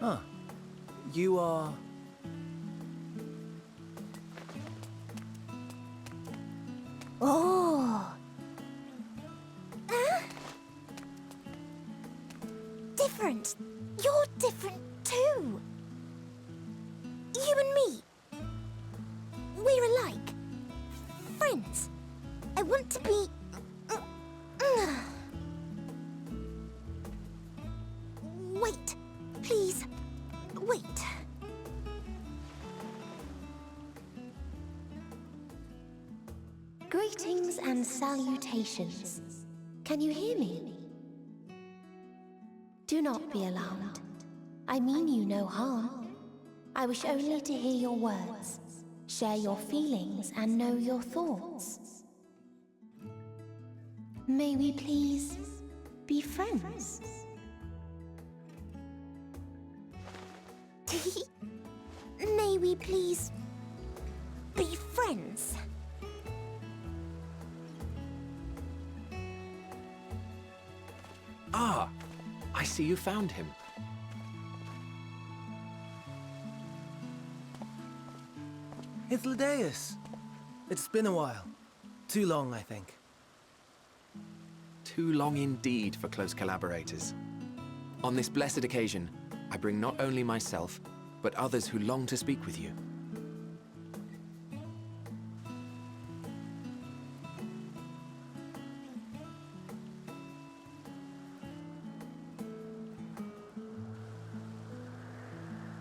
Ah, you are... Oh. Different. You're different too. You and me. We're alike. Friends. I want to be... Wait. Please. Wait. Greetings and salutations. Can you hear me? Do not be alarmed. I mean you no harm. I wish only to hear your words, share your feelings, and know your thoughts. May we please be friends? May we please be friends? Ah, I see you found him. Hyperboreia. It's been a while. Too long, I think. Too long indeed for close collaborators. On this blessed occasion, I bring not only myself, but others who long to speak with you.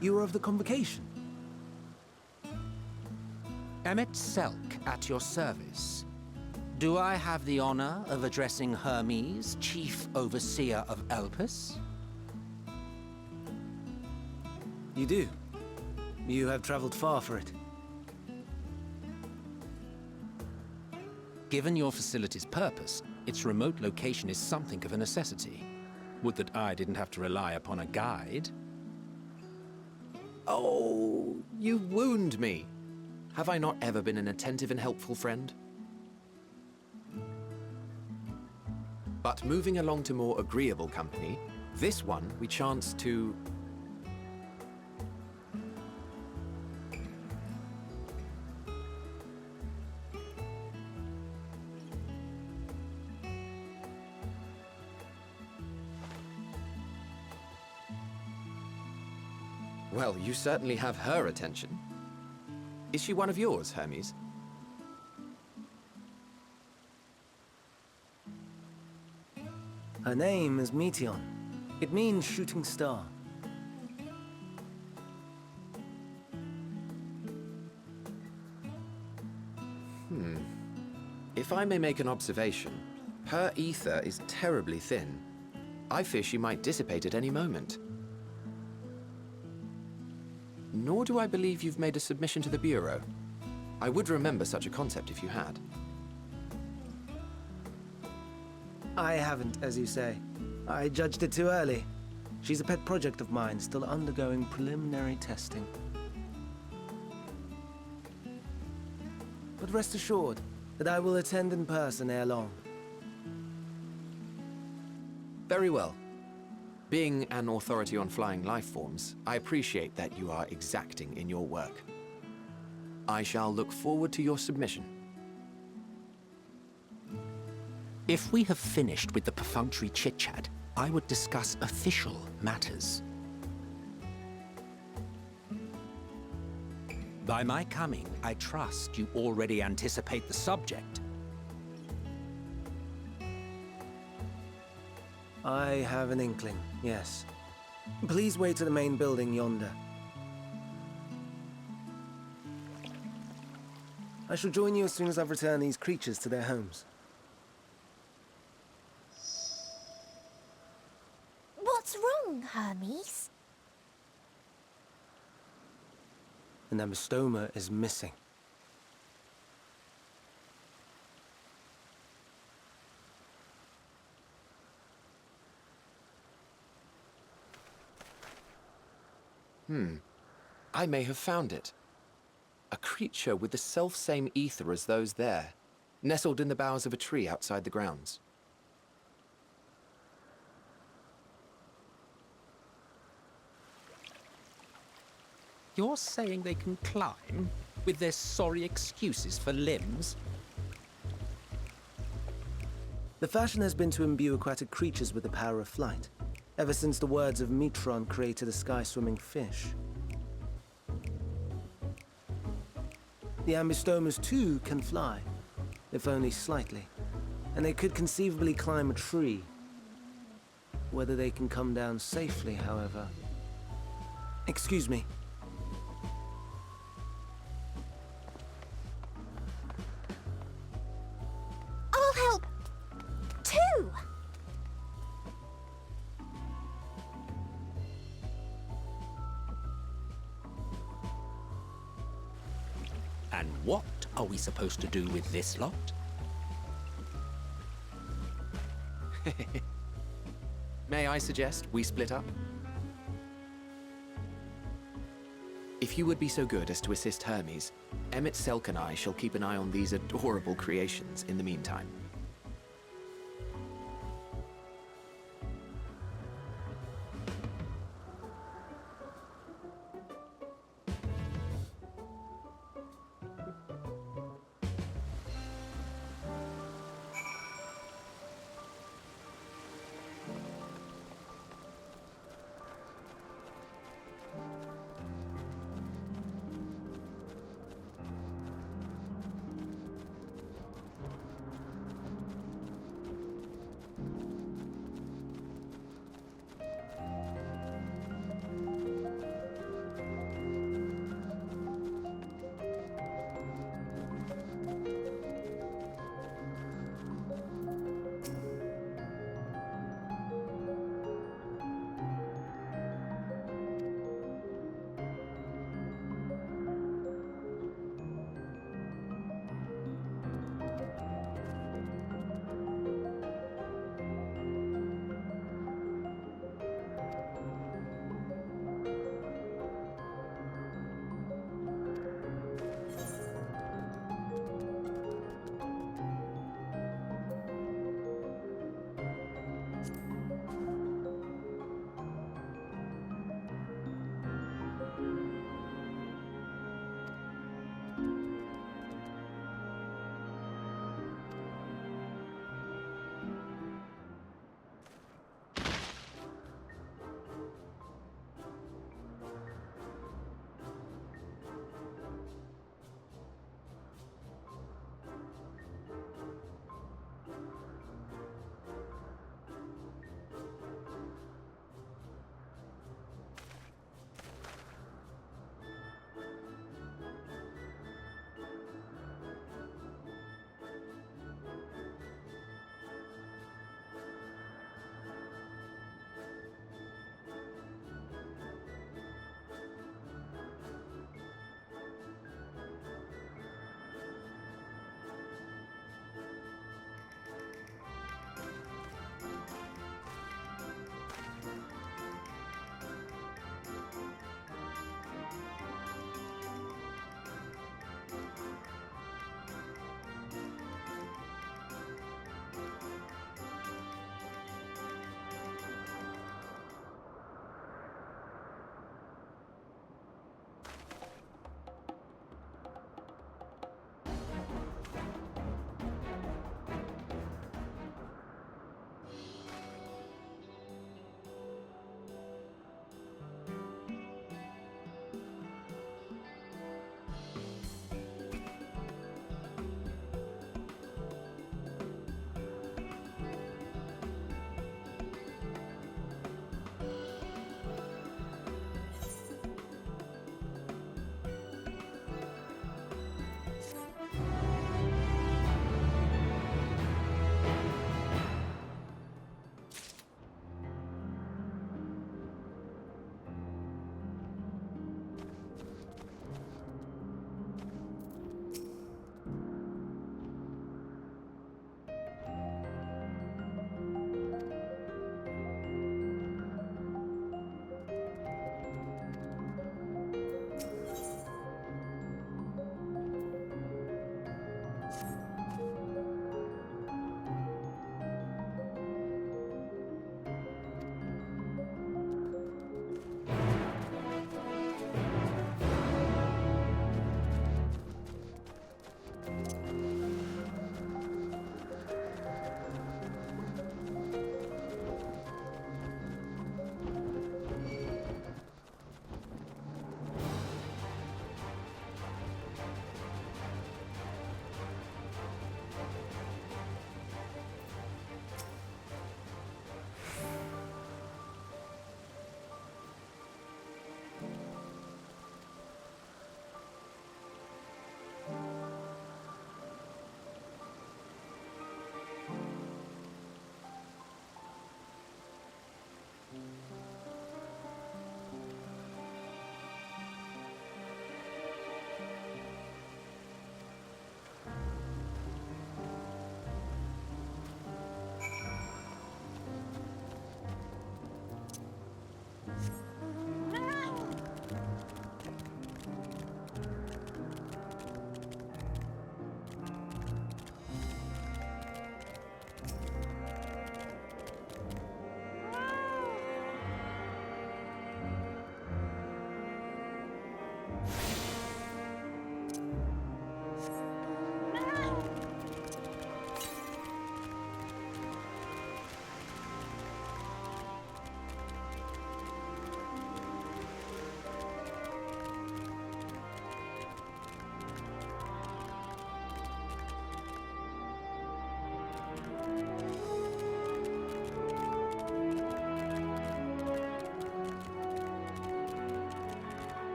You were of the convocation. Emmet Selk at your service. Do I have the honor of addressing Hermes, Chief Overseer of Elpis? You do. You have traveled far for it. Given your facility's purpose, its remote location is something of a necessity. Would that I didn't have to rely upon a guide. Oh, you wound me. Have I not ever been an attentive and helpful friend? But moving along to more agreeable company, this one we chance to... Well, you certainly have her attention. Is she one of yours, Hermes? Her name is Meteon. It means shooting star. If I may make an observation, her ether is terribly thin. I fear she might dissipate at any moment. Nor do I believe you've made a submission to the Bureau. I would remember such a concept if you had. I haven't, as you say. I judged it too early. She's a pet project of mine, still undergoing preliminary testing. But rest assured that I will attend in person ere long. Very well. Being an authority on flying life forms, I appreciate that you are exacting in your work. I shall look forward to your submission. If we have finished with the perfunctory chit-chat, I would discuss official matters. By my coming, I trust you already anticipate the subject. I have an inkling, yes. Please wait to the main building yonder. I shall join you as soon as I've returned these creatures to their homes. What's wrong, Hermes? The Nemostoma is missing. I may have found it. A creature with the self-same ether as those there, nestled in the boughs of a tree outside the grounds. You're saying they can climb with their sorry excuses for limbs? The fashion has been to imbue aquatic creatures with the power of flight, ever since the words of Metron created a sky-swimming fish. The Ambistomas too can fly, if only slightly, and they could conceivably climb a tree. Whether they can come down safely, however... Excuse me. I'll help, too! And what are we supposed to do with this lot? May I suggest we split up? If you would be so good as to assist Hermes, Emmett, Selk and I shall keep an eye on these adorable creations in the meantime.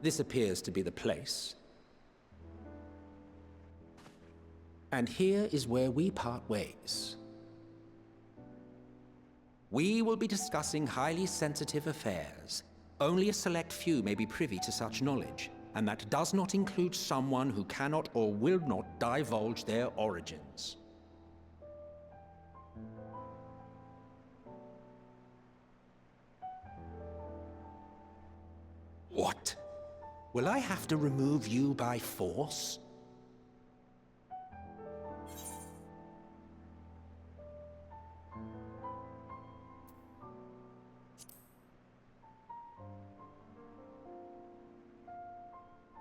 this appears to be the place. And here is where we part ways. We will be discussing highly sensitive affairs. Only a select few may be privy to such knowledge, and that does not include someone who cannot or will not divulge their origins. What? Will I have to remove you by force?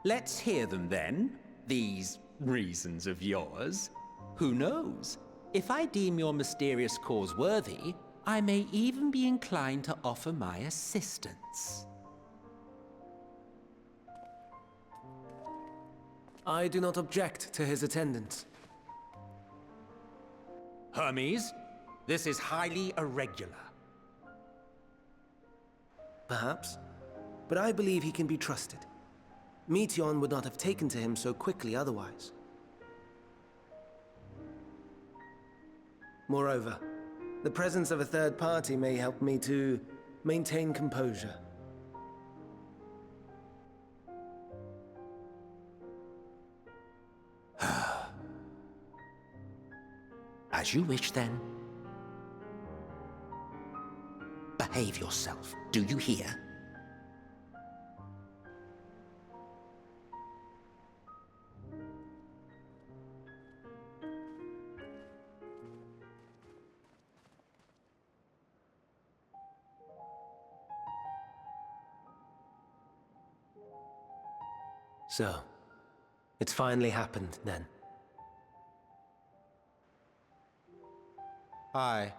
Let's hear them then, these reasons of yours. Who knows? If I deem your mysterious cause worthy, I may even be inclined to offer my assistance. I do not object to his attendance. Hermes, this is highly irregular. Perhaps, but I believe he can be trusted. Meteion would not have taken to him so quickly otherwise. Moreover, the presence of a third party may help me to maintain composure. As you wish, then. Behave yourself, do you hear? So, it's finally happened, then. Aye.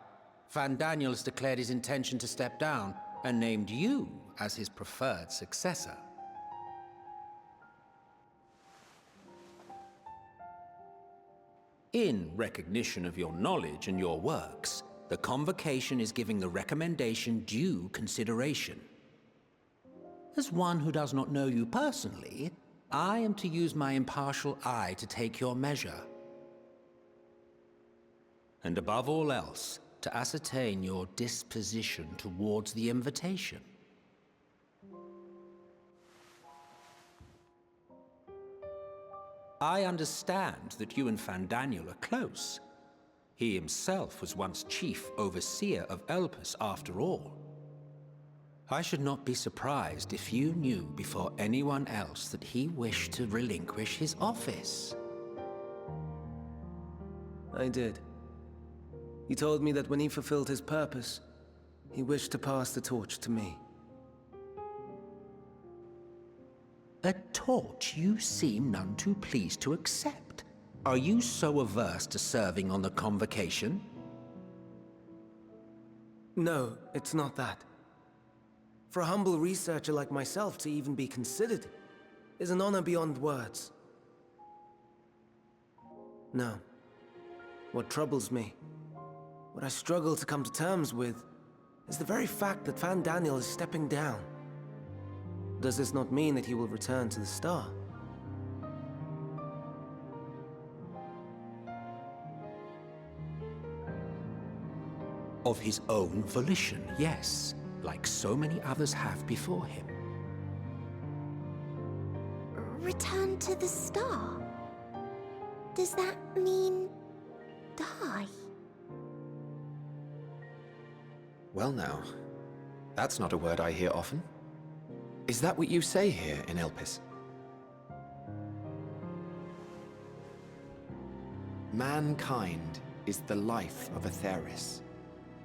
Van Daniels declared his intention to step down, and named you as his preferred successor. In recognition of your knowledge and your works, the Convocation is giving the recommendation due consideration. As one who does not know you personally, I am to use my impartial eye to take your measure. And above all else, to ascertain your disposition towards the invitation. I understand that you and Van Daniel are close. He himself was once chief overseer of Elpis, after all. I should not be surprised if you knew before anyone else that he wished to relinquish his office. I did. He told me that when he fulfilled his purpose, he wished to pass the torch to me. A torch you seem none too pleased to accept. Are you so averse to serving on the Convocation? No, it's not that. For a humble researcher like myself to even be considered is an honor beyond words. No. What troubles me, what I struggle to come to terms with, is the very fact that Van Daniel is stepping down. Does this not mean that he will return to the Star? Of his own volition, yes, like so many others have before him. Return to the Star? Does that mean die? Well now, that's not a word I hear often. Is that what you say here in Elpis? Mankind is the life of Ktisis.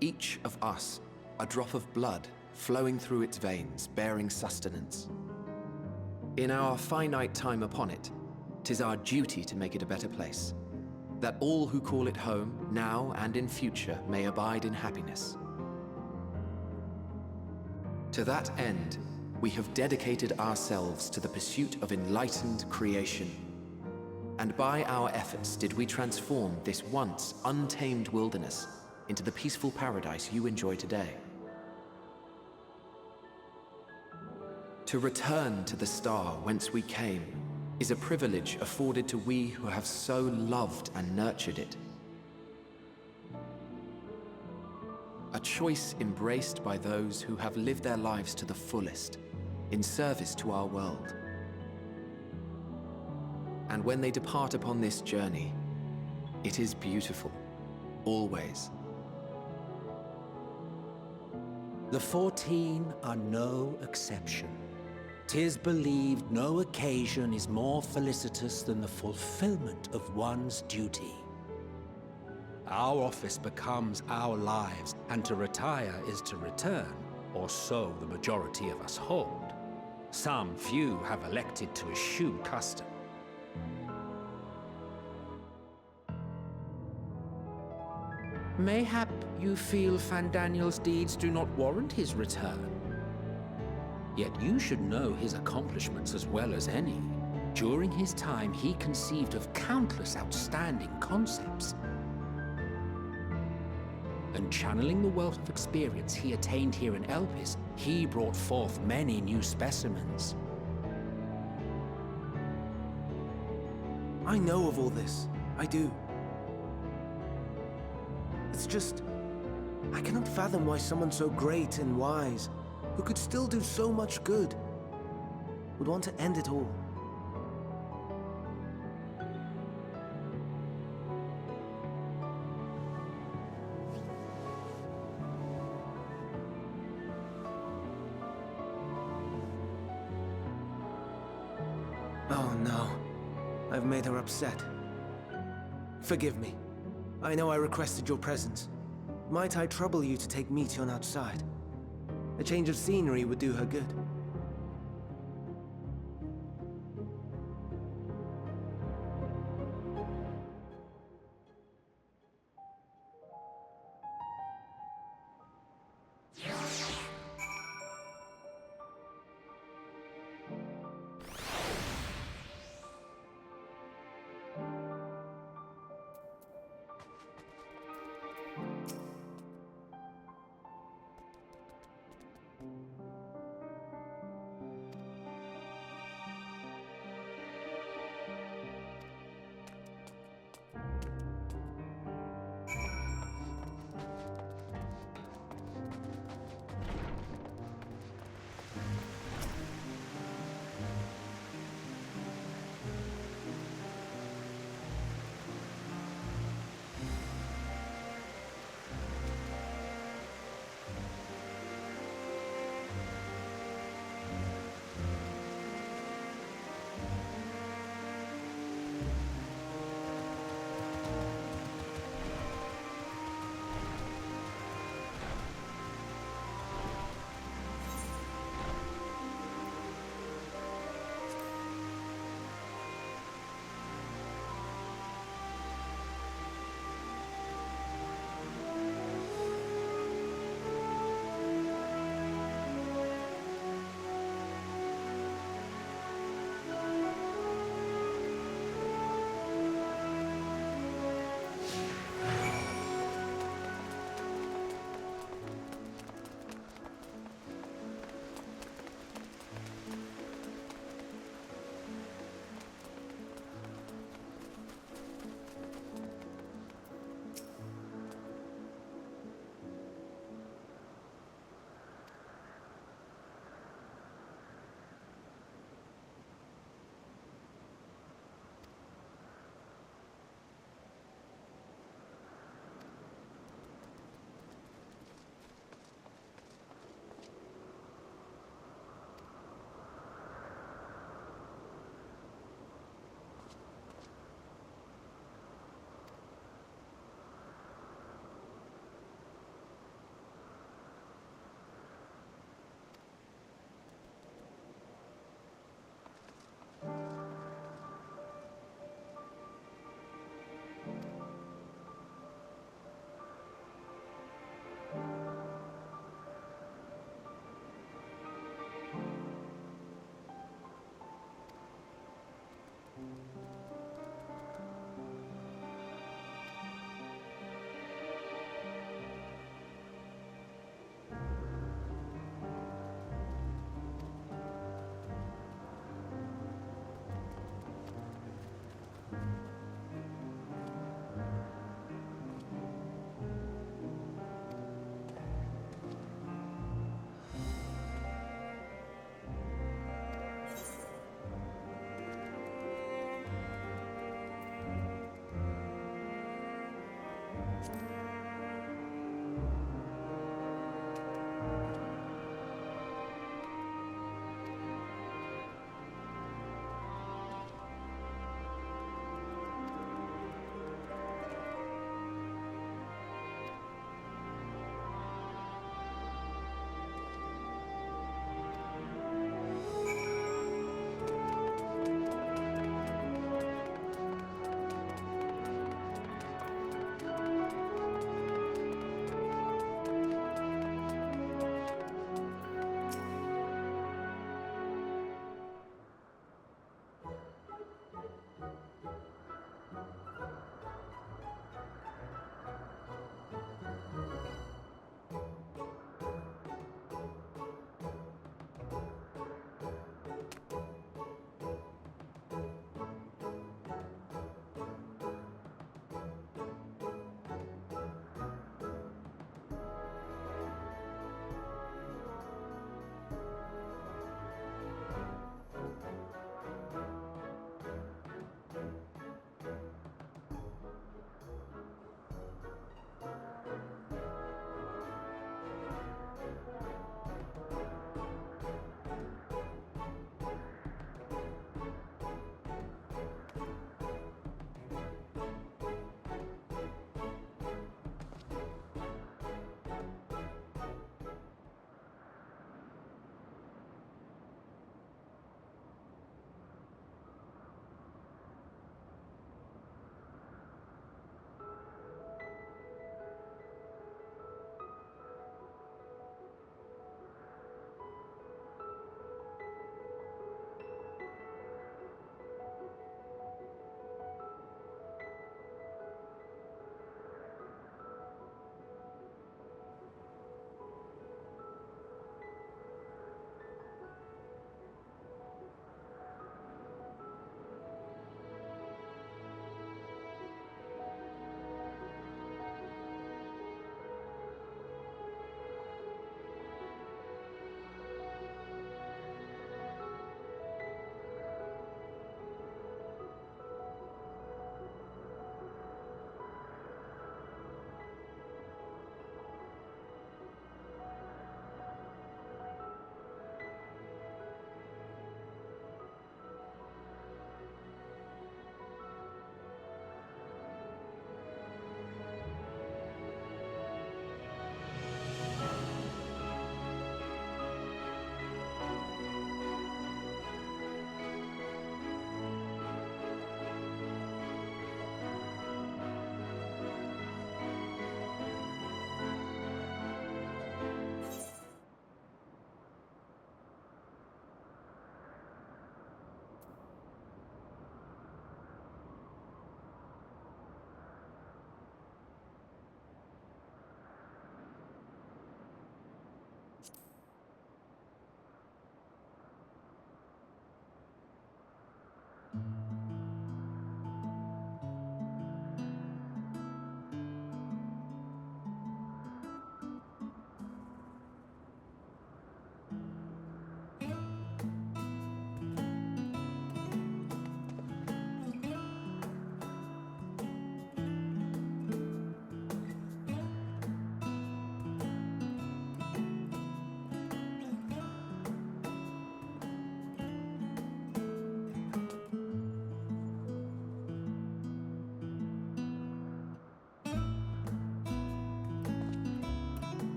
Each of us, a drop of blood flowing through its veins, bearing sustenance. In our finite time upon it, 'tis our duty to make it a better place, that all who call it home, now and in future, may abide in happiness. To that end, we have dedicated ourselves to the pursuit of enlightened creation. And by our efforts did we transform this once untamed wilderness into the peaceful paradise you enjoy today. To return to the star whence we came is a privilege afforded to we who have so loved and nurtured it. A choice embraced by those who have lived their lives to the fullest, in service to our world. And when they depart upon this journey, it is beautiful, always. The 14 are no exception. 'Tis believed no occasion is more felicitous than the fulfillment of one's duty. Our office becomes our lives, and to retire is to return, or so the majority of us hold. Some few have elected to eschew custom. Mayhap you feel Fandaniel's deeds do not warrant his return. Yet you should know his accomplishments as well as any. During his time, he conceived of countless outstanding concepts. And channeling the wealth of experience he attained here in Elpis, he brought forth many new specimens. I know of all this. I do. It's just, I cannot fathom why someone so great and wise, who could still do so much good, would want to end it all. Oh no, I've made her upset. Forgive me. I know I requested your presence. Might I trouble you to take Meteon outside? A change of scenery would do her good.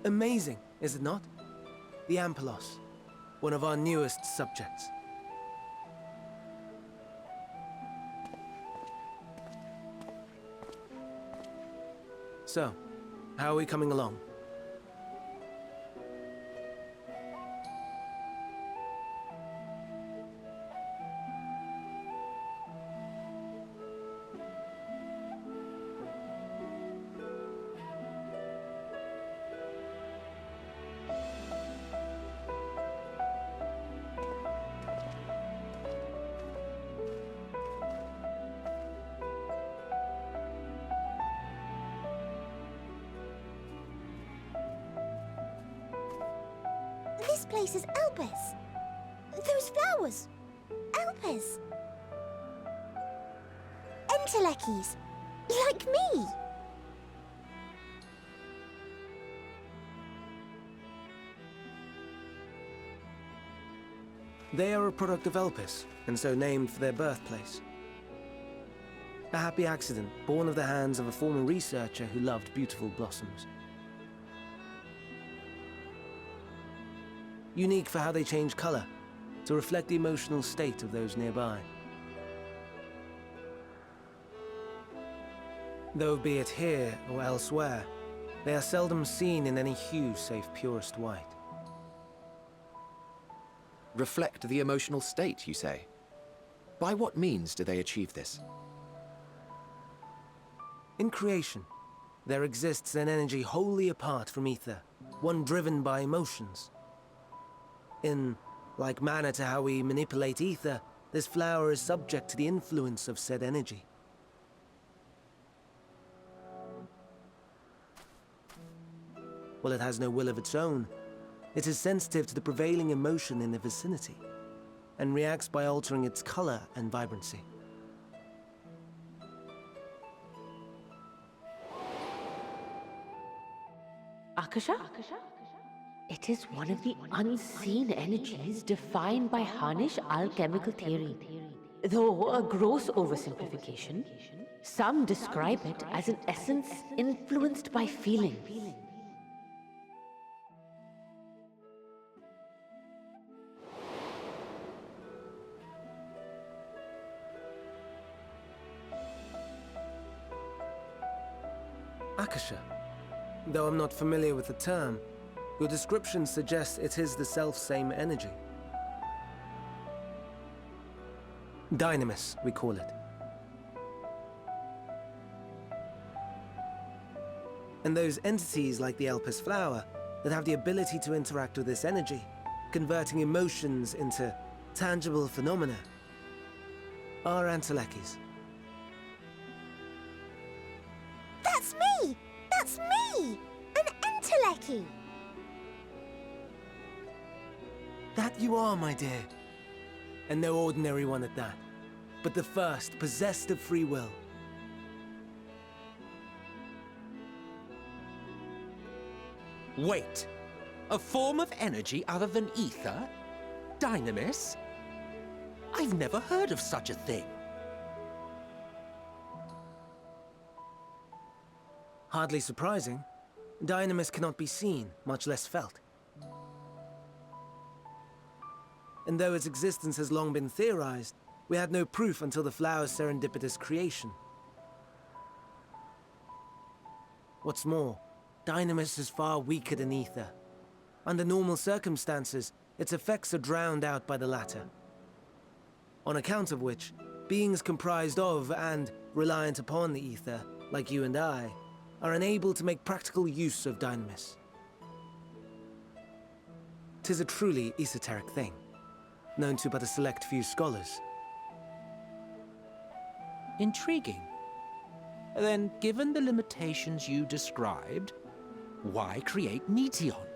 Amazing, is it not? The Ampelos, one of our newest subjects. So, how are we coming along? This place is Elpis. Those flowers. Elpis. Entelekis. Like me. They are a product of Elpis, and so named for their birthplace. A happy accident, born of the hands of a former researcher who loved beautiful blossoms. Unique for how they change color, to reflect the emotional state of those nearby. Though be it here or elsewhere, they are seldom seen in any hue save purest white. Reflect the emotional state, you say? By what means do they achieve this? In creation, there exists an energy wholly apart from ether, one driven by emotions. In like manner to how we manipulate ether, this flower is subject to the influence of said energy. While it has no will of its own, it is sensitive to the prevailing emotion in the vicinity, and reacts by altering its color and vibrancy. Akasha? It is one of the unseen energies defined by Harnish alchemical theory. Though a gross oversimplification, some describe it as an essence influenced by feeling. Akasha. Though I'm not familiar with the term, your description suggests it is the self-same energy. Dynamis, we call it. And those entities like the Elpis flower that have the ability to interact with this energy, converting emotions into tangible phenomena, are Entelekis. That's me! That's me! An Enteleki! That you are, my dear. And no ordinary one at that, but the first possessed of free will. Wait. A form of energy other than ether? Dynamis? I've never heard of such a thing. Hardly surprising. Dynamis cannot be seen, much less felt. And though its existence has long been theorized, we had no proof until the flower's serendipitous creation. What's more, Dynamis is far weaker than ether. Under normal circumstances, its effects are drowned out by the latter. On account of which, beings comprised of and reliant upon the ether, like you and I, are unable to make practical use of Dynamis. 'Tis a truly esoteric thing, known to but a select few scholars. Intriguing. Then, given the limitations you described, why create Meteon?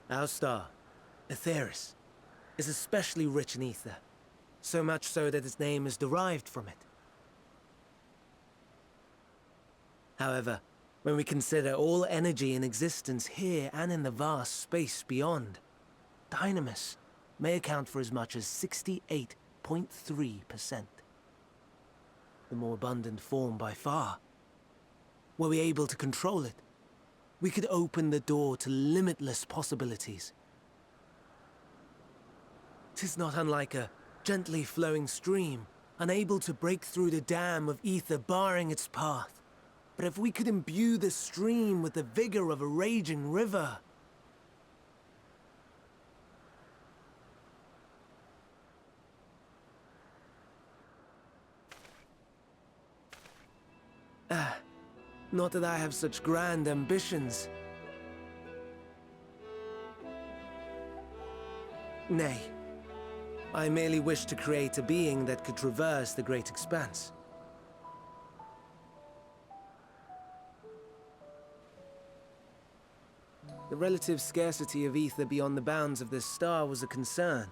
Our star, Ktisis, is especially rich in ether, so much so that its name is derived from it. However, when we consider all energy in existence here and in the vast space beyond, Dynamis may account for as much as 68.3%. The more abundant form by far. Were we able to control it, we could open the door to limitless possibilities. 'Tis not unlike a gently flowing stream, unable to break through the dam of ether barring its path. But if we could imbue the stream with the vigor of a raging river... Not that I have such grand ambitions. Nay. I merely wish to create a being that could traverse the great expanse. The relative scarcity of ether beyond the bounds of this star was a concern.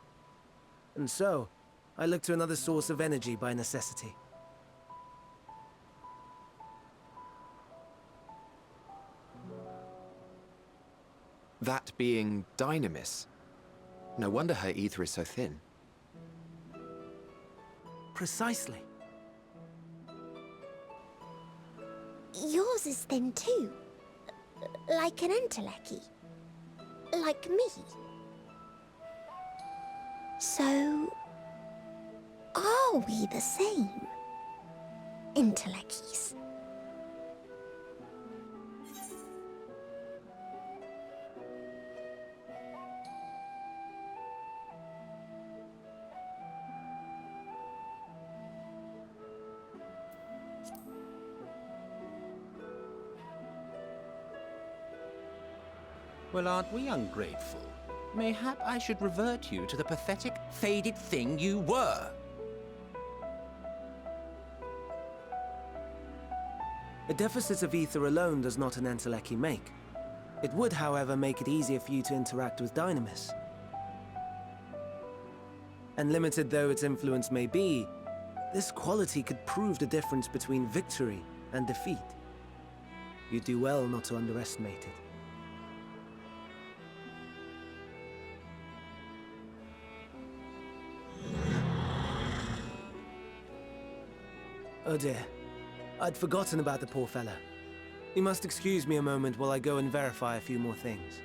And so, I looked to another source of energy by necessity. That being Dynamis. No wonder her ether is so thin. Precisely. Yours is thin too. Like an entelechy. Like me. So... are we the same? Entelecchies. Well, aren't we ungrateful? Mayhap I should revert you to the pathetic, faded thing you were. A deficit of ether alone does not an entelechy make. It would, however, make it easier for you to interact with Dynamis. And limited though its influence may be, this quality could prove the difference between victory and defeat. You'd do well not to underestimate it. Oh dear. I'd forgotten about the poor fella. You must excuse me a moment while I go and verify a few more things.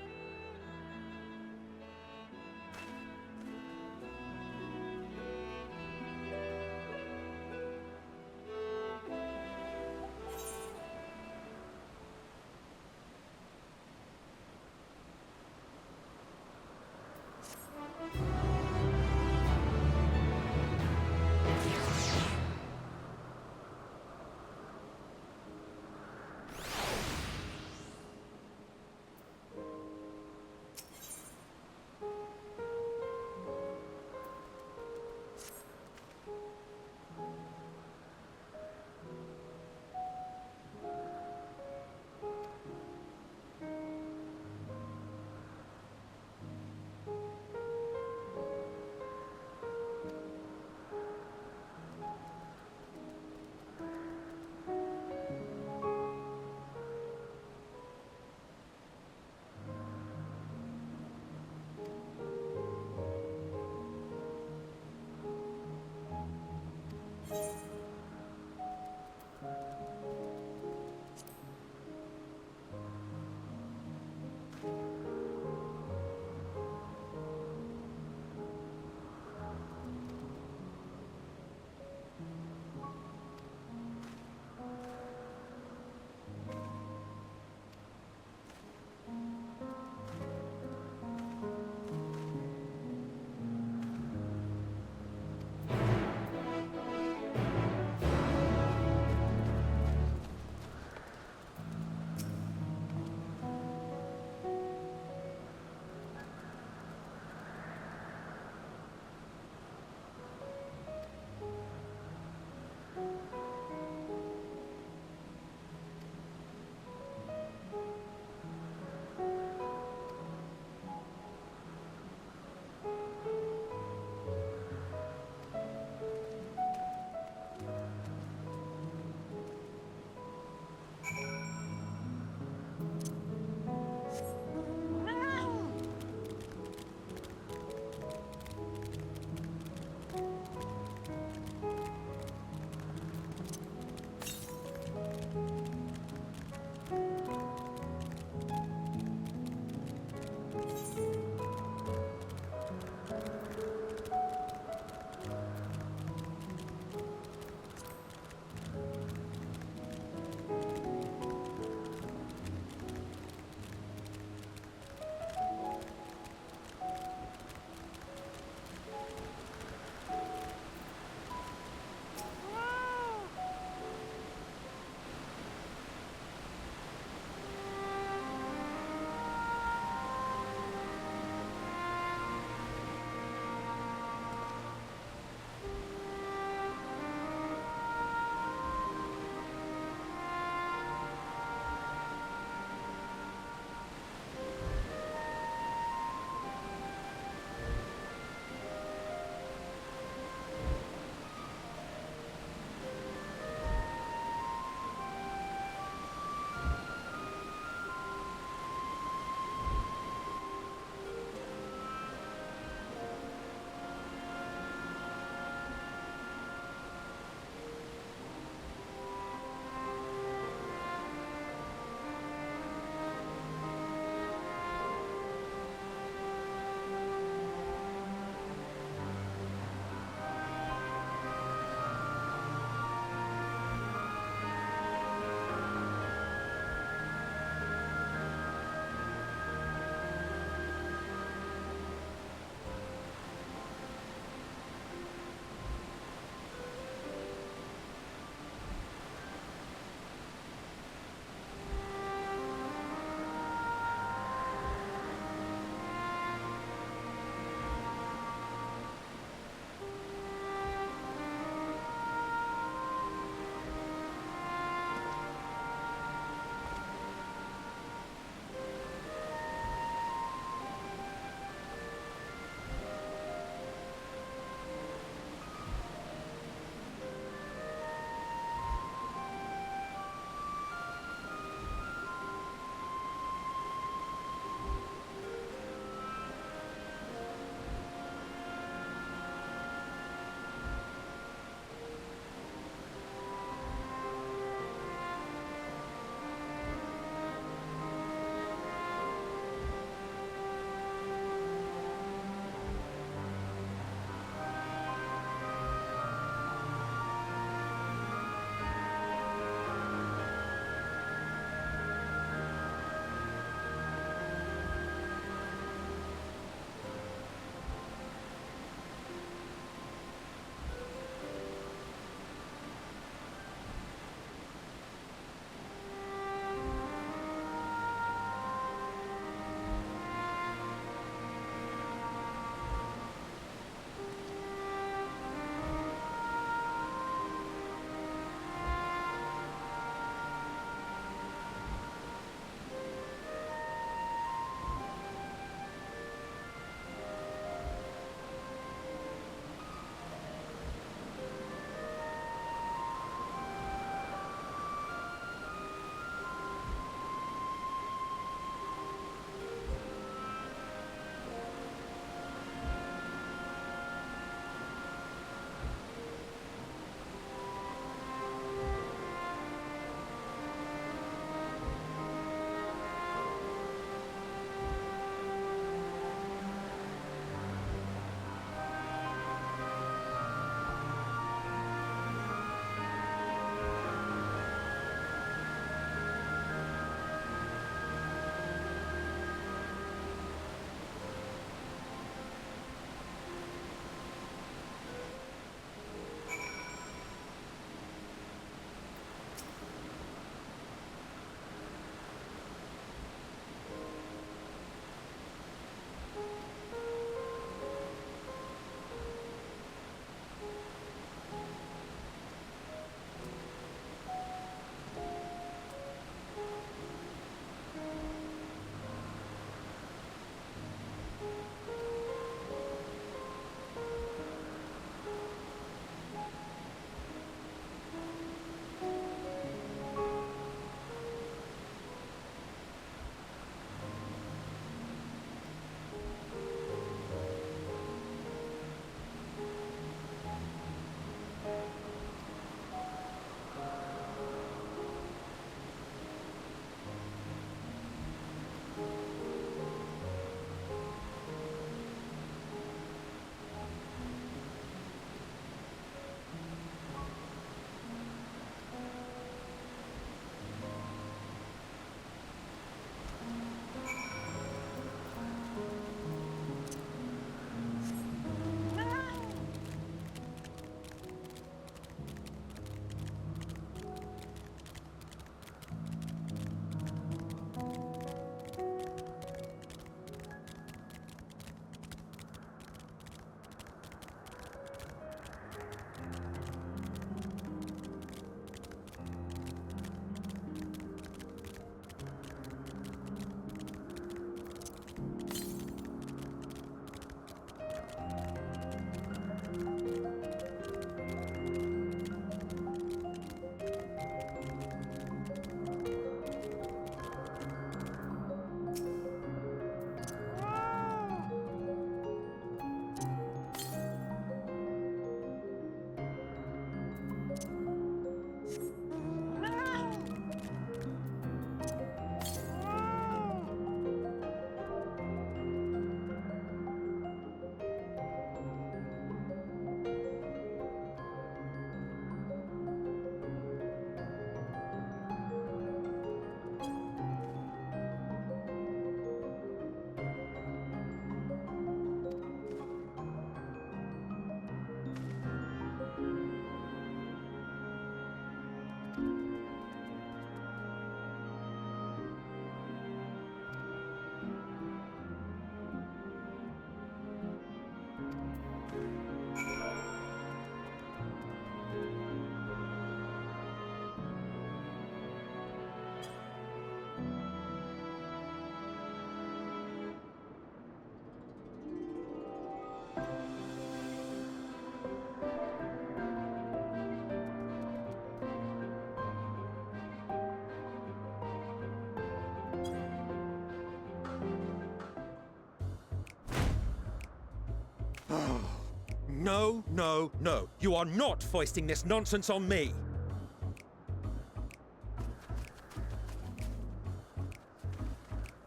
No, no, no. You are not foisting this nonsense on me.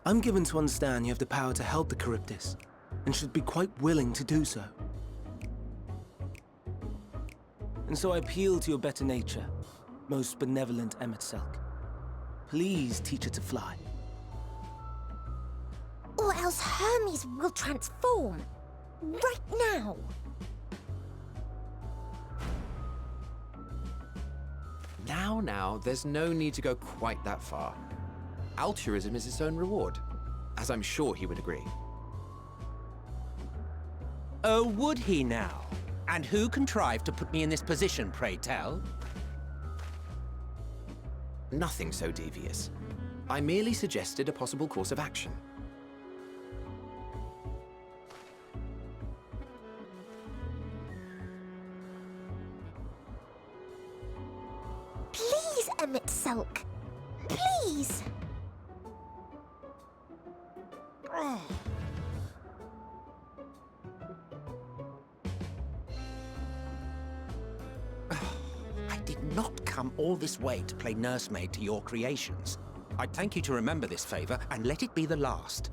I'm given to understand you have the power to help the Ktisis, and should be quite willing to do so. And so I appeal to your better nature, most benevolent Emet-Selch. Please teach her to fly. Or else Hermes will transform. Right now. Now, there's no need to go quite that far. Altruism is its own reward, as I'm sure he would agree. Oh, would he now? And who contrived to put me in this position, pray tell? Nothing so devious. I merely suggested a possible course of action. Please, Emet-Selch. Please. I did not come all this way to play nursemaid to your creations. I'd thank you to remember this favor and let it be the last.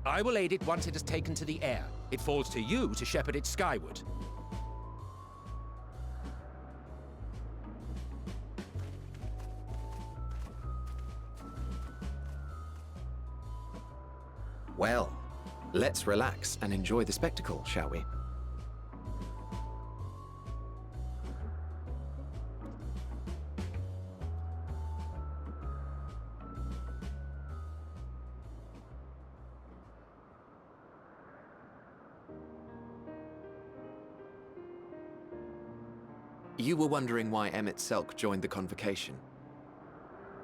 I will aid it once it has taken to the air. It falls to you to shepherd it skyward. Well, let's relax and enjoy the spectacle, shall we? You were wondering why Emet-Selch joined the convocation.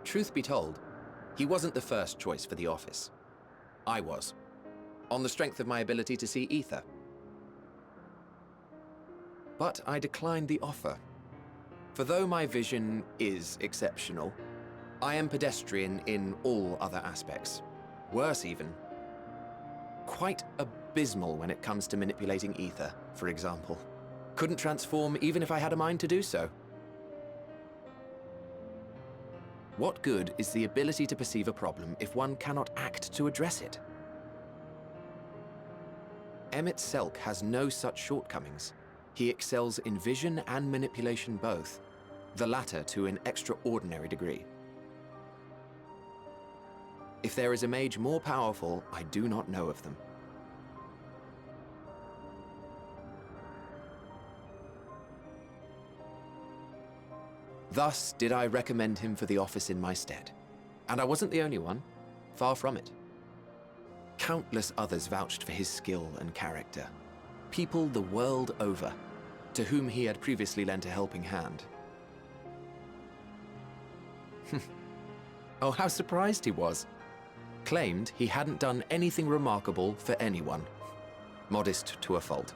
Truth be told, he wasn't the first choice for the office. I was, on the strength of my ability to see ether. But I declined the offer. For though my vision is exceptional, I am pedestrian in all other aspects. Worse even. Quite abysmal when it comes to manipulating ether, for example. Couldn't transform even if I had a mind to do so. What good is the ability to perceive a problem if one cannot act to address it? Emet-Selch has no such shortcomings. He excels in vision and manipulation both, the latter to an extraordinary degree. If there is a mage more powerful, I do not know of them. Thus did I recommend him for the office in my stead. And I wasn't the only one. Far from it. Countless others vouched for his skill and character. People the world over, to whom he had previously lent a helping hand. Oh, how surprised he was. Claimed he hadn't done anything remarkable for anyone. Modest to a fault.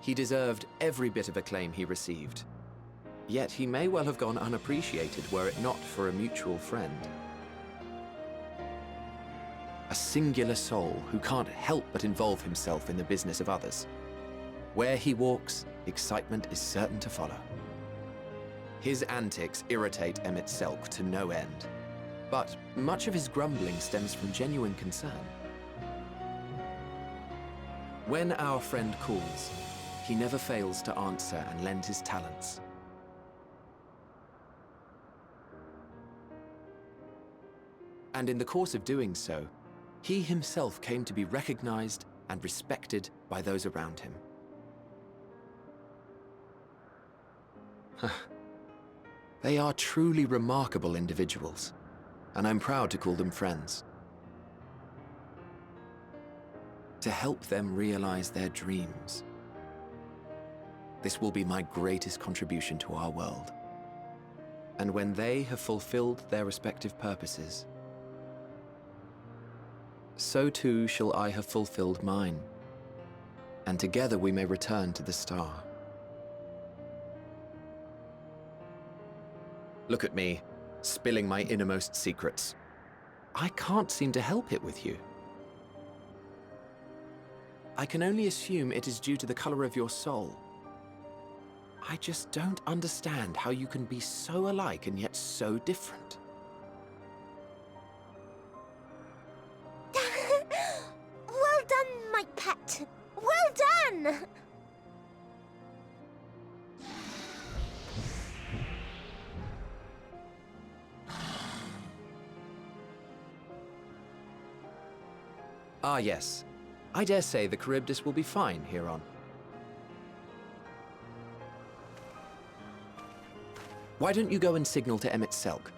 He deserved every bit of acclaim he received. Yet he may well have gone unappreciated were it not for a mutual friend. A singular soul who can't help but involve himself in the business of others. Where he walks, excitement is certain to follow. His antics irritate Emet-Selch to no end. But much of his grumbling stems from genuine concern. When our friend calls, he never fails to answer and lend his talents. And in the course of doing so, he himself came to be recognized and respected by those around him. They are truly remarkable individuals, and I'm proud to call them friends. To help them realize their dreams. This will be my greatest contribution to our world. And when they have fulfilled their respective purposes, so too shall I have fulfilled mine, and together we may return to the star. Look at me, spilling my innermost secrets. I can't seem to help it with you. I can only assume it is due to the color of your soul. I just don't understand how you can be so alike and yet so different. Well done, my pet. Well done! Ah, yes. I dare say the Charybdis will be fine here on. Why don't you go and signal to Emmett Selk?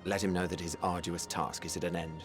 Let him know that his arduous task is at an end.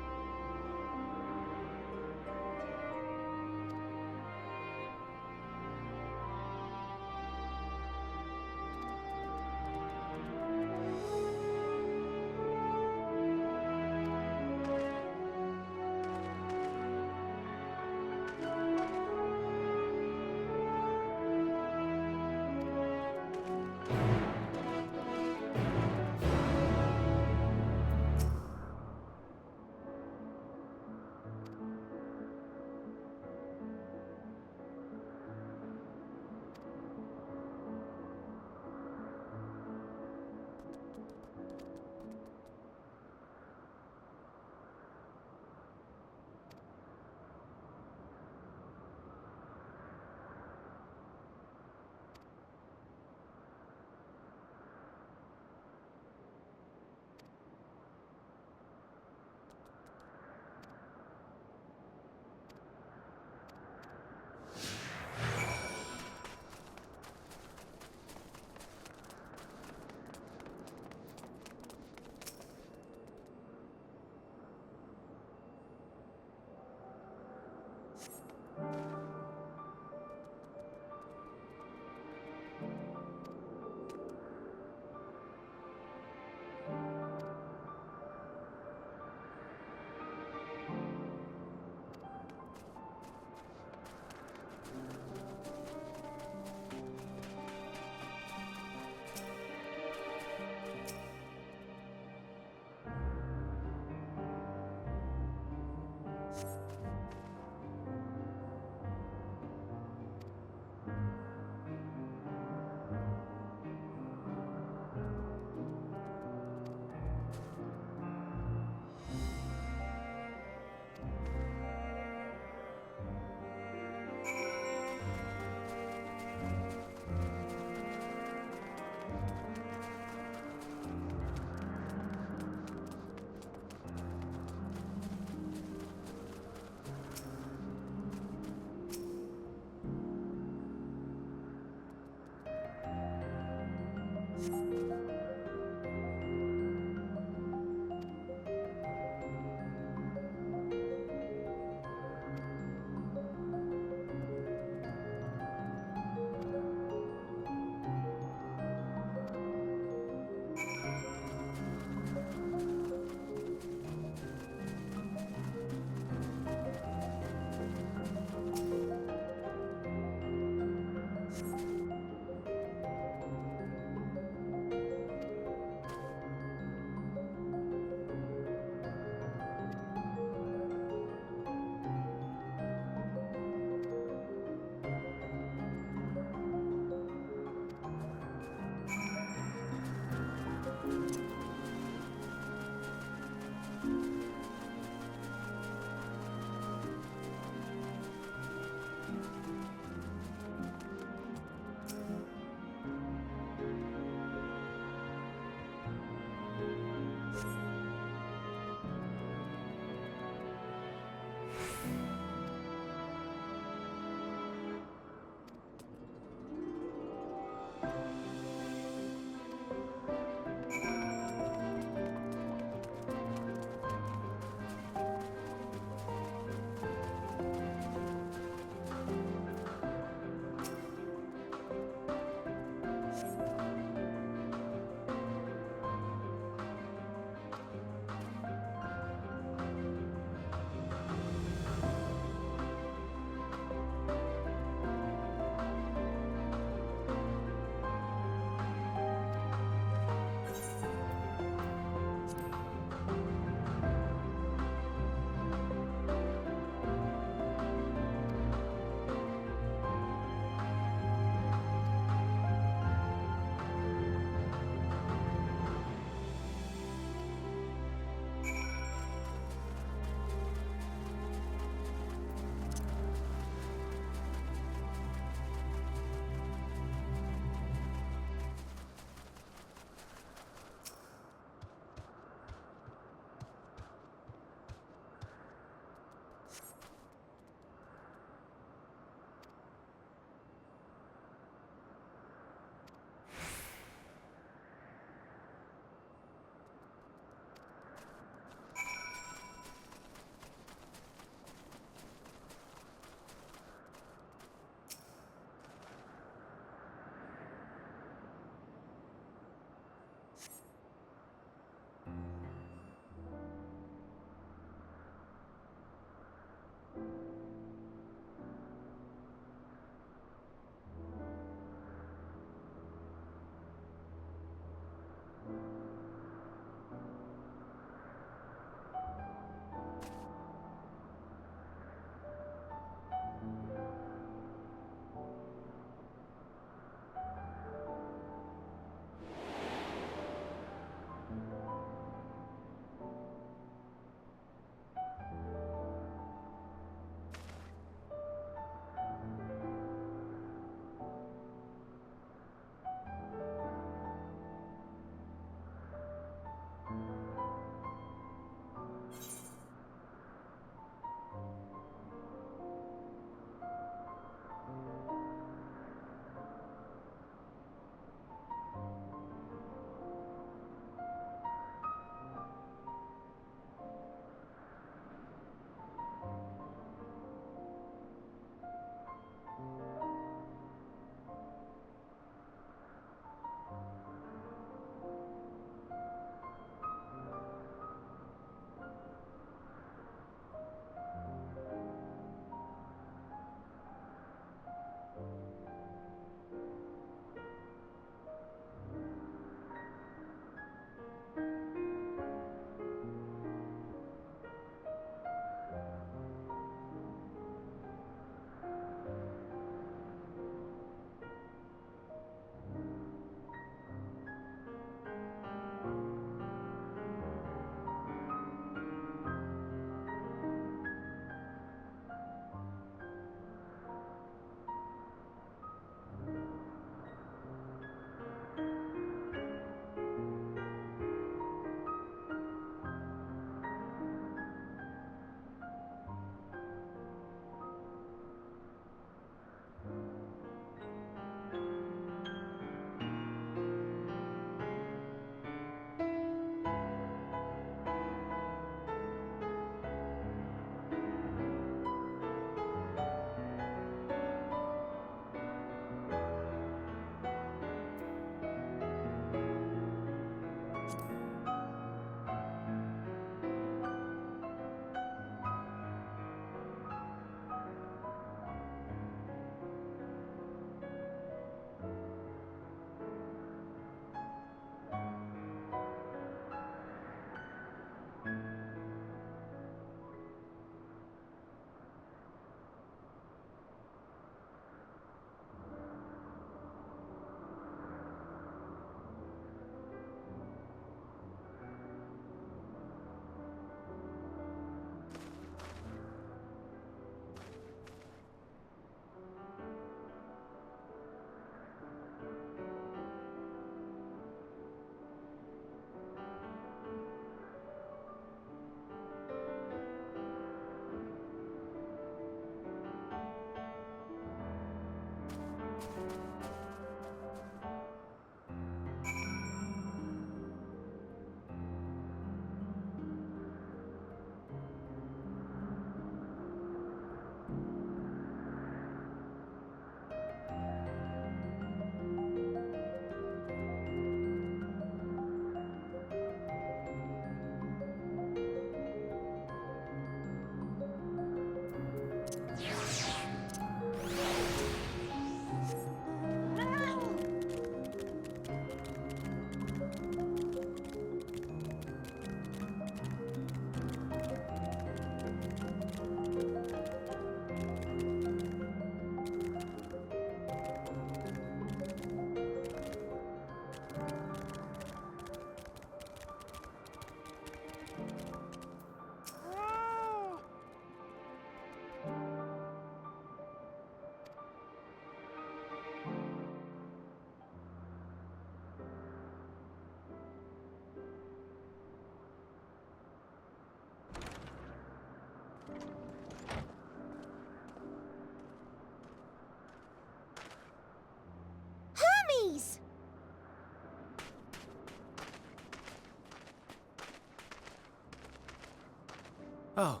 Oh,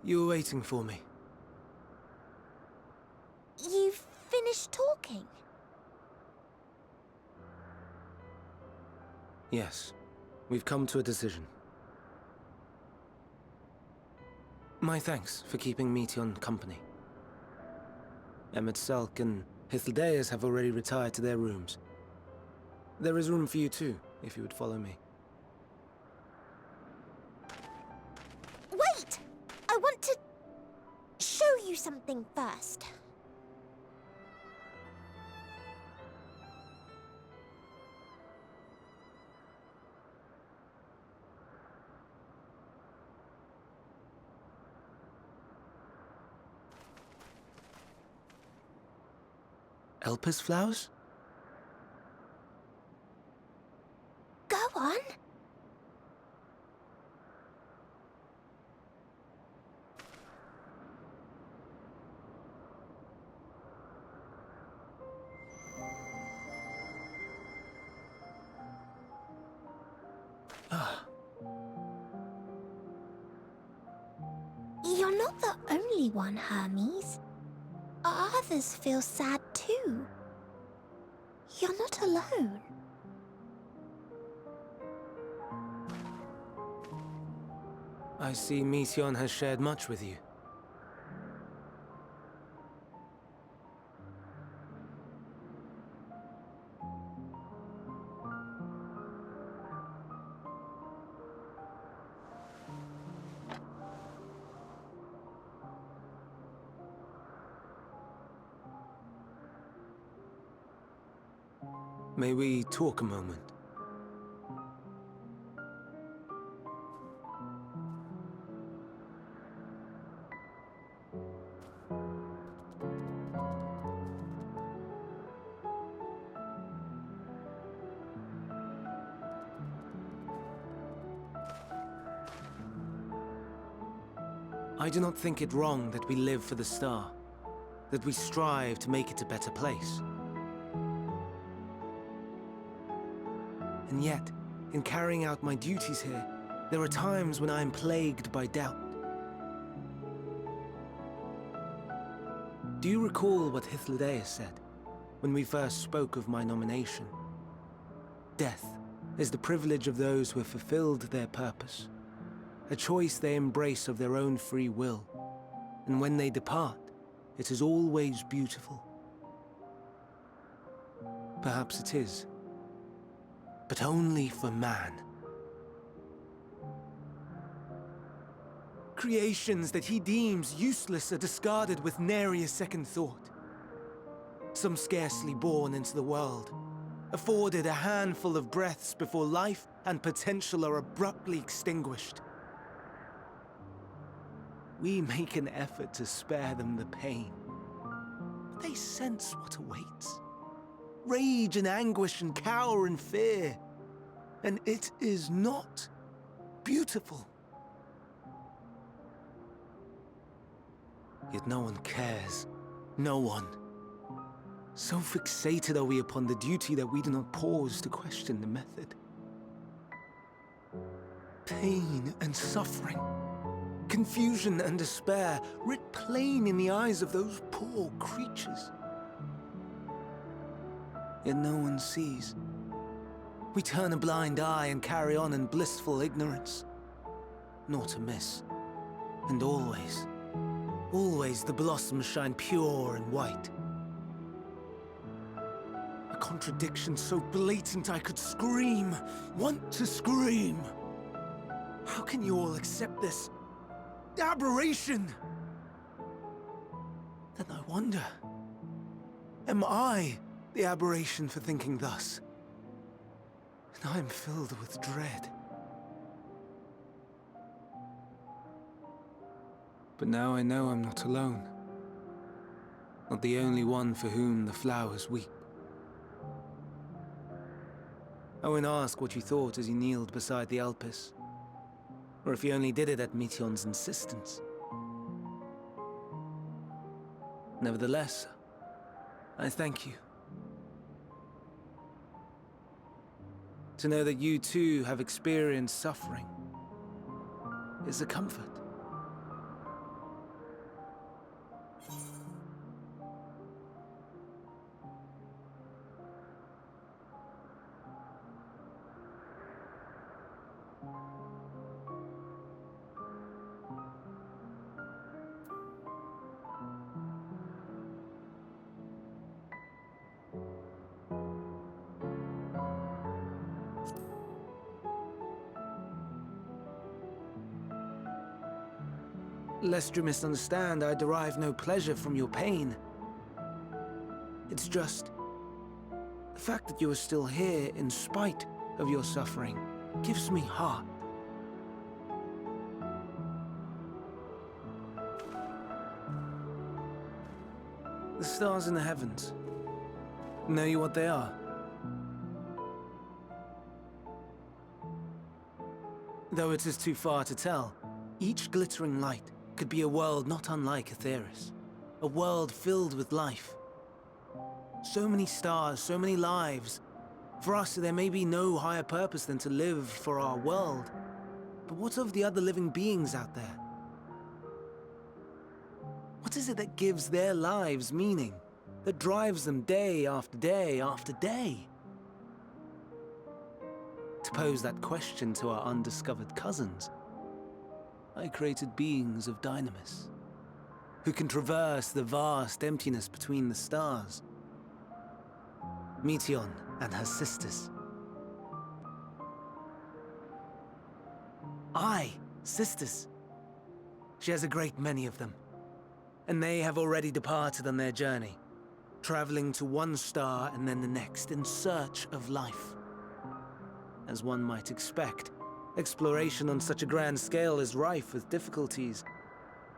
you were waiting for me. You've finished talking? Yes, we've come to a decision. My thanks for keeping Meteion company. Selk and Hythlodaeus have already retired to their rooms. There is room for you too, if you would follow me. Wait! I want to show you something first. Elpis flowers? Go on. You're not the only one, Hermes. Others feel sad too. You're not alone. I see Meteion has shared much with you. May we talk a moment? I do not think it wrong that we live for the star, that we strive to make it a better place. And yet, in carrying out my duties here, there are times when I am plagued by doubt. Do you recall what Hythlodaeus said when we first spoke of my nomination? Death is the privilege of those who have fulfilled their purpose, a choice they embrace of their own free will, and when they depart, it is always beautiful. Perhaps it is, but only for man. Creations that he deems useless are discarded with nary a second thought. Some scarcely born into the world, afforded a handful of breaths before life and potential are abruptly extinguished. We make an effort to spare them the pain, but they sense what awaits. Rage and anguish and cower and fear. And it is not beautiful. Yet no one cares. No one. So fixated are we upon the duty that we do not pause to question the method. Pain and suffering, confusion and despair, writ plain in the eyes of those poor creatures. Yet no one sees. We turn a blind eye and carry on in blissful ignorance. Nor to miss. And always, always the blossoms shine pure and white. A contradiction so blatant I could scream, want to scream. How can you all accept this aberration? Then I wonder, am I the aberration for thinking thus? And I am filled with dread. But now I know I'm not alone. Not the only one for whom the flowers weep. Owen asked what you thought as you kneeled beside the Elpis, or if you only did it at Meteion's insistence. Nevertheless, I thank you. To know that you too have experienced suffering is a comfort. Lest you misunderstand, I derive no pleasure from your pain. It's just the fact that you are still here in spite of your suffering gives me heart. The stars in the heavens. Know you what they are? Though it is too far to tell, each glittering light could be a world not unlike Ktisis. A world filled with life. So many stars, so many lives. For us, there may be no higher purpose than to live for our world. But what of the other living beings out there? What is it that gives their lives meaning? That drives them day after day after day? To pose that question to our undiscovered cousins, I created beings of dynamis, who can traverse the vast emptiness between the stars. Meteion and her sisters. Aye, sisters. She has a great many of them, and they have already departed on their journey, traveling to one star and then the next in search of life. As one might expect, exploration on such a grand scale is rife with difficulties,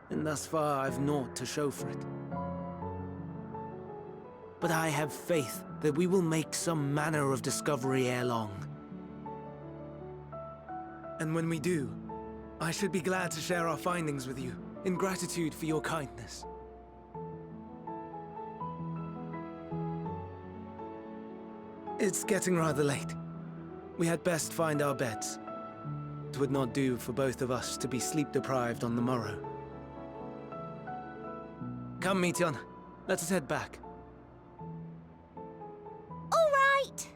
and thus far I've naught to show for it. But I have faith that we will make some manner of discovery ere long. And when we do, I should be glad to share our findings with you, in gratitude for your kindness. It's getting rather late. We had best find our beds. It would not do for both of us to be sleep-deprived on the morrow. Come, Meteion. Let us head back. All right!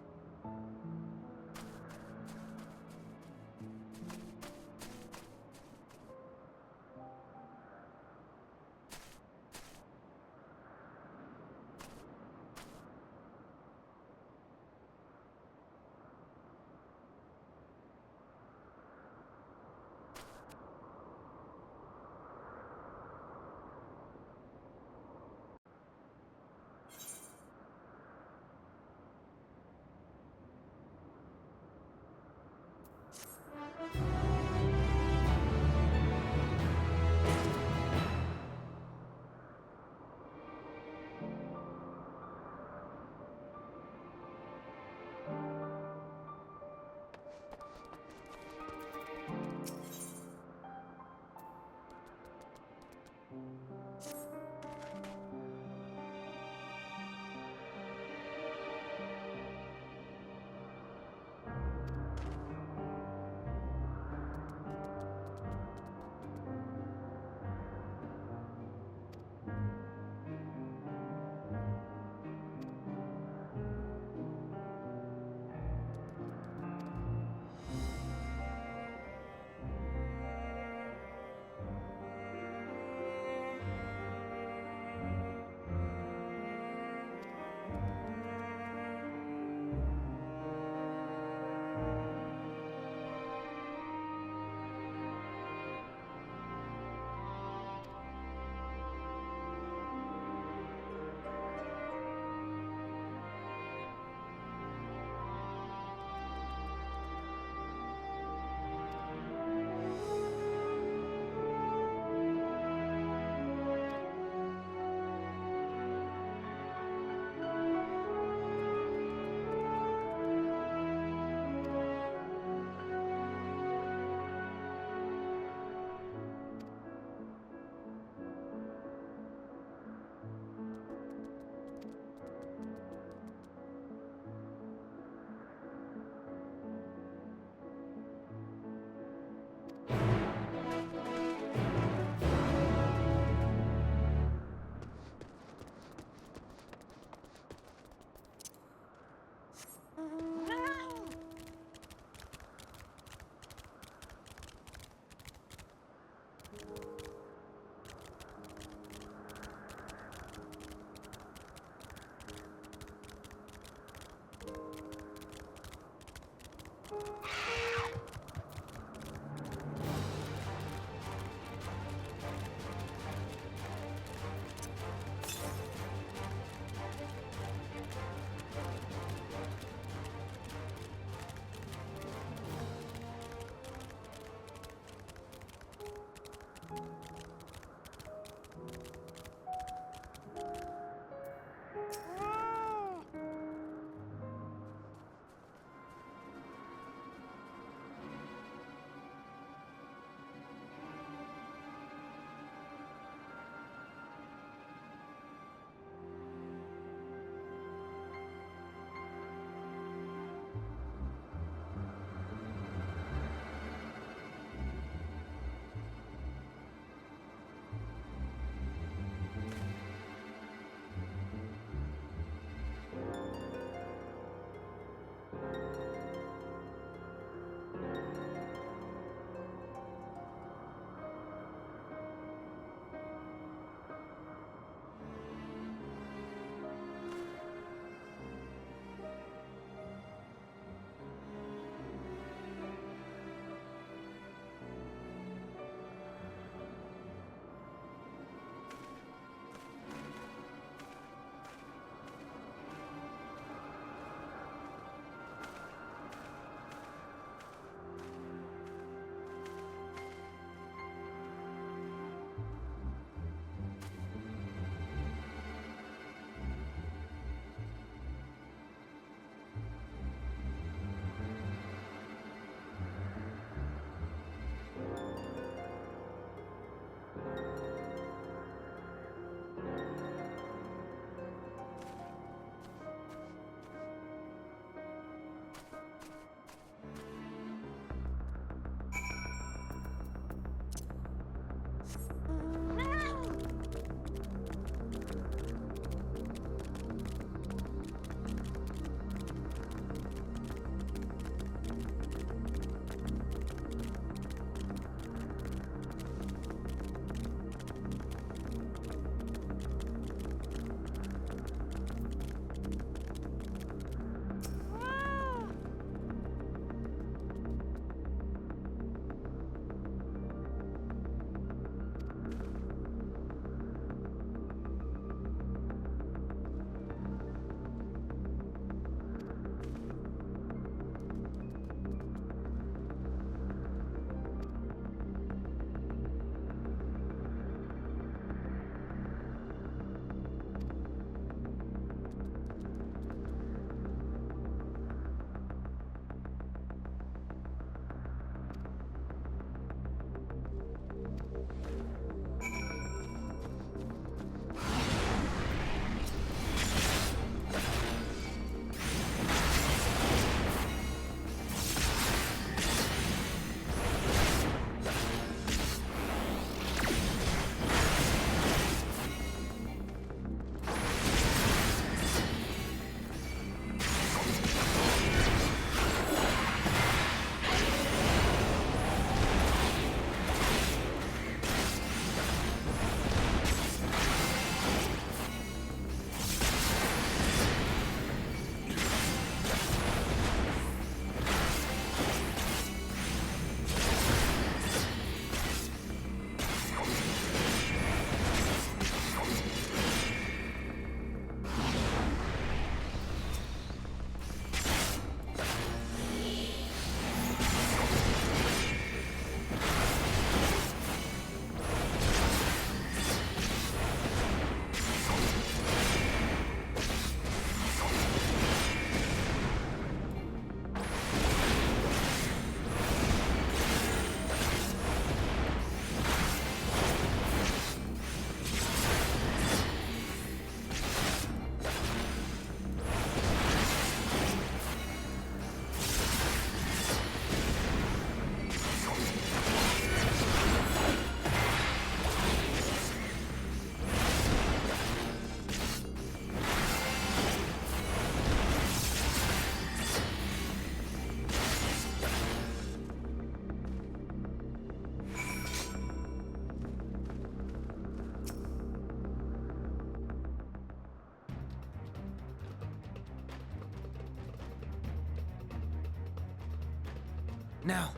Now!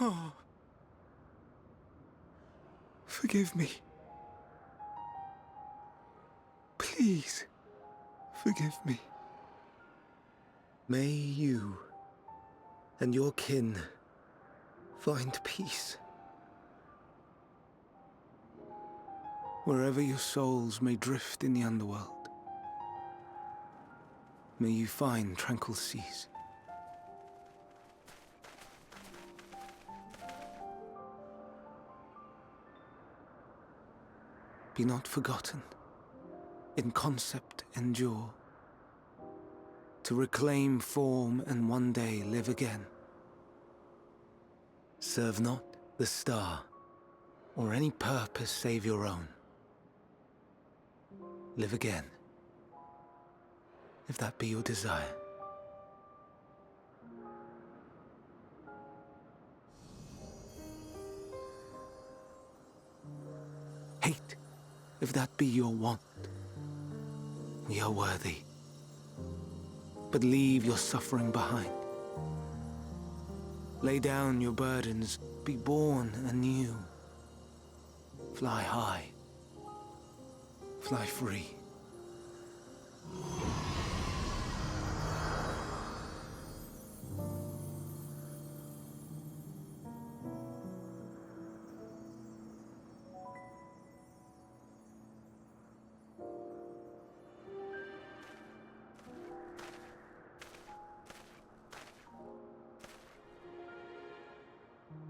Oh. Forgive me. Please, forgive me. May you and your kin find peace. Wherever your souls may drift in the underworld, may you find tranquil seas. Be not forgotten, in concept endure, to reclaim form and one day live again. Serve not the star, or any purpose save your own. Live again, if that be your desire. Hate, if that be your want. We are worthy. But leave your suffering behind. Lay down your burdens, be born anew. Fly high, fly free.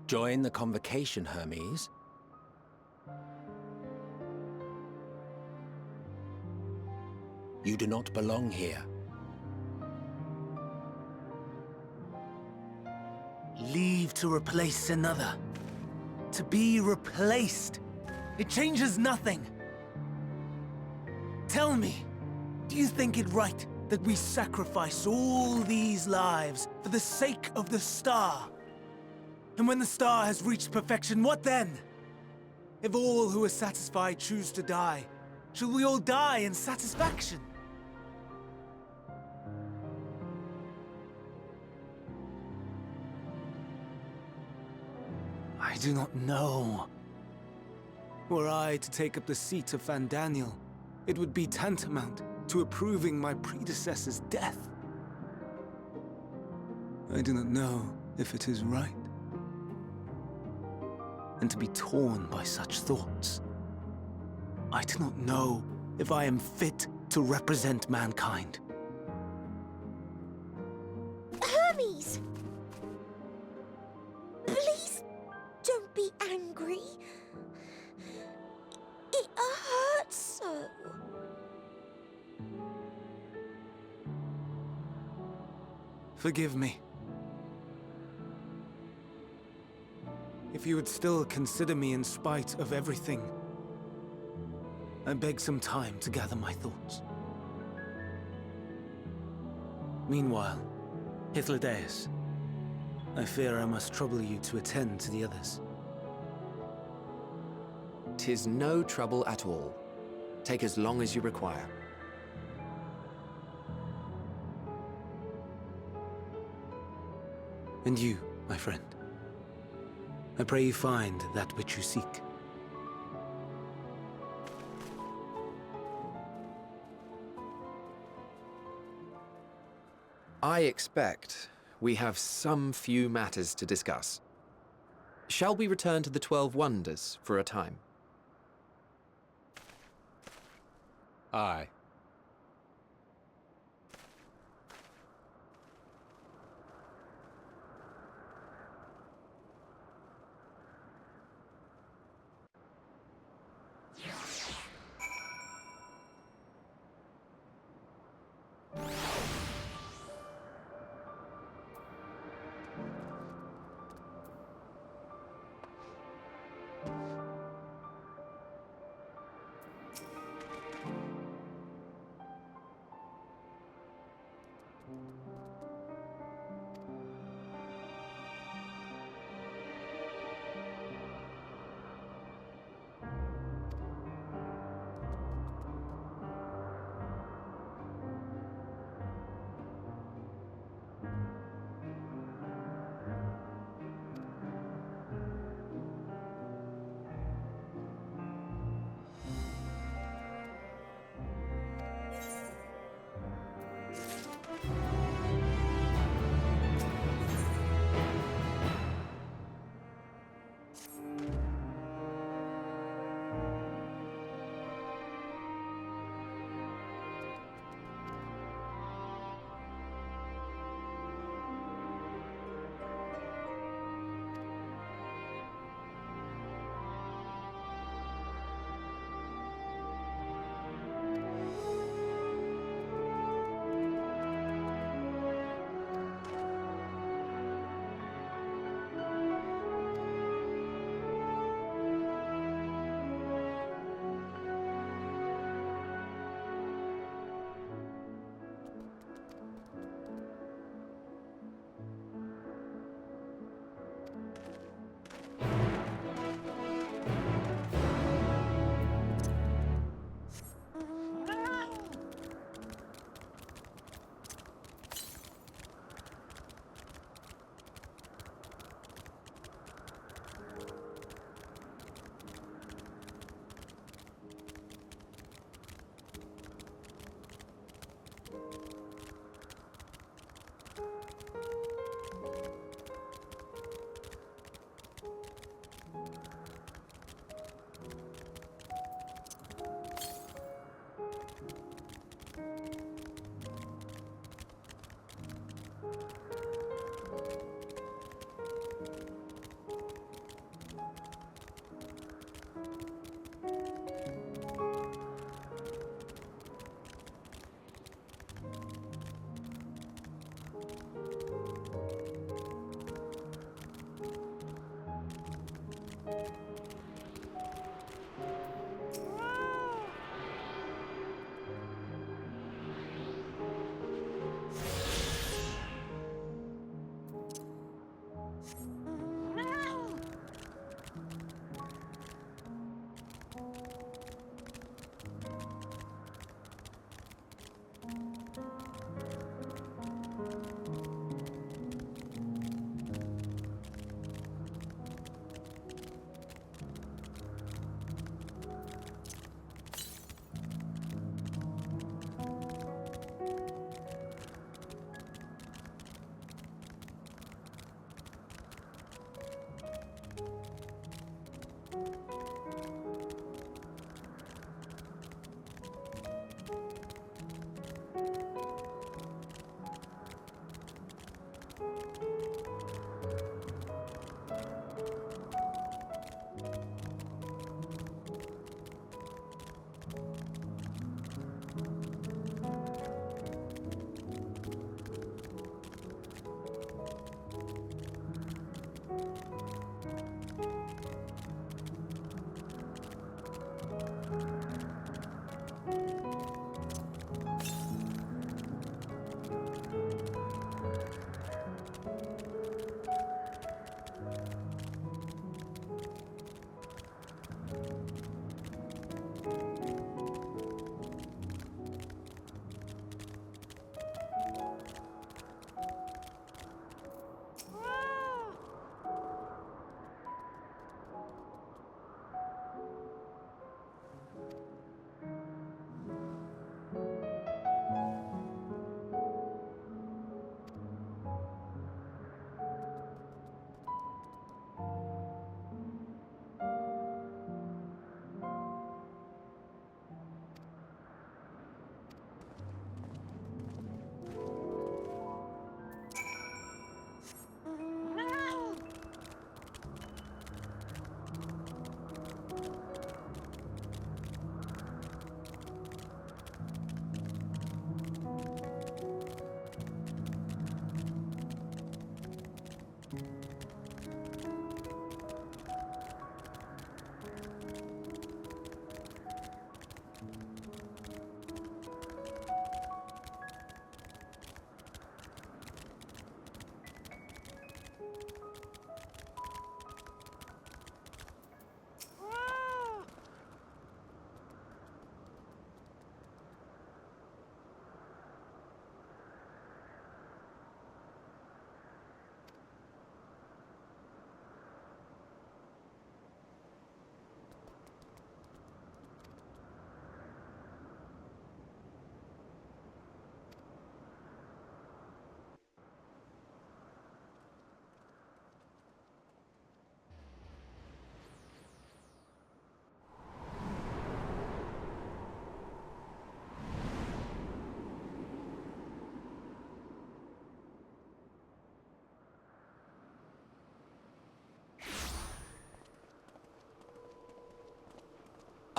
Join the convocation, Hermes. You do not belong here. Leave to replace another. To be replaced. It changes nothing. Tell me, do you think it right that we sacrifice all these lives for the sake of the star? And when the star has reached perfection, what then? If all who are satisfied choose to die, shall we all die in satisfaction? I do not know. Were I to take up the seat of Fandaniel, it would be tantamount to approving my predecessor's death. I do not know if it is right. And to be torn by such thoughts, I do not know if I am fit to represent mankind. Hermes! Please don't be angry. It hurts so. Forgive me. If you would still consider me in spite of everything, I beg some time to gather my thoughts. Meanwhile, Hythlodaeus, I fear I must trouble you to attend to the others. 'Tis no trouble at all. Take as long as you require. And you, my friend, I pray you find that which you seek. I expect we have some few matters to discuss. Shall we return to the 12 Wonders for a time? Aye.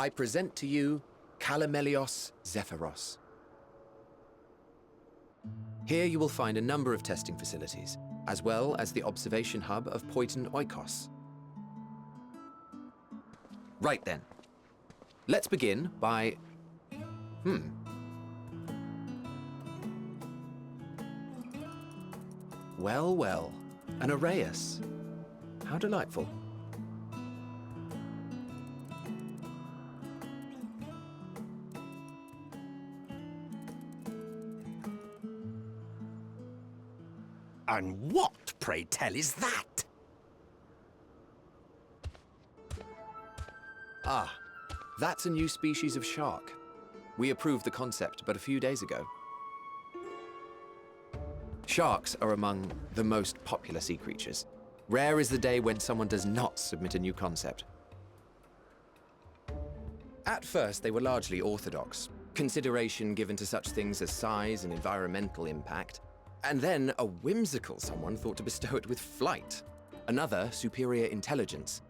I present to you Calamelios Zephyros. Here you will find a number of testing facilities, as well as the observation hub of Poiton Oikos. Right then. Let's begin by... Well, well, an Arrayus. How delightful. And what, pray tell, is that? Ah, that's a new species of shark. We approved the concept but a few days ago. Sharks are among the most popular sea creatures. Rare is the day when someone does not submit a new concept. At first, they were largely orthodox, consideration given to such things as size and environmental impact, and then a whimsical someone thought to bestow it with flight, another superior intelligence.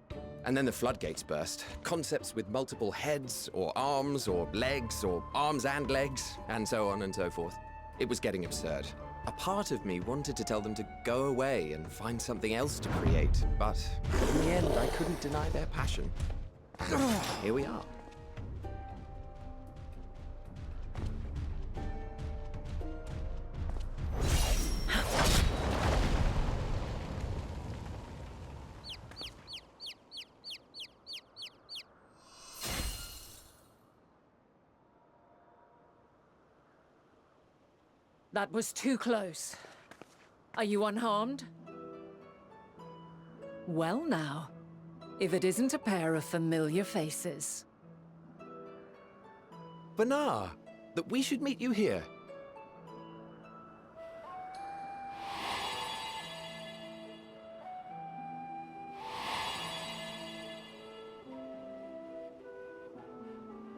And then the floodgates burst, concepts with multiple heads, or arms and legs, and so on and so forth. It was getting absurd. A part of me wanted to tell them to go away and find something else to create, but in the end, I couldn't deny their passion. Here we are. That was too close. Are you unharmed? Well now, if it isn't a pair of familiar faces. Banar, that we should meet you here.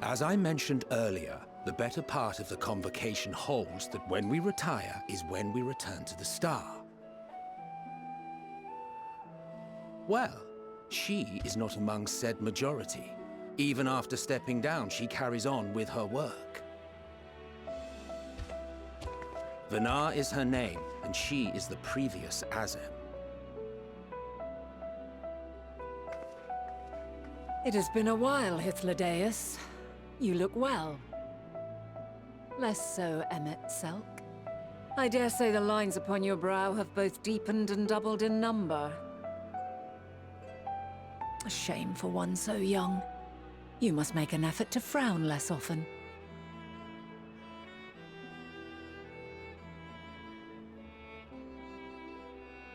As I mentioned earlier, the better part of the convocation holds that when we retire is when we return to the star. Well, she is not among said majority. Even after stepping down, she carries on with her work. Vanar is her name, and she is the previous Azem. It has been a while, Hythlodaeus. You look well. Less so, Emmet Selk. I dare say the lines upon your brow have both deepened and doubled in number. A shame for one so young. You must make an effort to frown less often.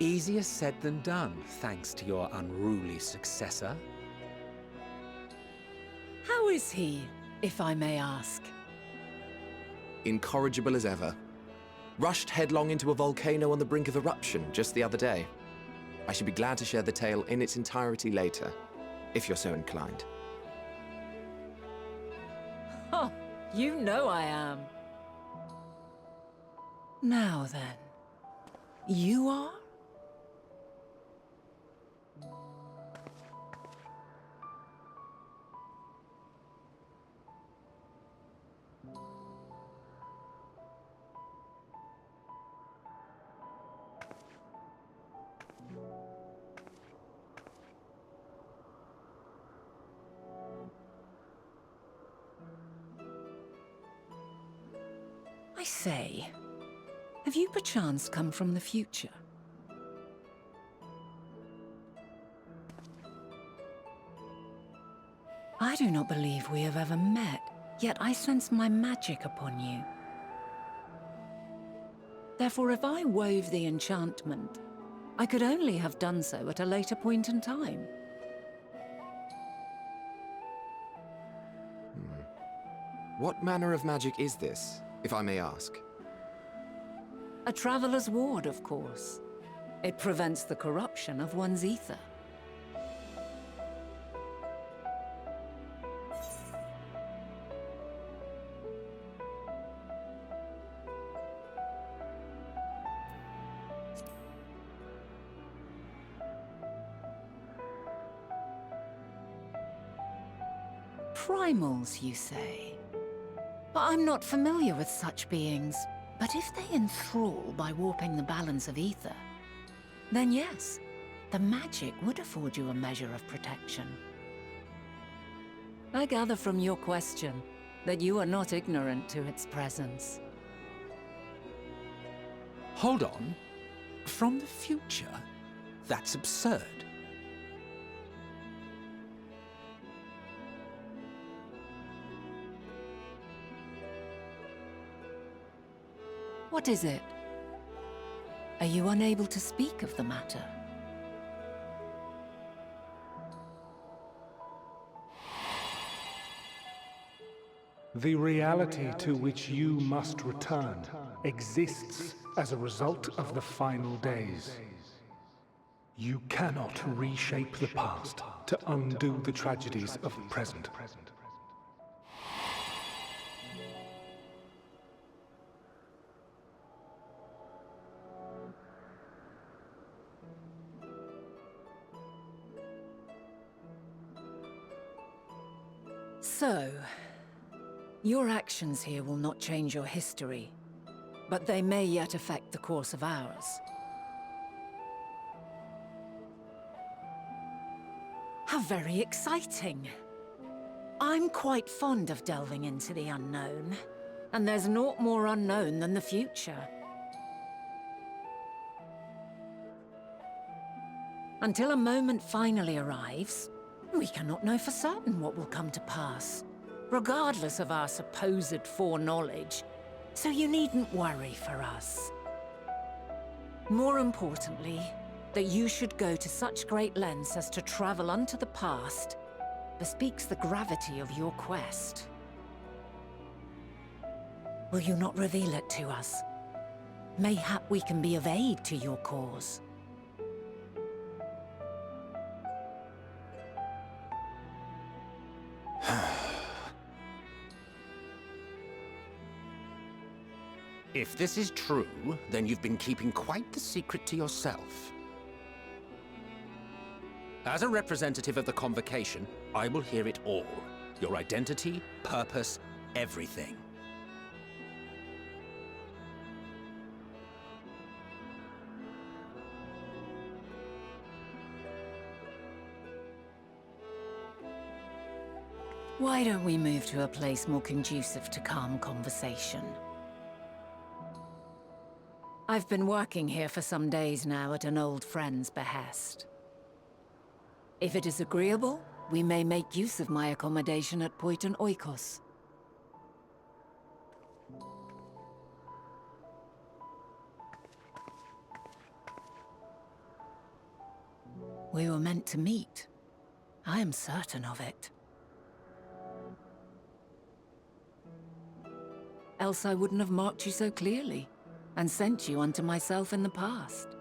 Easier said than done, thanks to your unruly successor. How is he, if I may ask? Incorrigible as ever. Rushed headlong into a volcano on the brink of eruption just the other day. I should be glad to share the tale in its entirety later, if you're so inclined. Huh, you know I am. Now then, you are? I say, have you perchance come from the future? I do not believe we have ever met, yet I sense my magic upon you. Therefore, if I wove the enchantment, I could only have done so at a later point in time. What manner of magic is this, if I may ask? A traveler's ward, of course. It prevents the corruption of one's ether. Primals, you say? But I'm not familiar with such beings. But if they enthrall by warping the balance of ether, then yes, the magic would afford you a measure of protection. I gather from your question that you are not ignorant to its presence. Hold on. From the future? That's absurd. What is it? Are you unable to speak of the matter? The reality to which you must return exists as a result of the final days. You cannot reshape the past to undo the tragedies of the present. So, your actions here will not change your history, but they may yet affect the course of ours. How very exciting! I'm quite fond of delving into the unknown, and there's naught more unknown than the future. Until a moment finally arrives, we cannot know for certain what will come to pass, regardless of our supposed foreknowledge, so you needn't worry for us. More importantly, that you should go to such great lengths as to travel unto the past bespeaks the gravity of your quest. Will you not reveal it to us? Mayhap we can be of aid to your cause. If this is true, then you've been keeping quite the secret to yourself. As a representative of the Convocation, I will hear it all. Your identity, purpose, everything. Why don't we move to a place more conducive to calm conversation? I've been working here for some days now at an old friend's behest. If it is agreeable, we may make use of my accommodation at p.96. We were meant to meet. I am certain of it. Else I wouldn't have marked you so clearly and sent you unto myself in the past.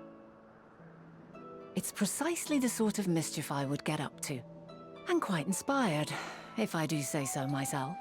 It's precisely the sort of mischief I would get up to, and quite inspired, if I do say so myself.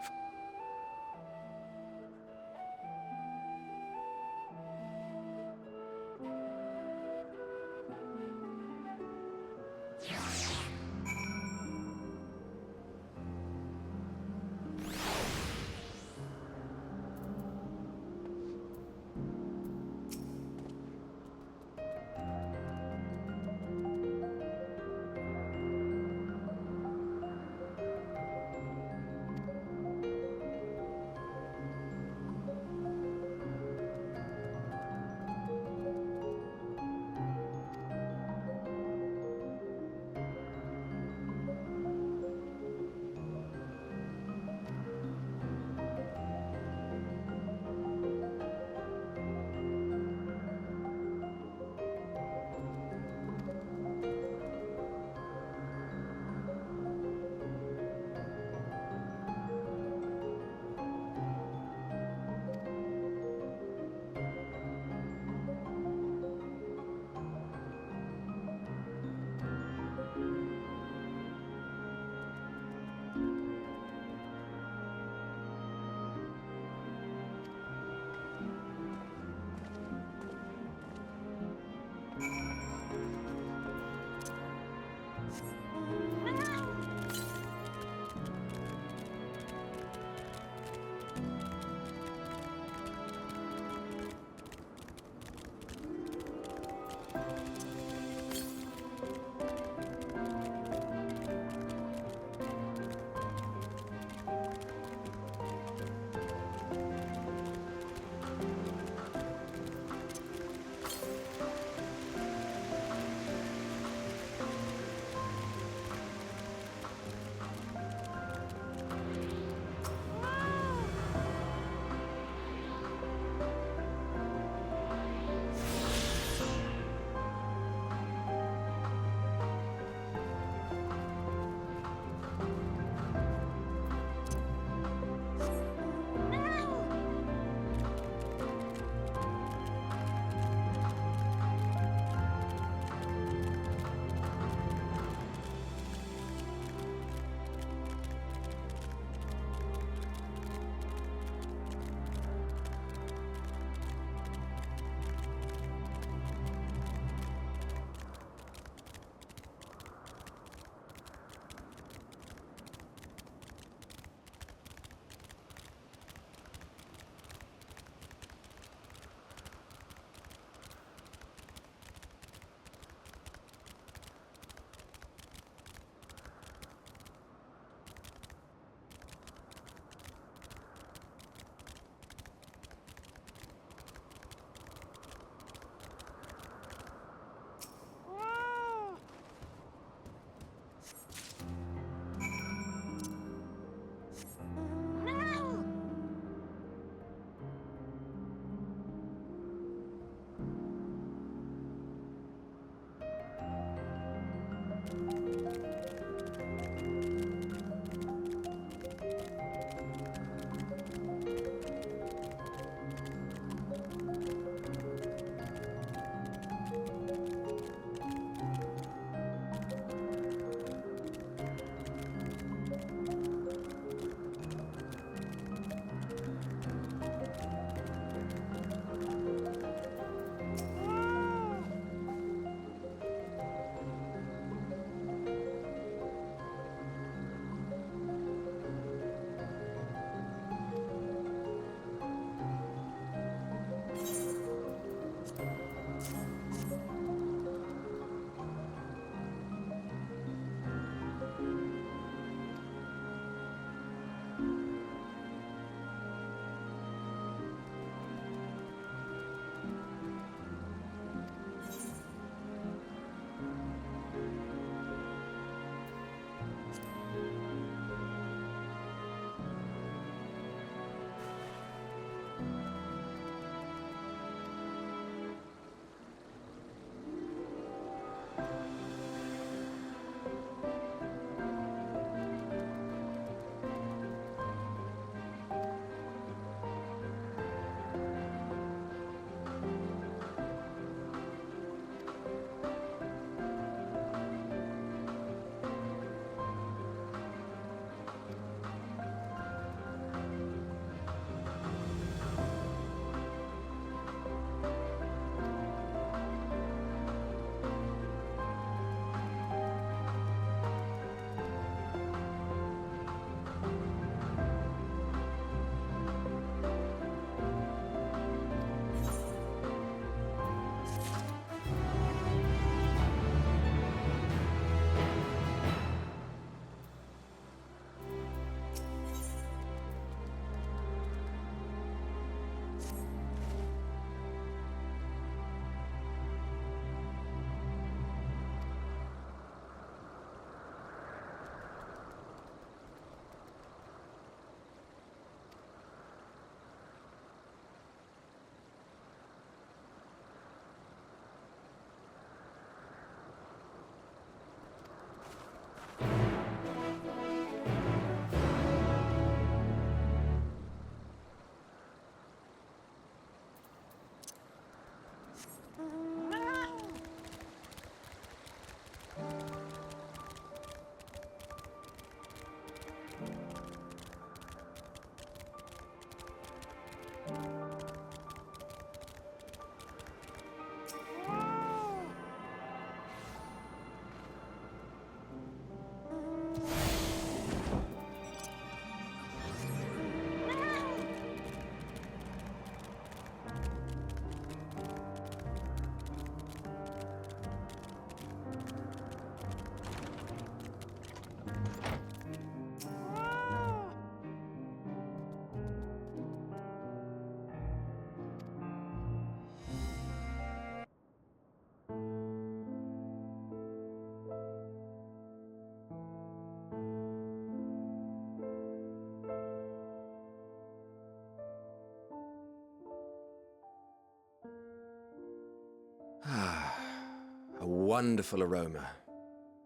wonderful aroma.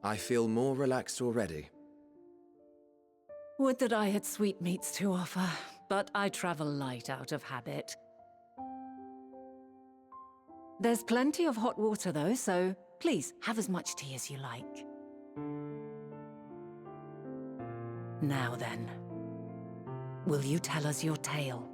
I feel more relaxed already. Would that I had sweetmeats to offer, but I travel light out of habit. There's plenty of hot water though, so please have as much tea as you like. Now then, will you tell us your tale?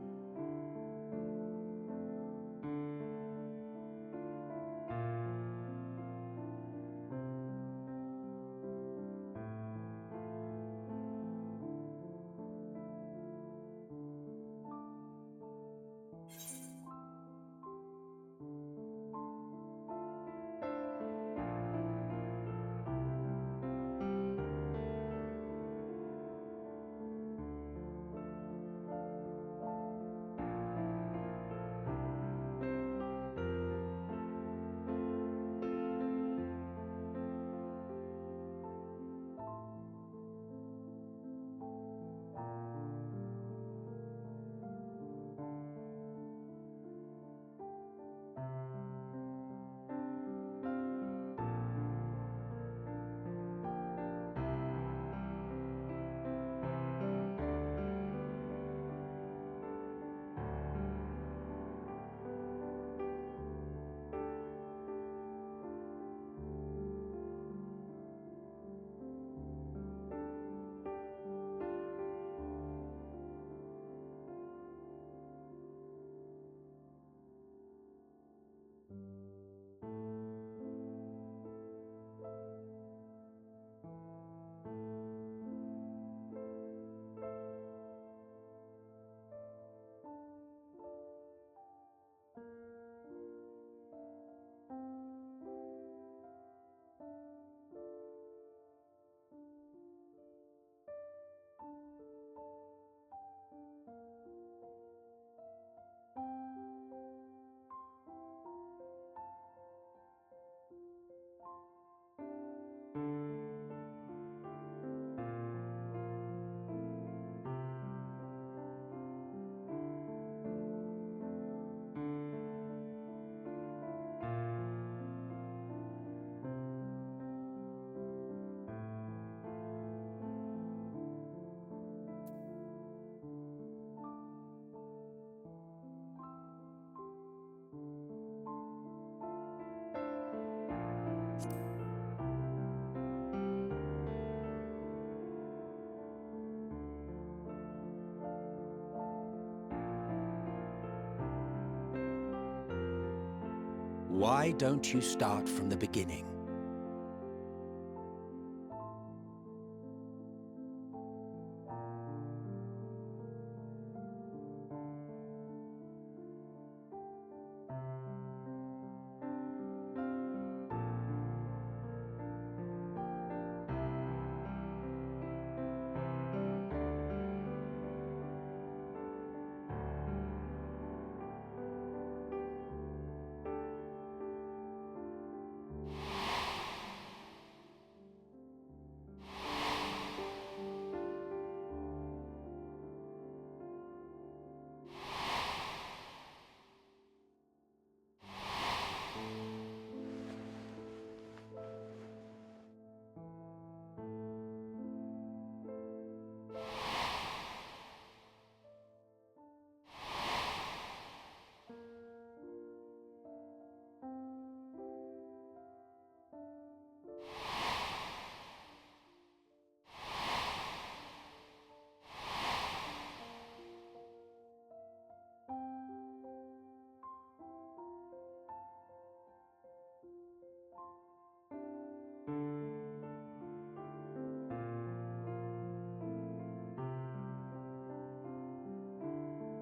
Why don't you start from the beginning?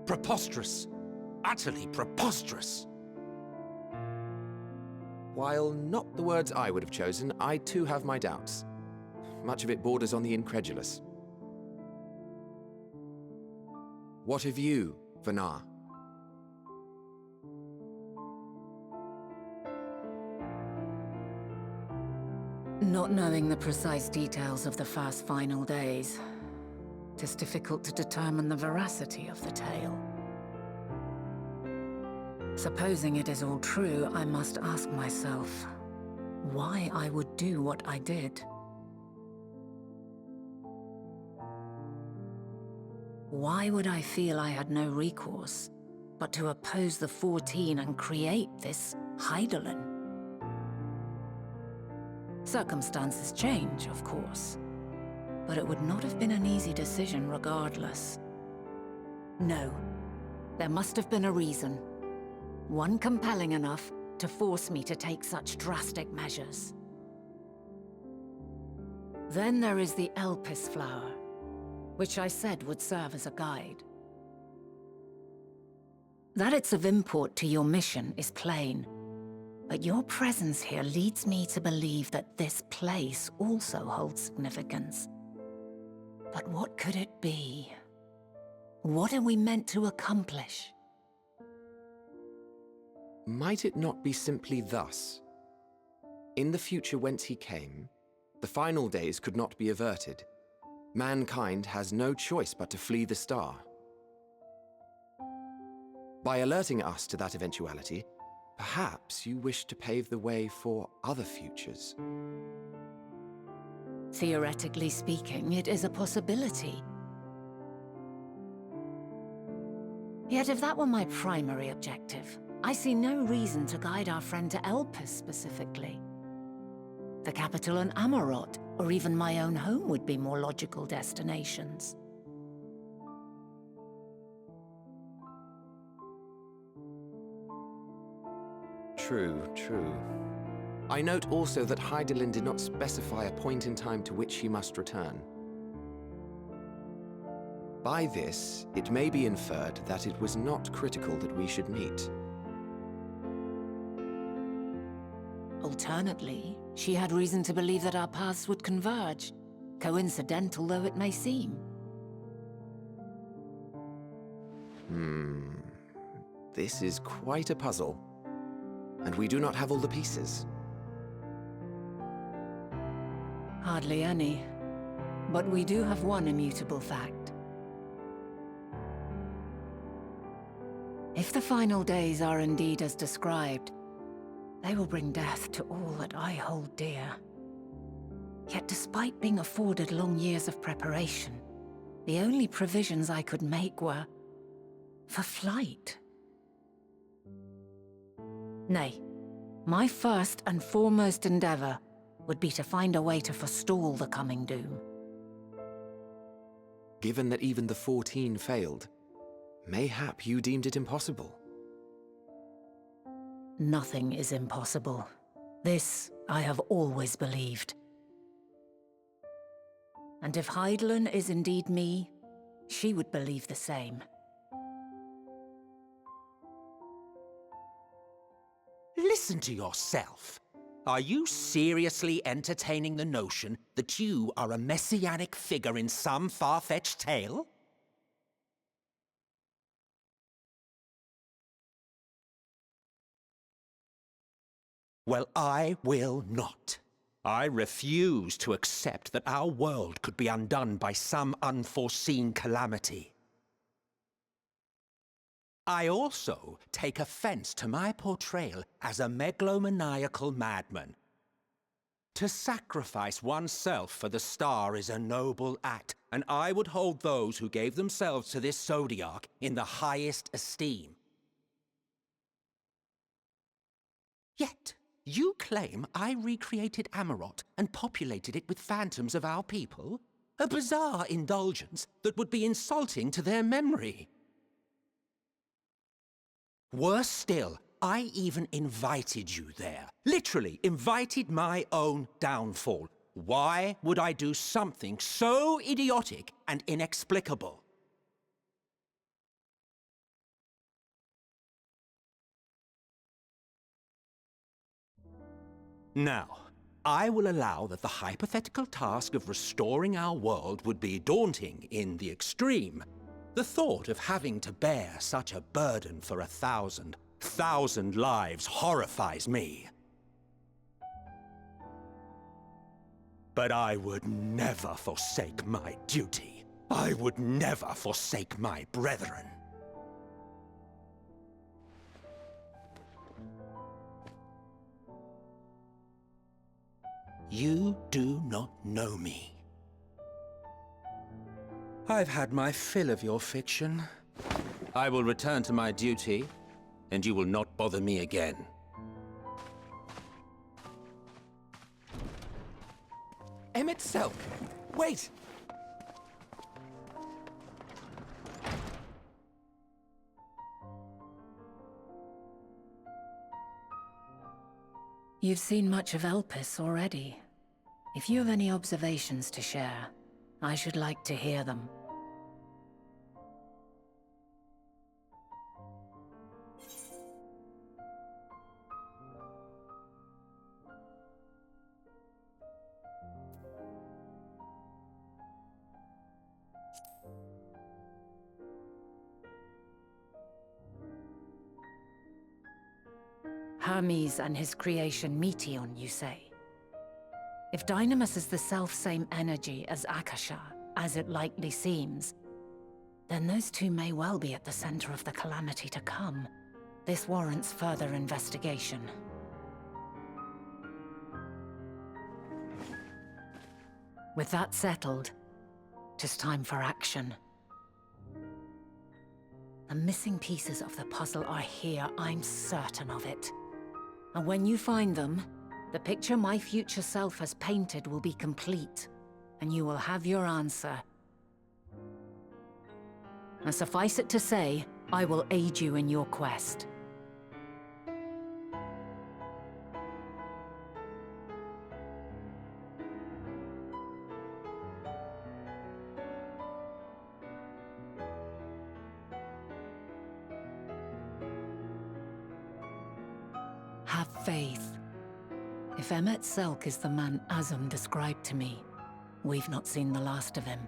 Preposterous! Utterly preposterous! While not the words I would have chosen, I too have my doubts. Much of it borders on the incredulous. What of you, Vanar? Not knowing the precise details of the first final days, it is difficult to determine the veracity of the tale. Supposing it is all true, I must ask myself, why I would do what I did. Why would I feel I had no recourse but to oppose the 14 and create this Hydaelyn? Circumstances change, of course, but it would not have been an easy decision regardless. No, there must have been a reason. One compelling enough to force me to take such drastic measures. Then there is the Elpis flower, which I said would serve as a guide. That it's of import to your mission is plain, but your presence here leads me to believe that this place also holds significance. But what could it be? What are we meant to accomplish? Might it not be simply thus? In the future whence he came, the final days could not be averted. Mankind has no choice but to flee the star. By alerting us to that eventuality, perhaps you wish to pave the way for other futures. Theoretically speaking, it is a possibility. Yet if that were my primary objective, I see no reason to guide our friend to Elpis specifically. The capital and Amarot, or even my own home would be more logical destinations. True, true. I note also that Hydaelyn did not specify a point in time to which he must return. By this, it may be inferred that it was not critical that we should meet. Alternately, she had reason to believe that our paths would converge, coincidental though it may seem. This is quite a puzzle, and we do not have all the pieces. Hardly any, but we do have one immutable fact. If the final days are indeed as described, they will bring death to all that I hold dear. Yet despite being afforded long years of preparation, the only provisions I could make were for flight. Nay, my first and foremost endeavor would be to find a way to forestall the coming doom. Given that even the 14 failed, mayhap you deemed it impossible. Nothing is impossible. This I have always believed. And if Hydaelyn is indeed me, she would believe the same. Listen to yourself. Are you seriously entertaining the notion that you are a messianic figure in some far-fetched tale? Well, I will not. I refuse to accept that our world could be undone by some unforeseen calamity. I also take offense to my portrayal as a megalomaniacal madman. To sacrifice oneself for the star is a noble act, and I would hold those who gave themselves to this zodiac in the highest esteem. Yet, you claim I recreated Amarot and populated it with phantoms of our people? A bizarre indulgence that would be insulting to their memory. Worse still, I even invited you there. Literally invited my own downfall. Why would I do something so idiotic and inexplicable? Now, I will allow that the hypothetical task of restoring our world would be daunting in the extreme. The thought of having to bear such a burden for 1,000 lives horrifies me. But I would never forsake my duty. I would never forsake my brethren. You do not know me. I've had my fill of your fiction. I will return to my duty, and you will not bother me again. Selk! Wait! You've seen much of Elpis already. If you have any observations to share, I should like to hear them. Hermes and his creation Meteon, you say? If Dynamis is the self-same energy as Akasha, as it likely seems, then those two may well be at the center of the calamity to come. This warrants further investigation. With that settled, it is time for action. The missing pieces of the puzzle are here, I'm certain of it. And when you find them, the picture my future self has painted will be complete, and you will have your answer. And suffice it to say, I will aid you in your quest. Have faith. If Selk is the man Azum described to me, we've not seen the last of him.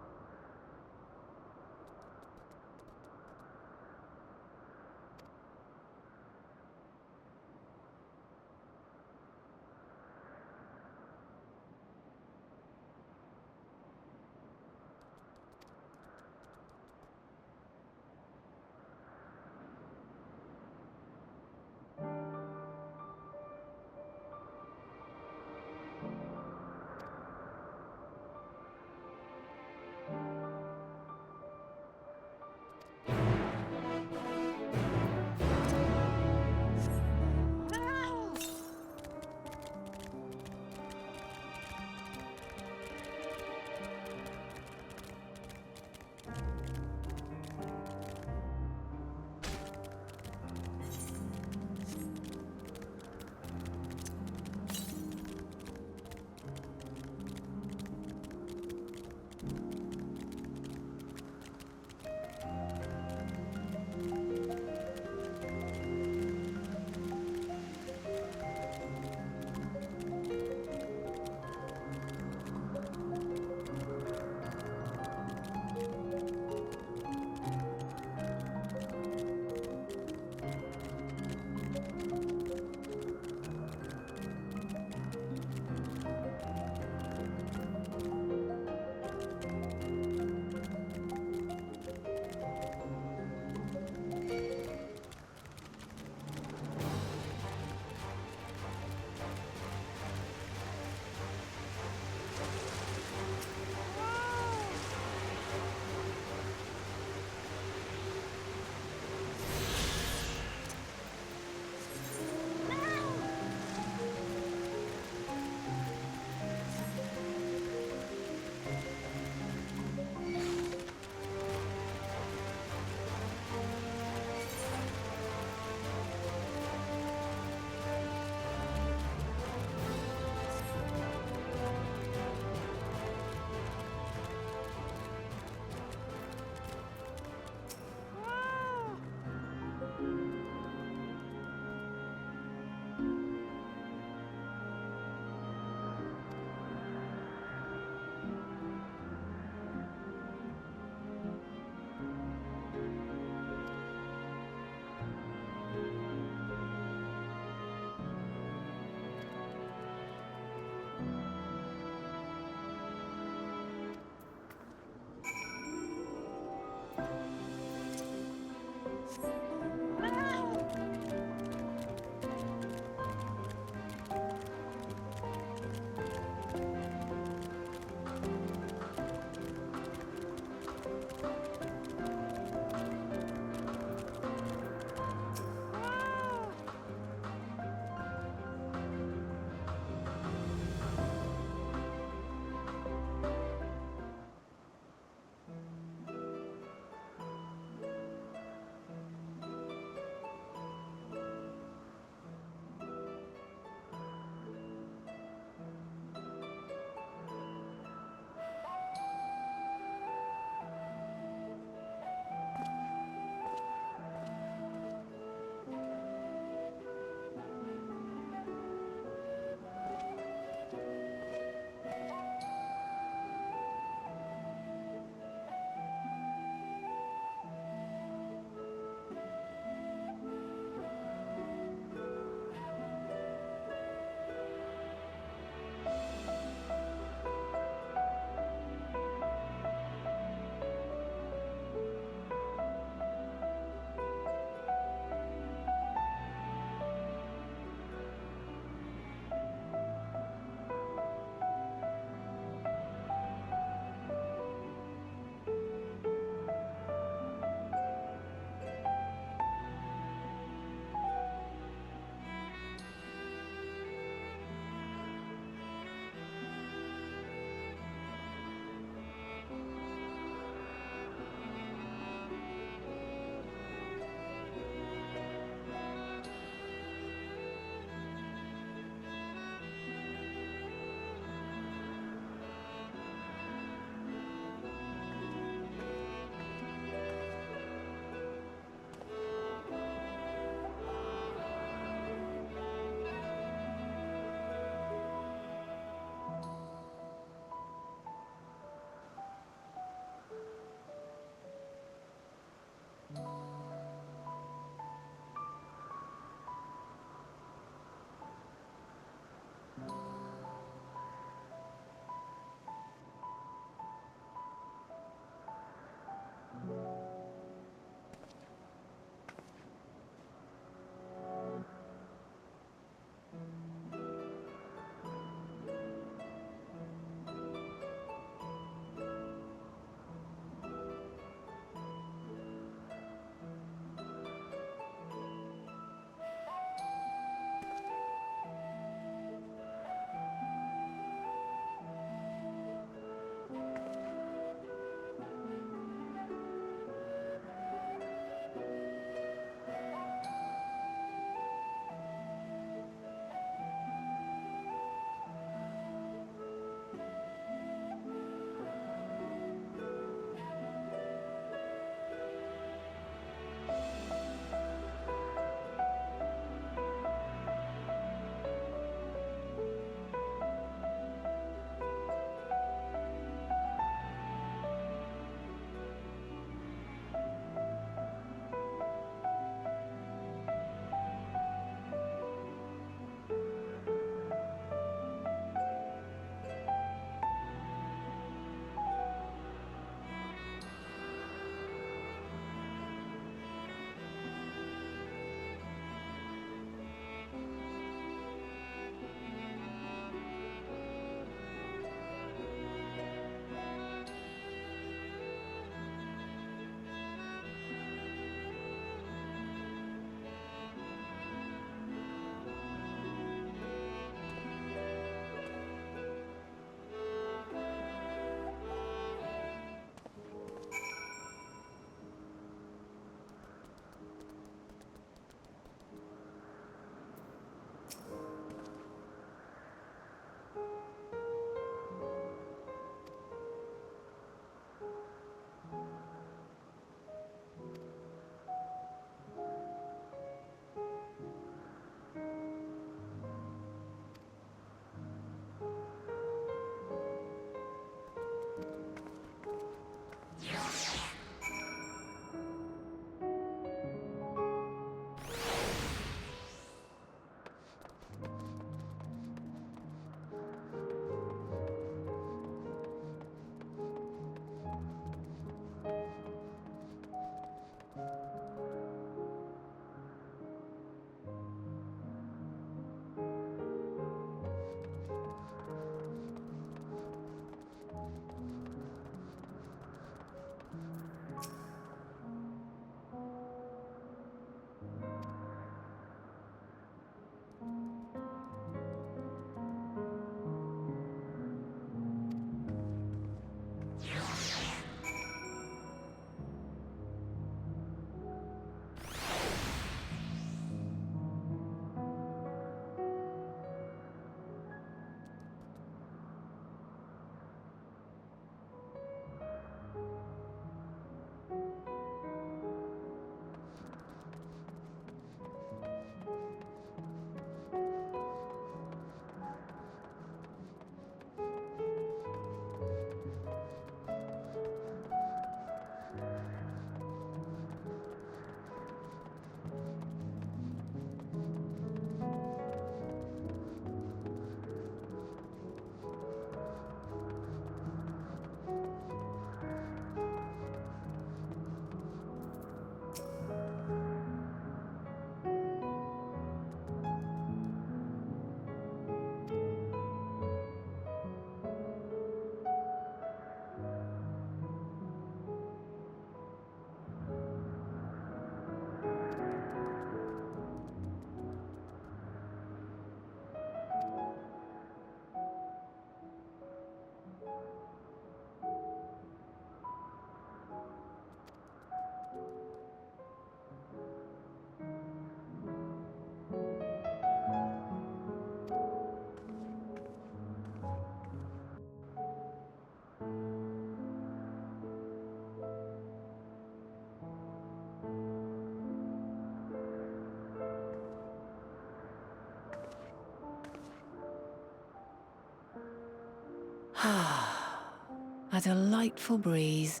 A delightful breeze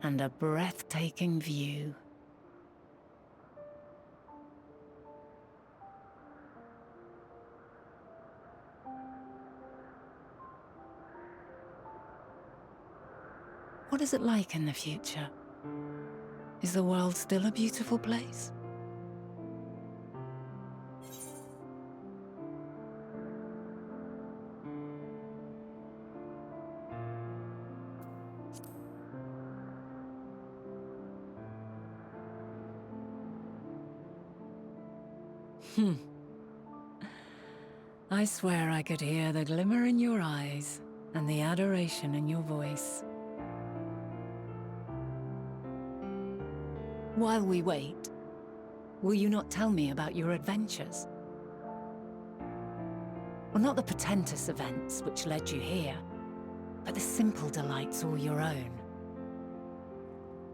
and a breathtaking view. What is it like in the future? Is the world still a beautiful place? I swear I could hear the glimmer in your eyes and the adoration in your voice. While we wait, will you not tell me about your adventures? Well, not the portentous events which led you here, but the simple delights all your own.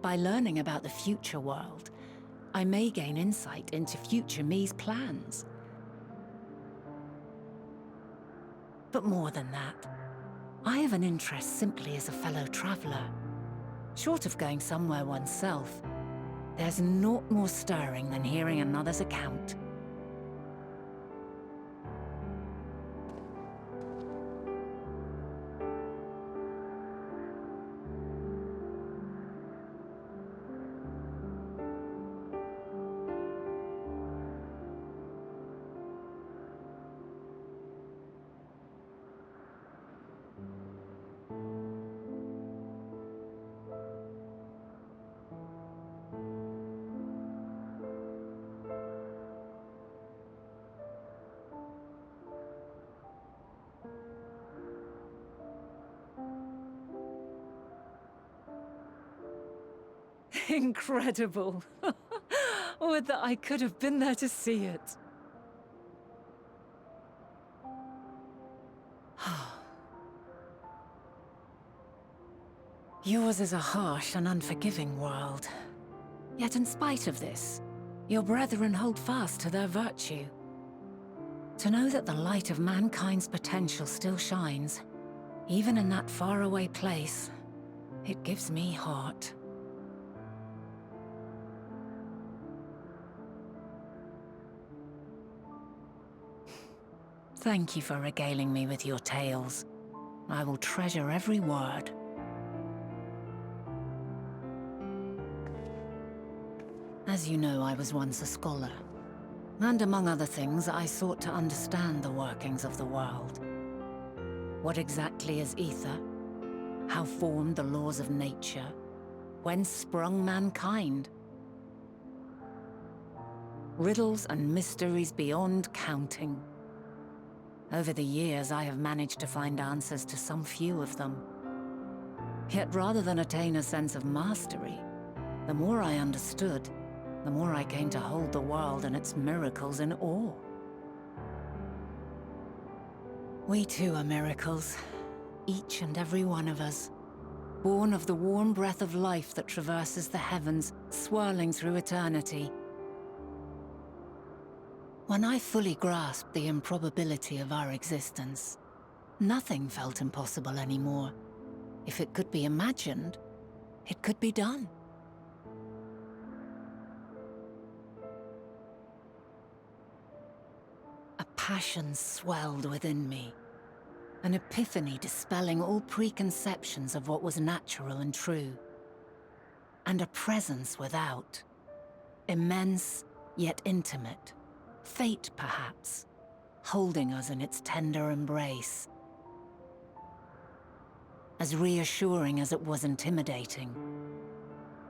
By learning about the future world, I may gain insight into future me's plans. But more than that, I have an interest simply as a fellow traveler. Short of going somewhere oneself, there's naught more stirring than hearing another's account. Incredible! Would that I could have been there to see it. Yours is a harsh and unforgiving world. Yet in spite of this, your brethren hold fast to their virtue. To know that the light of mankind's potential still shines, even in that faraway place, it gives me heart. Thank you for regaling me with your tales. I will treasure every word. As you know, I was once a scholar. And among other things, I sought to understand the workings of the world. What exactly is ether? How formed the laws of nature? Whence sprung mankind? Riddles and mysteries beyond counting. Over the years, I have managed to find answers to some few of them. Yet rather than attain a sense of mastery, the more I understood, the more I came to hold the world and its miracles in awe. We too are miracles, each and every one of us, born of the warm breath of life that traverses the heavens, swirling through eternity. When I fully grasped the improbability of our existence, nothing felt impossible anymore. If it could be imagined, it could be done. A passion swelled within me, an epiphany dispelling all preconceptions of what was natural and true, and a presence without, immense yet intimate. Fate, perhaps, holding us in its tender embrace. As reassuring as it was intimidating,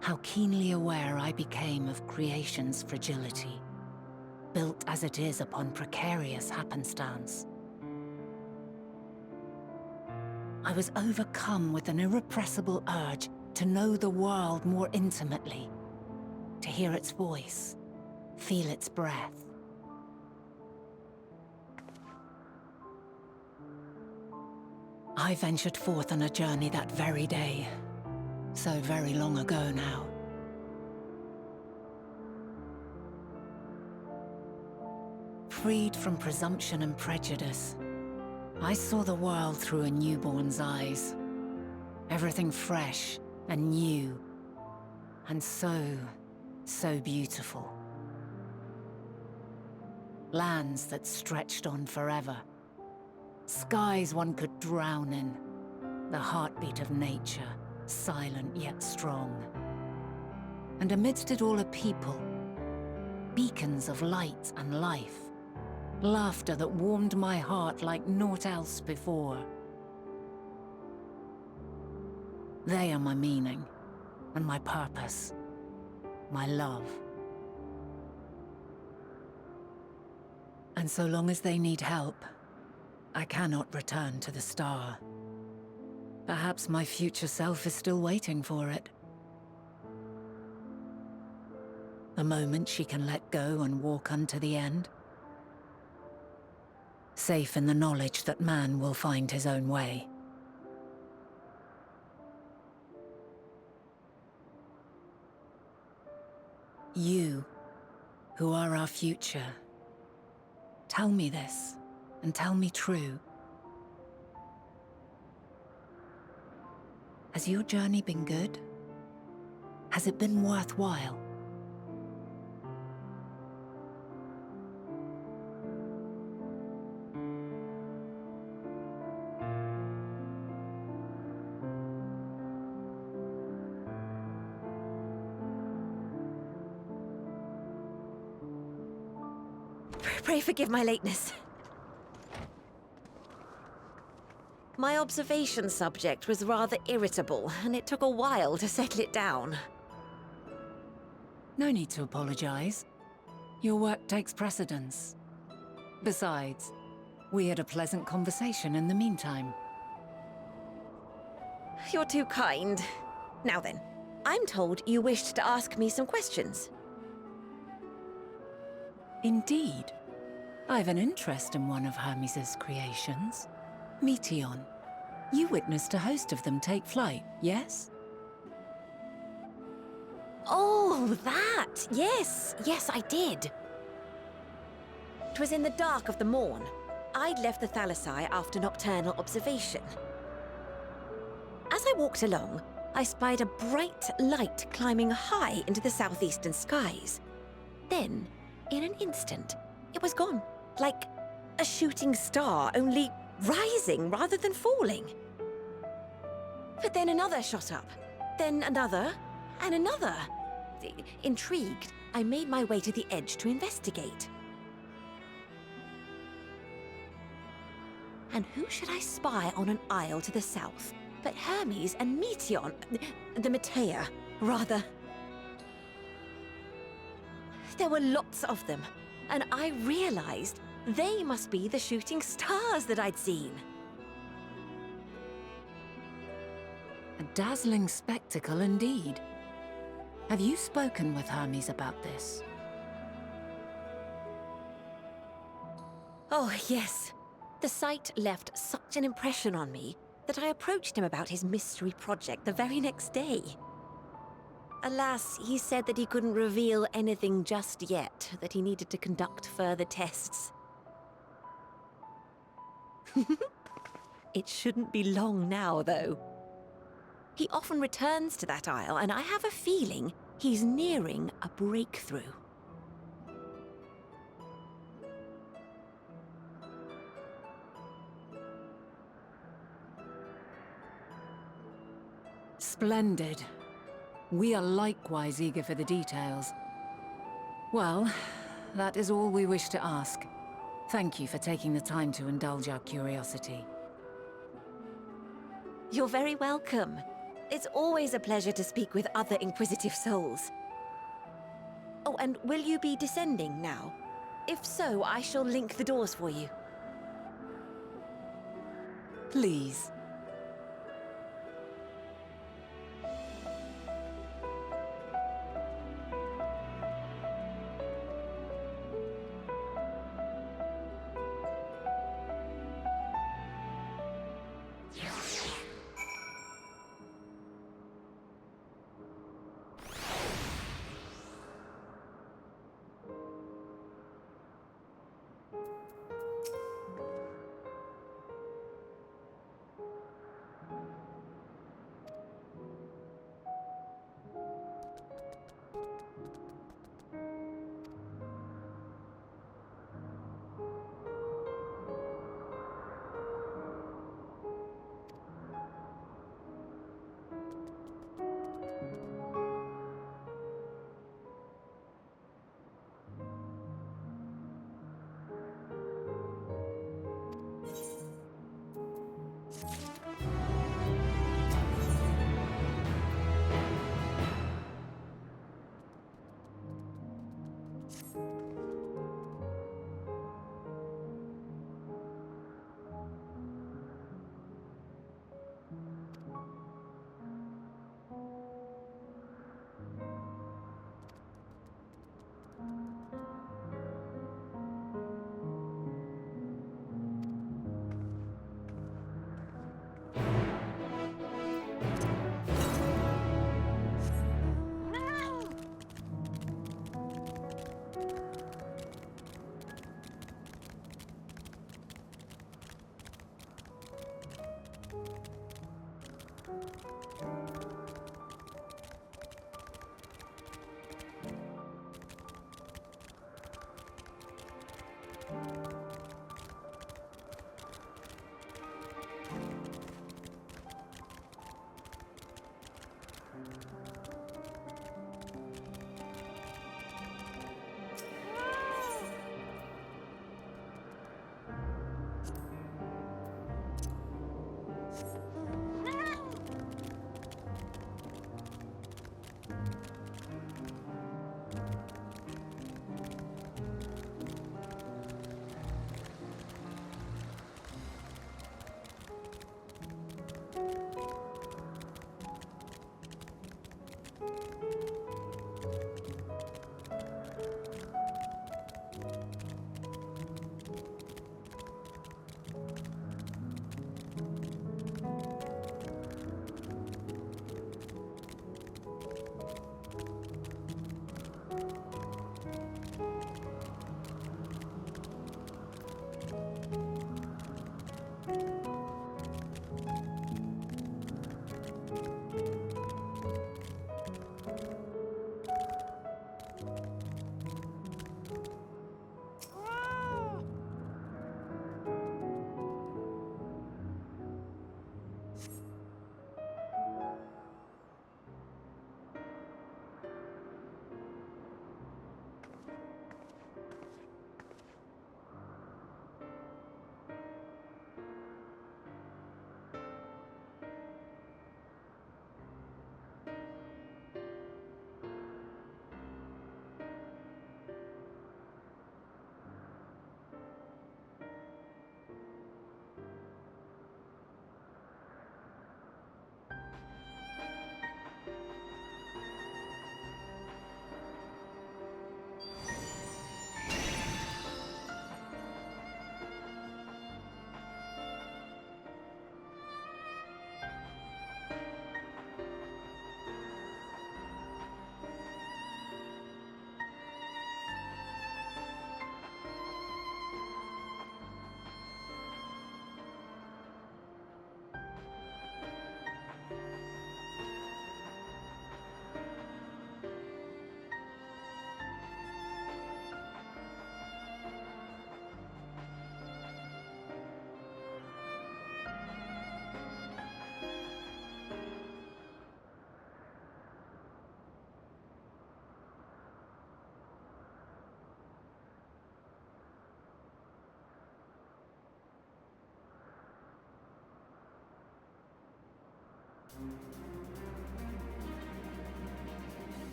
how keenly aware I became of creation's fragility, built as it is upon precarious happenstance. I was overcome with an irrepressible urge to know the world more intimately, to hear its voice, feel its breath. I ventured forth on a journey that very day, so very long ago now. Freed from presumption and prejudice, I saw the world through a newborn's eyes. Everything fresh and new. And so beautiful. Lands that stretched on forever. Skies one could drown in. The heartbeat of nature, silent yet strong. And amidst it all a people. Beacons of light and life. Laughter that warmed my heart like naught else before. They are my meaning, and my purpose, my love. And so long as they need help, I cannot return to the star. Perhaps my future self is still waiting for it. The moment she can let go and walk unto the end. Safe in the knowledge that man will find his own way. You, who are our future, tell me this, and tell me true. Has your journey been good? Has it been worthwhile? Pray forgive my lateness. My observation subject was rather irritable, and it took a while to settle it down. No need to apologize. Your work takes precedence. Besides, we had a pleasant conversation in the meantime. You're too kind. Now then, I'm told you wished to ask me some questions. Indeed. I've an interest in one of Hermes' creations. Meteion. You witnessed a host of them take flight, yes? Oh, that! Yes, I did. It was in the dark of the morn. I'd left the Thalassai after nocturnal observation. As I walked along, I spied a bright light climbing high into the southeastern skies. Then, in an instant, it was gone. Like a shooting star, only rising rather than falling. But then another shot up, then another, and another. Intrigued, I made my way to the edge to investigate. And who should I spy on an isle to the south but Hermes and Meteion, the Metea, rather. There were lots of them, and I realized they must be the shooting stars that I'd seen. A dazzling spectacle indeed. Have you spoken with Hermes about this? Oh, yes. The sight left such an impression on me that I approached him about his mystery project the very next day. Alas, he said that he couldn't reveal anything just yet, that he needed to conduct further tests. It shouldn't be long now, though. He often returns to that isle, and I have a feeling he's nearing a breakthrough. Splendid. We are likewise eager for the details. Well, that is all we wish to ask. Thank you for taking the time to indulge our curiosity. You're very welcome. It's always a pleasure to speak with other inquisitive souls. Oh, and will you be descending now? If so, I shall link the doors for you. Please.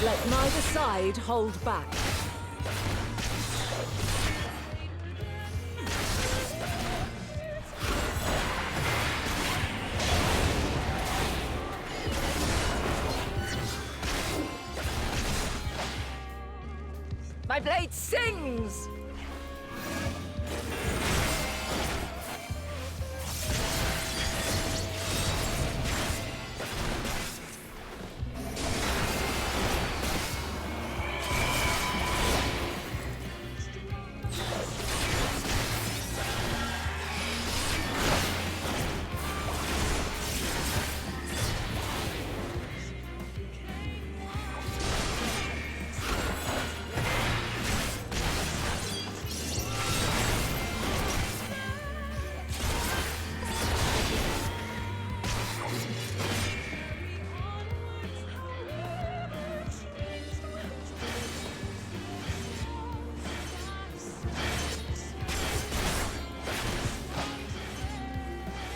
Let neither side hold back. My blade sings!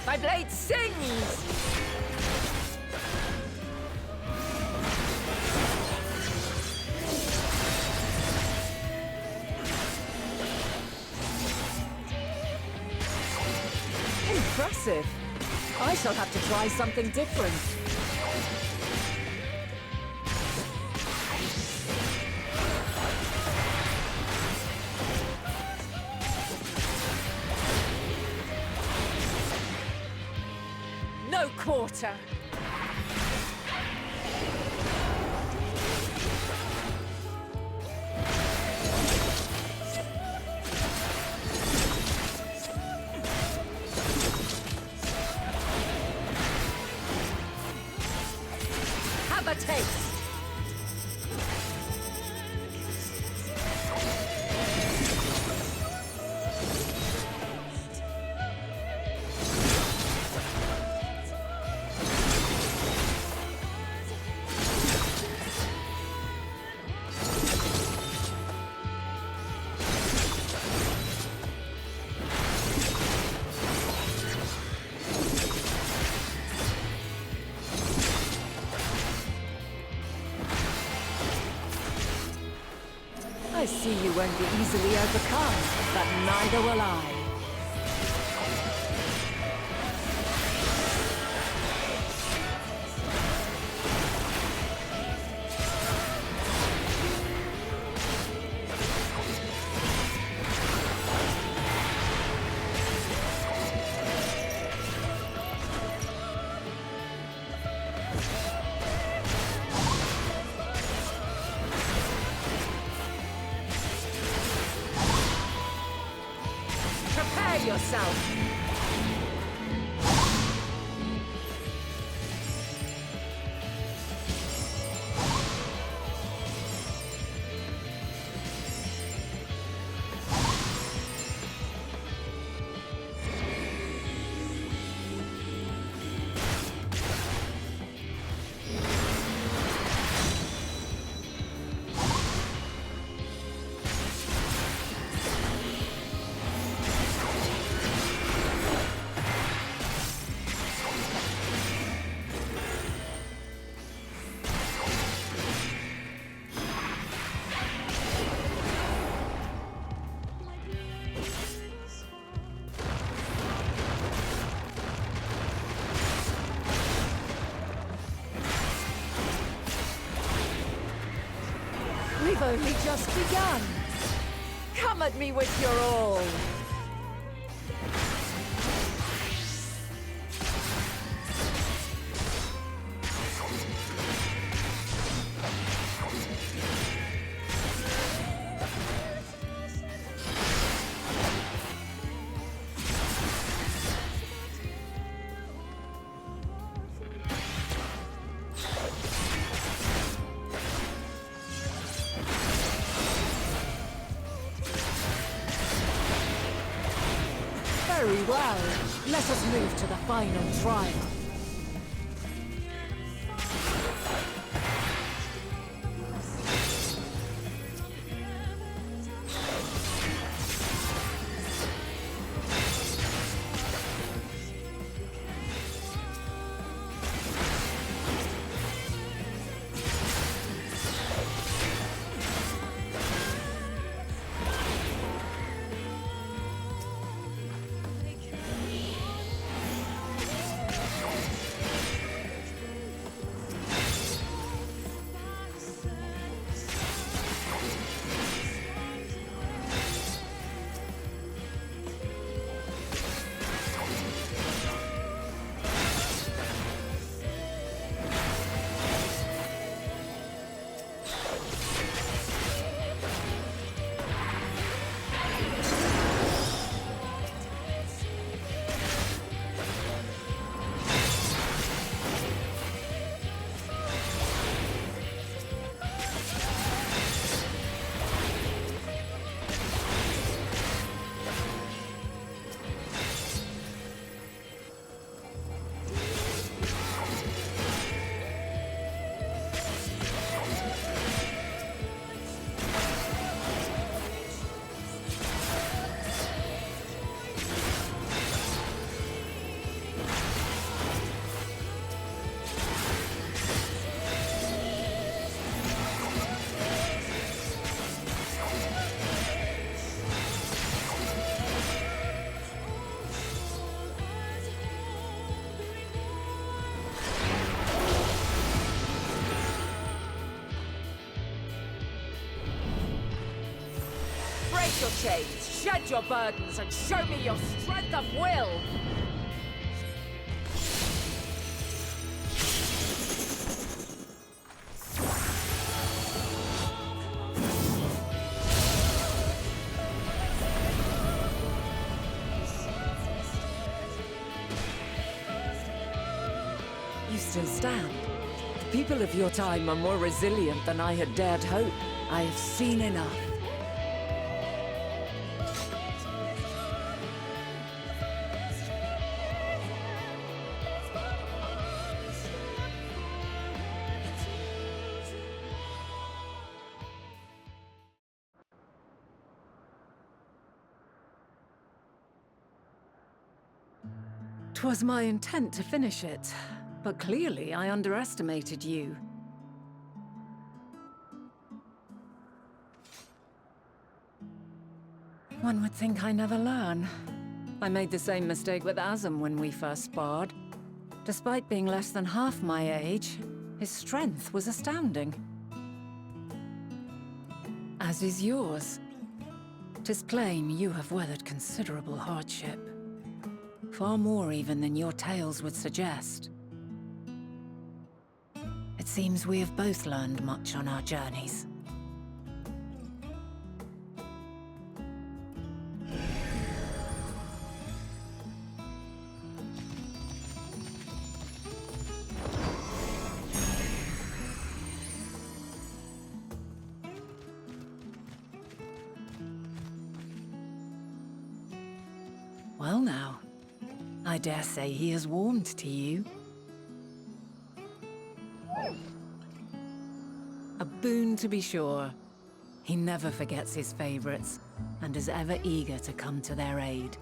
My blade sings! Impressive. I shall have to try something different. No quarter. Have a taste. I see you won't be easily overcome, but neither will I. Prepare yourself! We've only just begun. Come at me with your all. Very well. Let us move to the final trial. your chains, shed your burdens, and show me your strength of will! You still stand. The people of your time are more resilient than I had dared hope. I have seen enough. Twas my intent to finish it, but clearly I underestimated you. One would think I never learn. I made the same mistake with Azam when we first sparred. Despite being less than half my age, his strength was astounding. As is yours. 'Tis plain you have weathered considerable hardship. Far more even than your tales would suggest. It seems we have both learned much on our journeys. Well now, I dare say he has warmed to you. A boon to be sure. He never forgets his favorites, and is ever eager to come to their aid.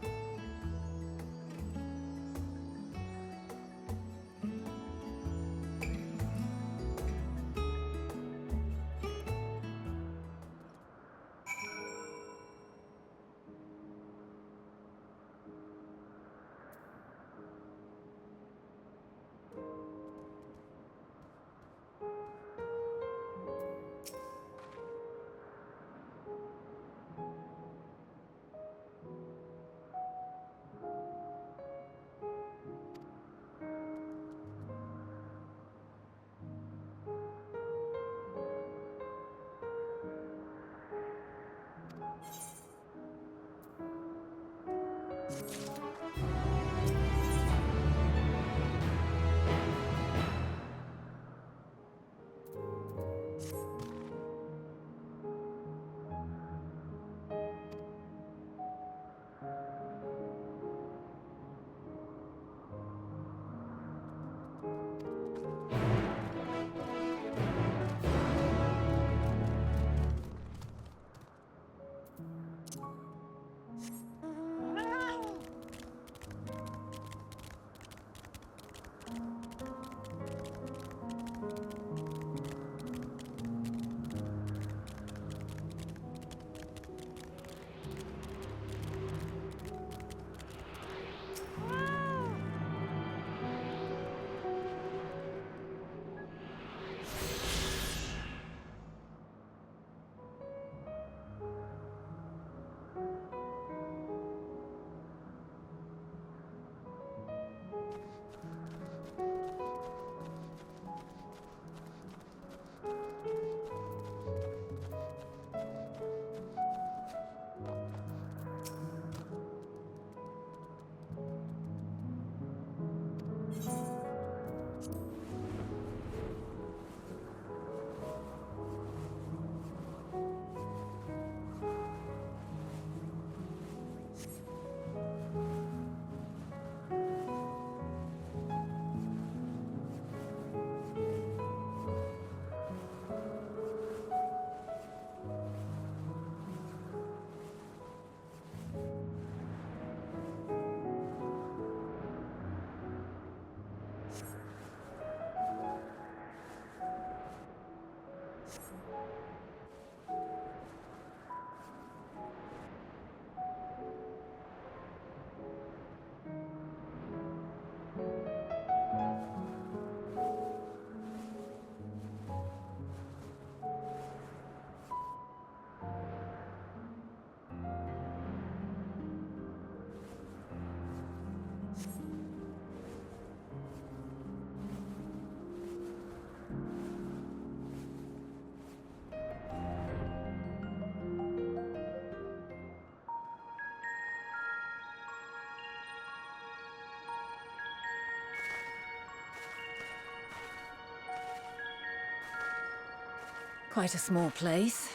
Quite a small place,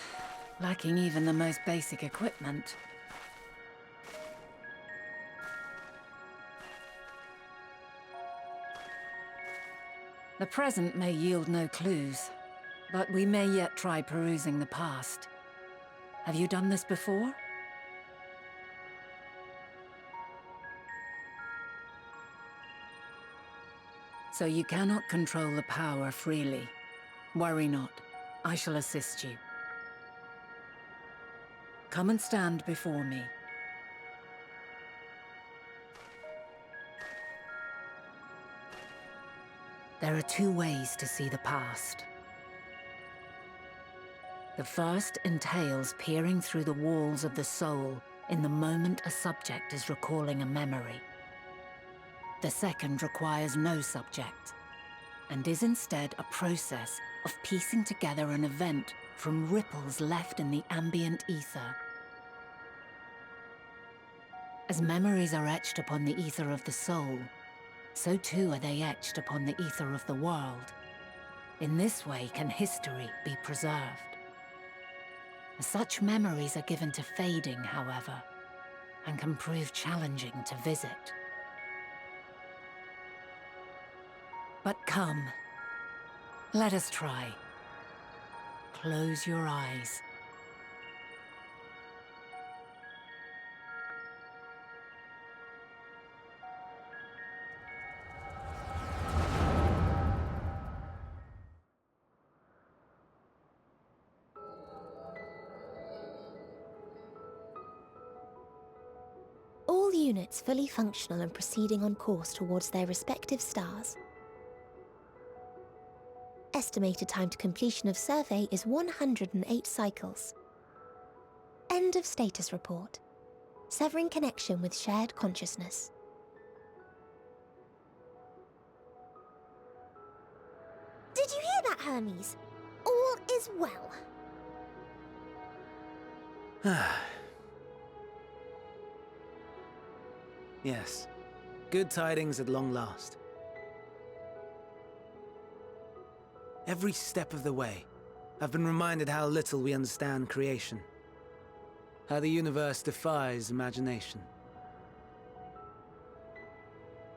lacking even the most basic equipment. The present may yield no clues, but we may yet try perusing the past. Have you done this before? So you cannot control the power freely. Worry not. I shall assist you. Come and stand before me. There are two ways to see the past. The first entails peering through the walls of the soul in the moment a subject is recalling a memory. The second requires no subject, and is instead a process of piecing together an event from ripples left in the ambient ether. As memories are etched upon the ether of the soul, so too are they etched upon the ether of the world. In this way can history be preserved. Such memories are given to fading, however, and can prove challenging to visit. But come, let us try. Close your eyes. All units fully functional and proceeding on course towards their respective stars. Estimated time to completion of survey is 108 cycles. End of status report. Severing connection with shared consciousness. Did you hear that, Hermes? All is well. Yes. Good tidings at long last. Every step of the way, I've been reminded how little we understand creation. How the universe defies imagination.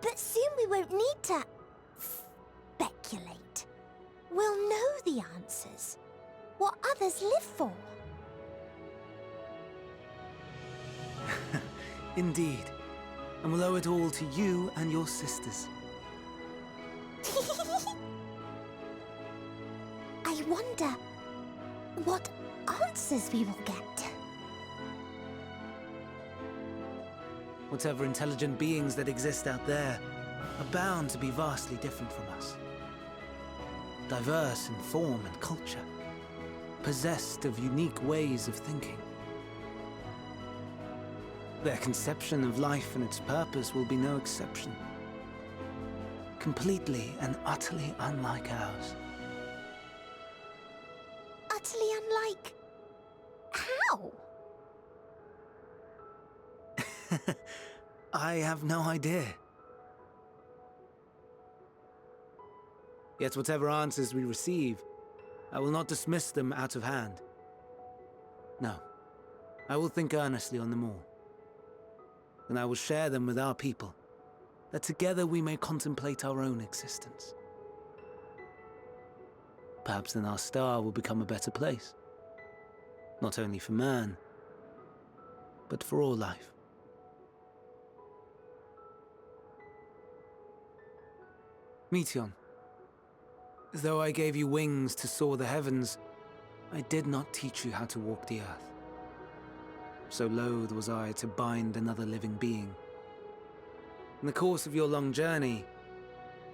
But soon we won't need to speculate. We'll know the answers. What others live for. Indeed. And we'll owe it all to you and your sisters. I wonder what answers we will get. Whatever intelligent beings that exist out there are bound to be vastly different from us. Diverse in form and culture, possessed of unique ways of thinking. Their conception of life and its purpose will be no exception. Completely and utterly unlike ours. Utterly unlike... how? I have no idea. Yet whatever answers we receive, I will not dismiss them out of hand. No, I will think earnestly on them all. And I will share them with our people, that together we may contemplate our own existence. Perhaps then our star will become a better place. Not only for man, but for all life. Meteon, though I gave you wings to soar the heavens, I did not teach you how to walk the earth. So loath was I to bind another living being. In the course of your long journey,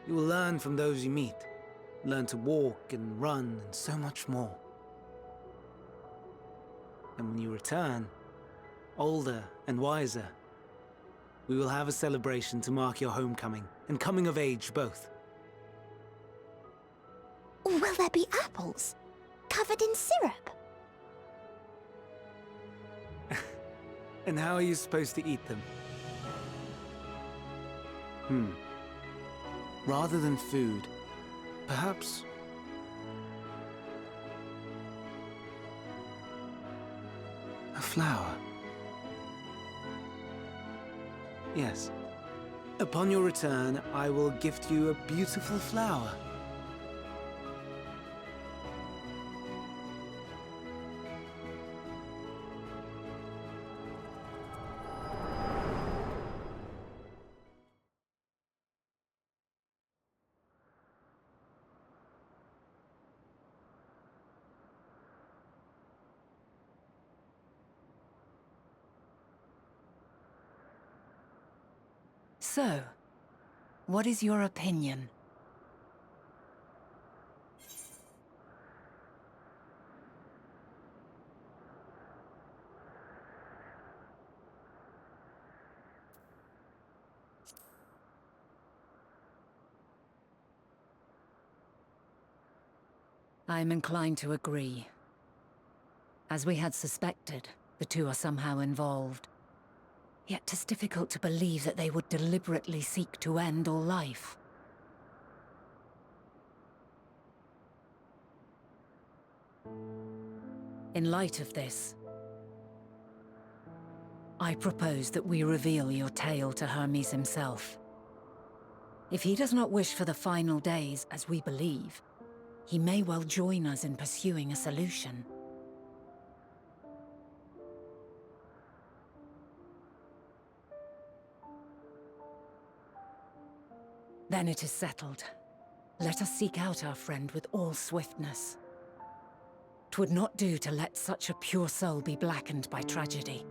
you will learn from those you meet, learn to walk and run and so much more. And when you return, older and wiser, we will have a celebration to mark your homecoming and coming of age both. Will there be apples? Covered in syrup? And how are you supposed to eat them? Rather than food, perhaps A flower? Yes. Upon your return, I will gift you a beautiful flower. So, what is your opinion? I'm inclined to agree. As we had suspected, the two are somehow involved. Yet 'tis difficult to believe that they would deliberately seek to end all life. In light of this, I propose that we reveal your tale to Hermes himself. If he does not wish for the final days, as we believe, he may well join us in pursuing a solution. Then it is settled. Let us seek out our friend with all swiftness. 'Twould not do to let such a pure soul be blackened by tragedy.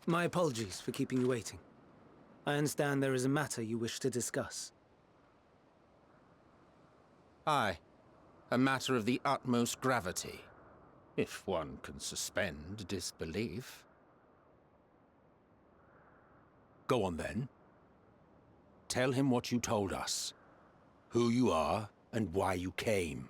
My apologies for keeping you waiting. I understand there is a matter you wish to discuss. Aye. A matter of the utmost gravity, if one can suspend disbelief. Go on then. Tell him what you told us. Who you are, and why you came.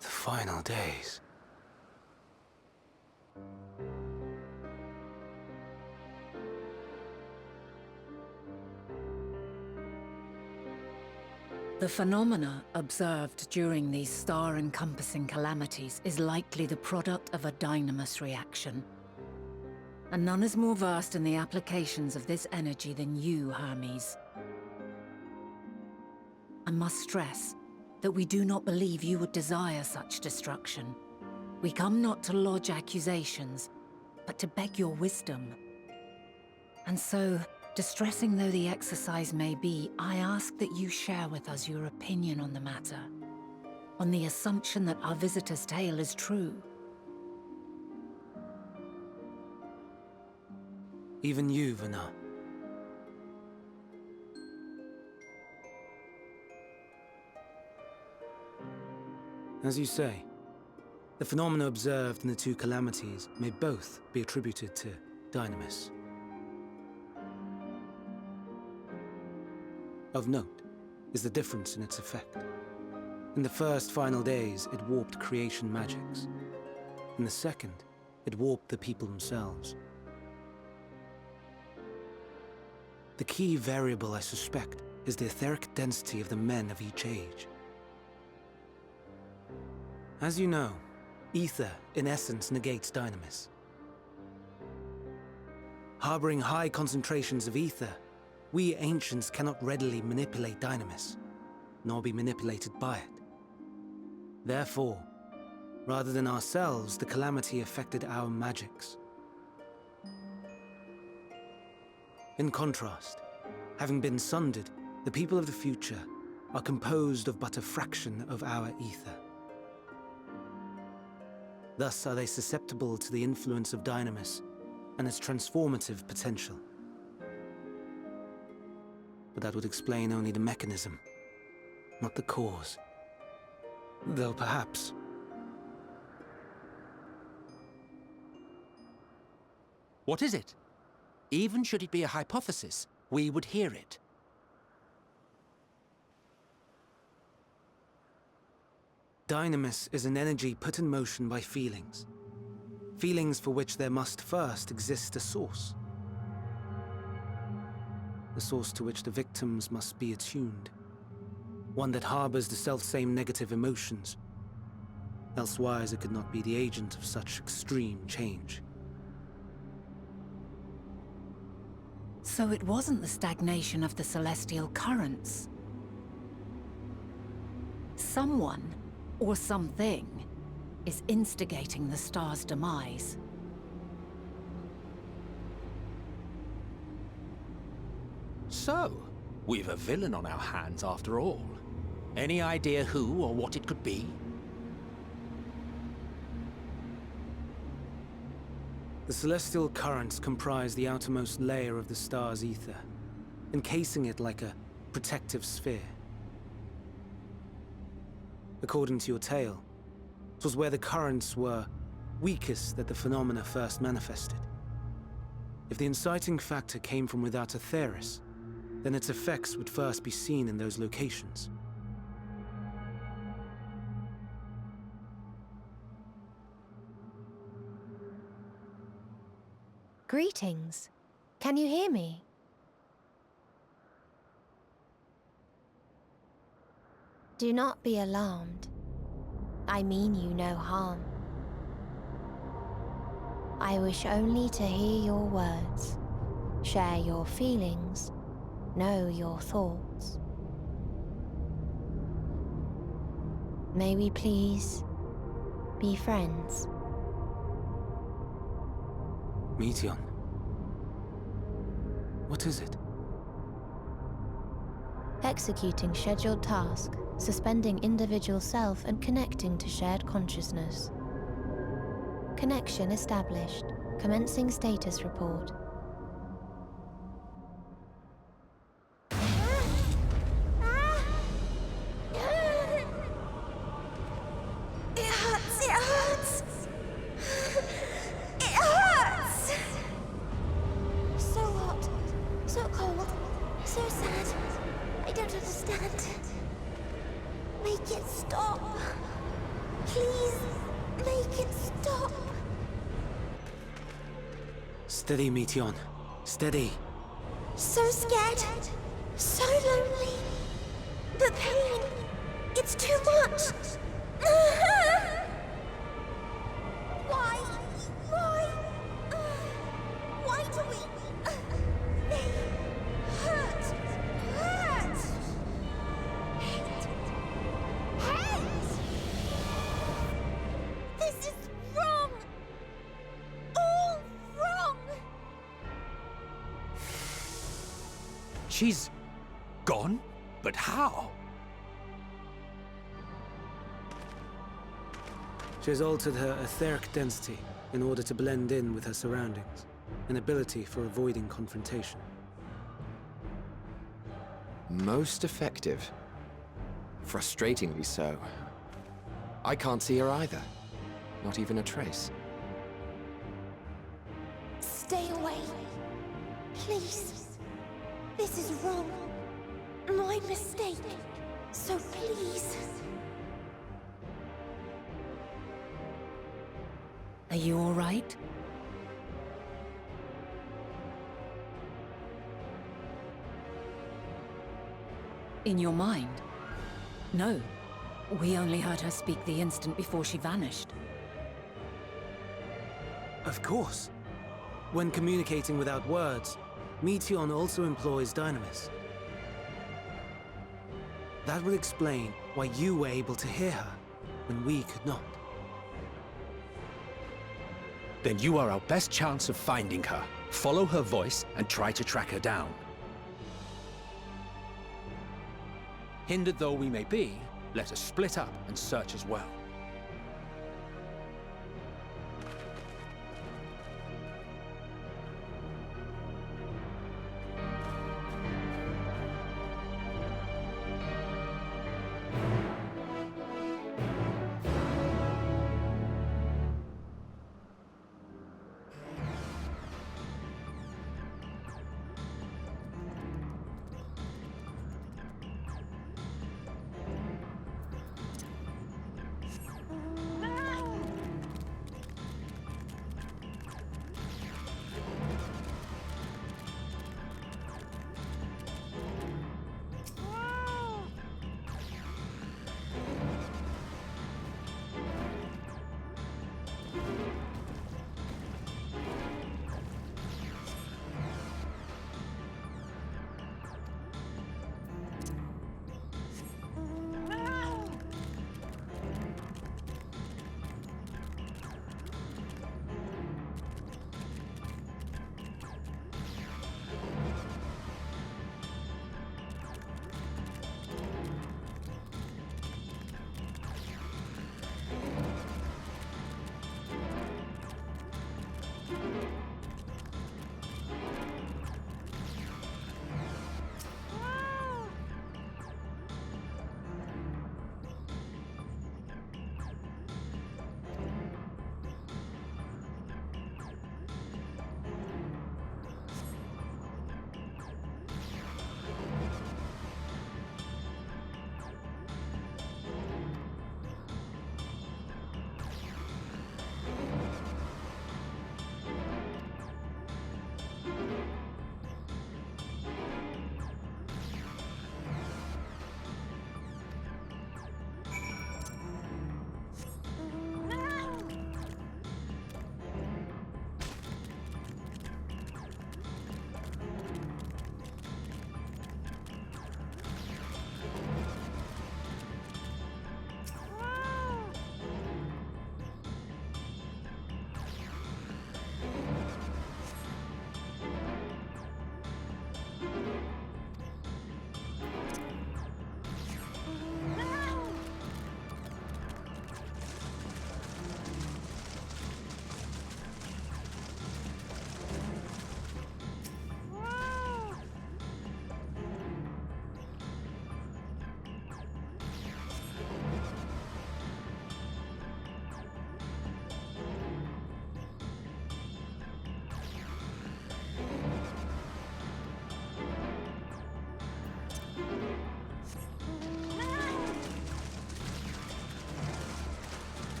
The final days. The phenomena observed during these star-encompassing calamities is likely the product of a dynamis reaction. And none is more versed in the applications of this energy than you, Hermes. I must stress that we do not believe you would desire such destruction. We come not to lodge accusations, but to beg your wisdom. And so, distressing though the exercise may be, I ask that you share with us your opinion on the matter, on the assumption that our visitor's tale is true. Even you, Vana. As you say, the phenomena observed in the two calamities may both be attributed to dynamis. Of note is the difference in its effect. In the first final days, it warped creation magics. In the second, it warped the people themselves. The key variable, I suspect, is the etheric density of the men of each age. As you know, ether, in essence, negates dynamis. Harboring high concentrations of ether, we ancients cannot readily manipulate dynamis, nor be manipulated by it. Therefore, rather than ourselves, the calamity affected our magics. In contrast, having been sundered, the people of the future are composed of but a fraction of our ether. Thus are they susceptible to the influence of dynamis and its transformative potential. But that would explain only the mechanism, not the cause. Though perhaps... What is it? Even should it be a hypothesis, we would hear it. Dynamis is an energy put in motion by feelings. Feelings for which there must first exist a source. The source to which the victims must be attuned. One that harbors the selfsame negative emotions. Elsewise it could not be the agent of such extreme change. So it wasn't the stagnation of the celestial currents. Someone, or something, is instigating the star's demise. So, we've a villain on our hands after all. Any idea who or what it could be? The celestial currents comprise the outermost layer of the star's ether, encasing it like a protective sphere. According to your tale, it was where the currents were weakest that the phenomena first manifested. If the inciting factor came from without Ktisis, then its effects would first be seen in those locations. Greetings. Can you hear me? Do not be alarmed. I mean you no harm. I wish only to hear your words, share your feelings, know your thoughts. May we please be friends? Meteon. What is it? executing scheduled tasks, suspending individual self and connecting to shared consciousness. Connection established. Commencing status report. Steady, Meteion. Steady. So scared. So lonely. The pain. It's too much. Why? Why do we... They hurt. Hate. This is wrong. All wrong. She's gone? But how? She has altered her etheric density in order to blend in with her surroundings, an ability for avoiding confrontation. Most effective. Frustratingly so. I can't see her either. Not even a trace. Stay away. Please. This is wrong. My mistake. So please. Are you all right? In your mind? No. We only heard her speak the instant before she vanished. Of course. When communicating without words, Meteion also employs Dynamis. That will explain why you were able to hear her, when we could not. Then you are our best chance of finding her. Follow her voice and try to track her down. Hindered though we may be, let us split up and search as well.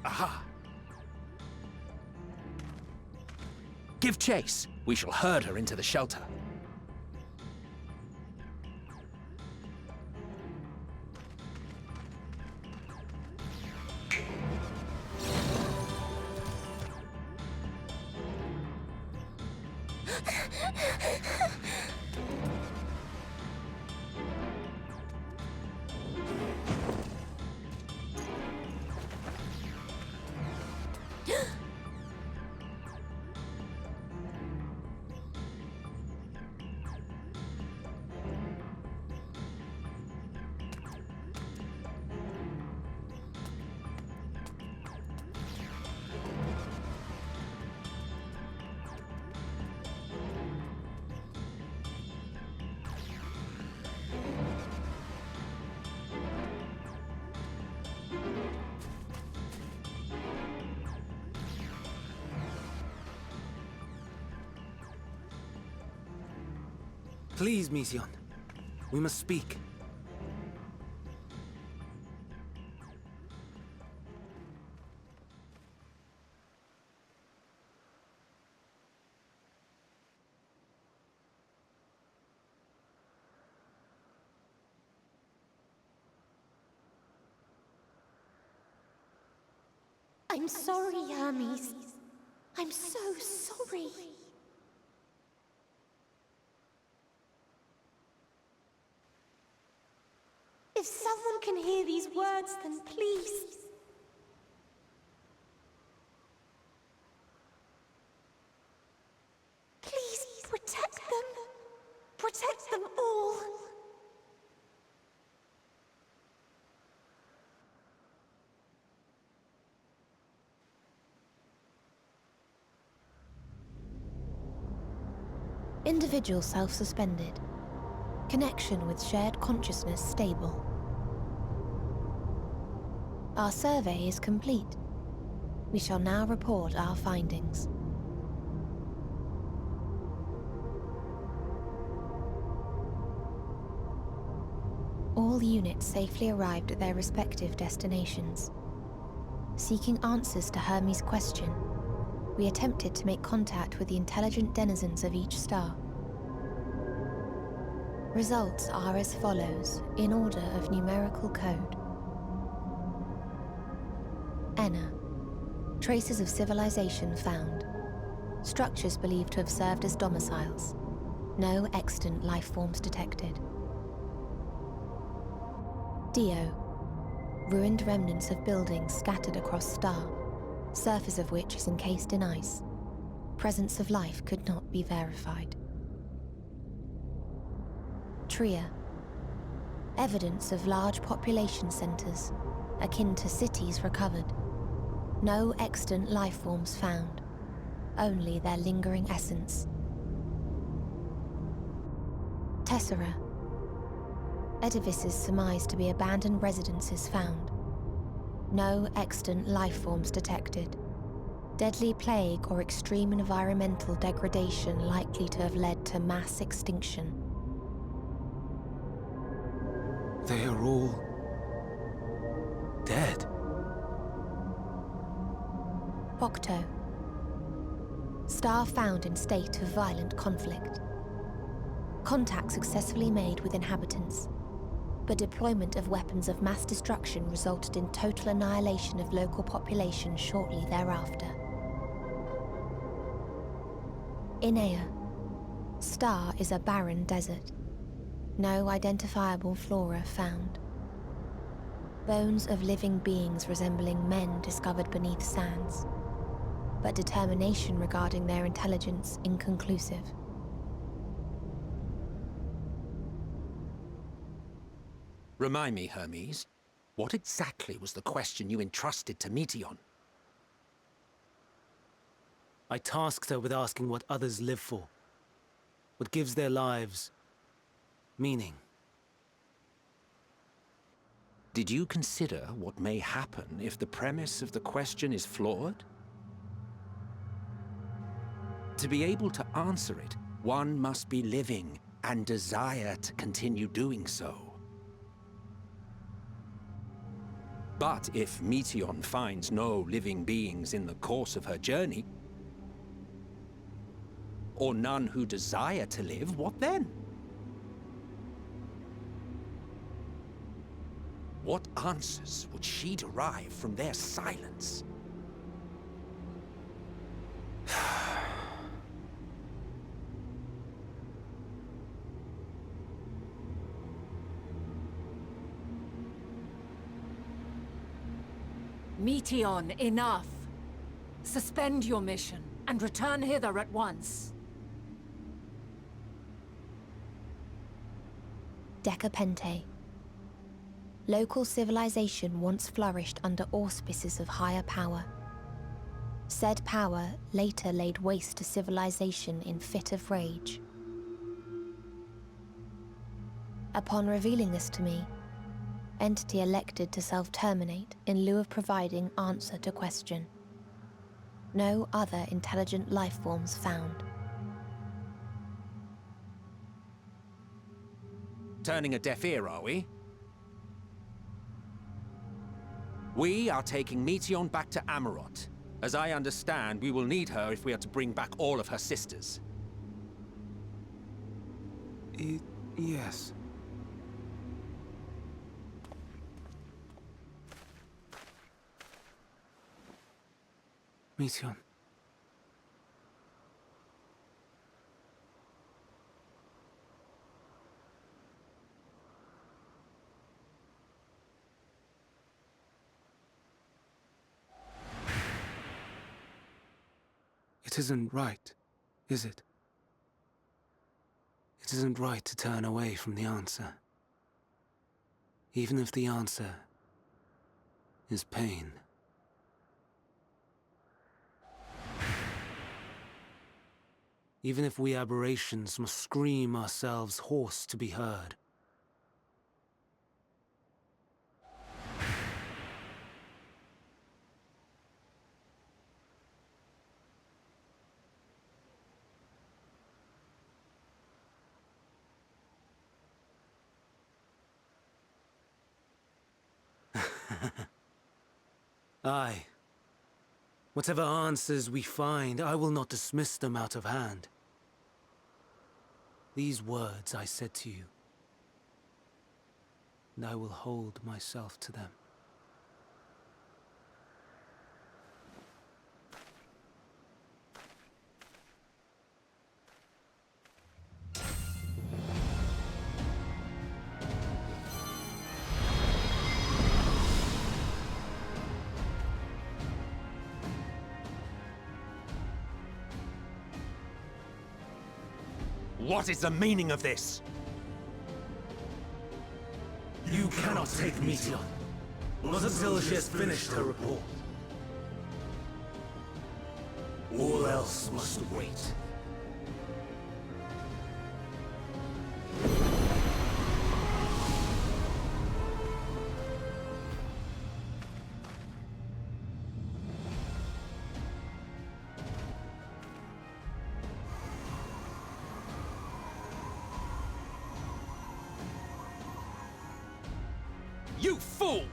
Aha! Give chase. We shall herd her into the shelter. Please, Mission. We must speak. I'm sorry, Hermes. I'm so sorry. If someone can hear these words, then please. Please protect them. Protect them all. Individual self-suspended. Connection with shared consciousness stable. Our survey is complete. We shall now report our findings. All units safely arrived at their respective destinations. Seeking answers to Hermes' question, we attempted to make contact with the intelligent denizens of each star. Results are as follows, in order of numerical code. Enna. Traces of civilization found. Structures believed to have served as domiciles. No extant life forms detected. Dio. Ruined remnants of buildings scattered across star, surface of which is encased in ice. Presence of life could not be verified. Tria. Evidence of large population centers, akin to cities recovered. No extant life forms found, only their lingering essence. Tessera. Edifices surmised to be abandoned residences found. No extant life forms detected. Deadly plague or extreme environmental degradation likely to have led to mass extinction. They are all dead. Octo. Star found in state of violent conflict. Contact successfully made with inhabitants, but deployment of weapons of mass destruction resulted in total annihilation of local population shortly thereafter. Inea. Star is a barren desert. No identifiable flora found. Bones of living beings resembling men discovered beneath sands, but determination regarding their intelligence inconclusive. Remind me, Hermes, what exactly was the question you entrusted to Meteion? I tasked her with asking what others live for. What gives their lives meaning. Did you consider what may happen if the premise of the question is flawed? To be able to answer it, one must be living and desire to continue doing so. But if Meteion finds no living beings in the course of her journey, or none who desire to live, what then? What answers would she derive from their silence? Meteion, enough! Suspend your mission and return hither at once. Decapente. Local civilization once flourished under auspices of higher power. Said power later laid waste to civilization in fit of rage. Upon revealing this to me, entity elected to self-terminate in lieu of providing answer to question. No other intelligent life forms found. Turning a deaf ear, are we? We are taking Meteion back to Amarot. As I understand, we will need her if we are to bring back all of her sisters. Yes. Meteion. It isn't right, is it? It isn't right to turn away from the answer. Even if the answer is pain. Even if we aberrations must scream ourselves hoarse to be heard. Aye. Whatever answers we find, I will not dismiss them out of hand. These words I said to you, and I will hold myself to them. What is the meaning of this? You cannot take Meteion, not until she has finished her report. All else must wait. You fool!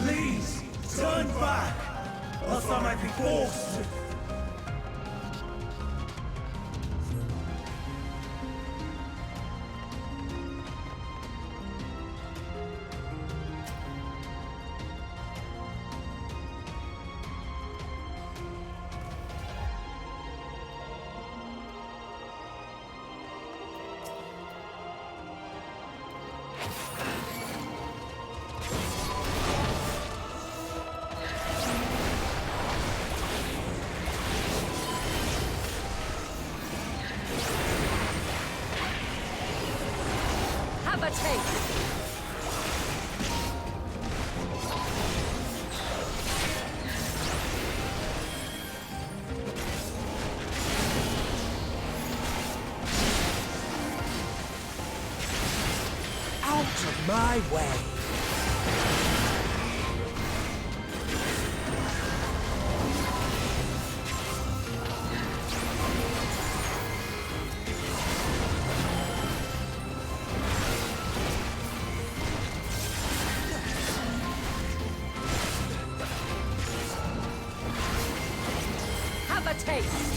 Please, turn back, else I might be forced to... Have a taste! Out of my way! Have a taste!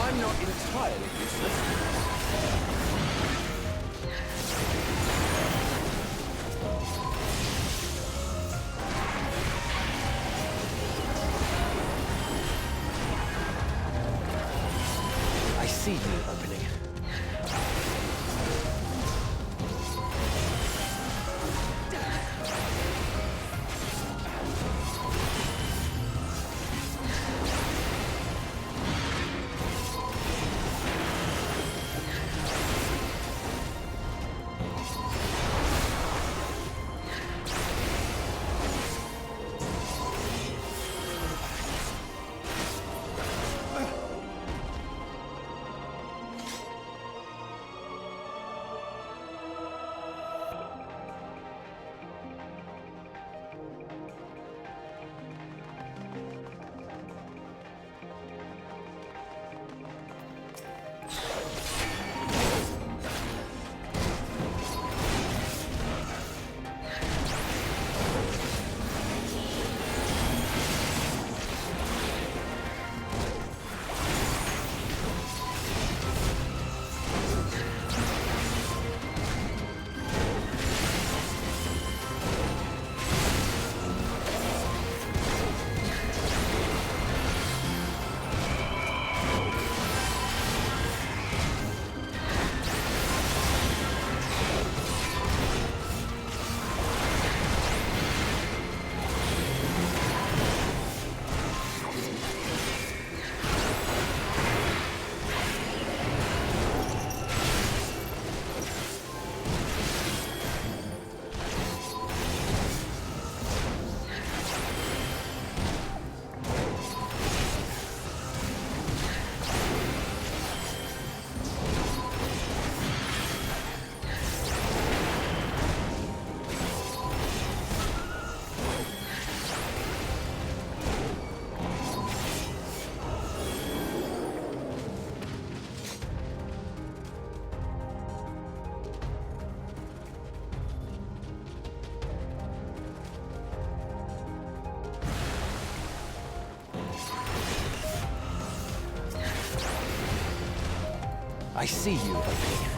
I'm not entirely useless. I see you opening. I see you opening.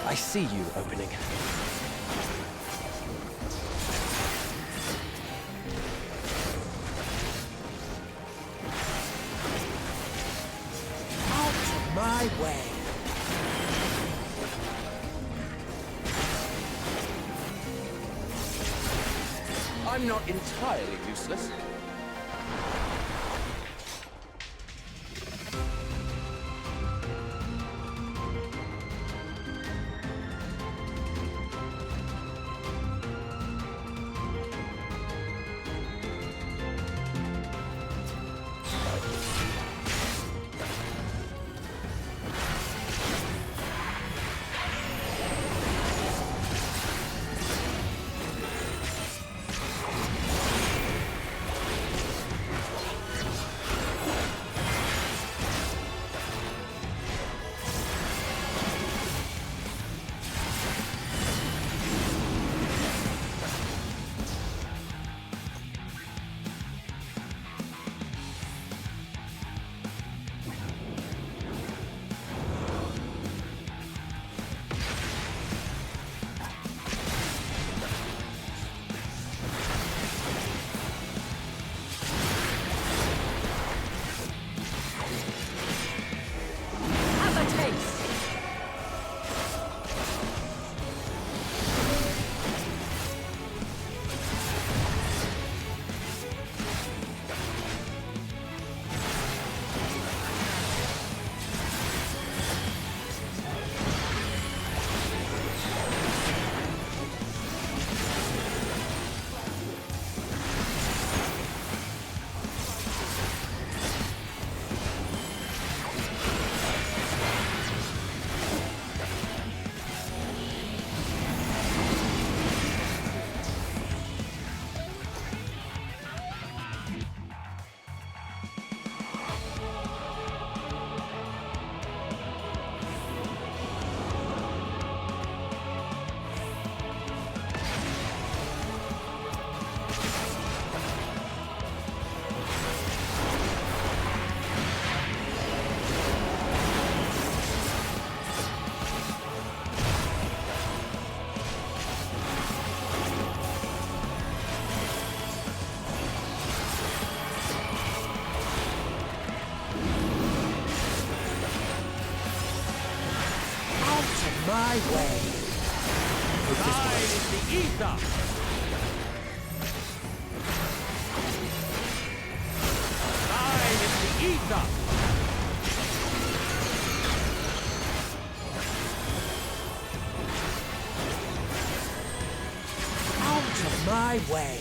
I see you opening. Out of my way. I'm not entirely useless. My way. Thine is the ether! Thine is the ether! Out of my way.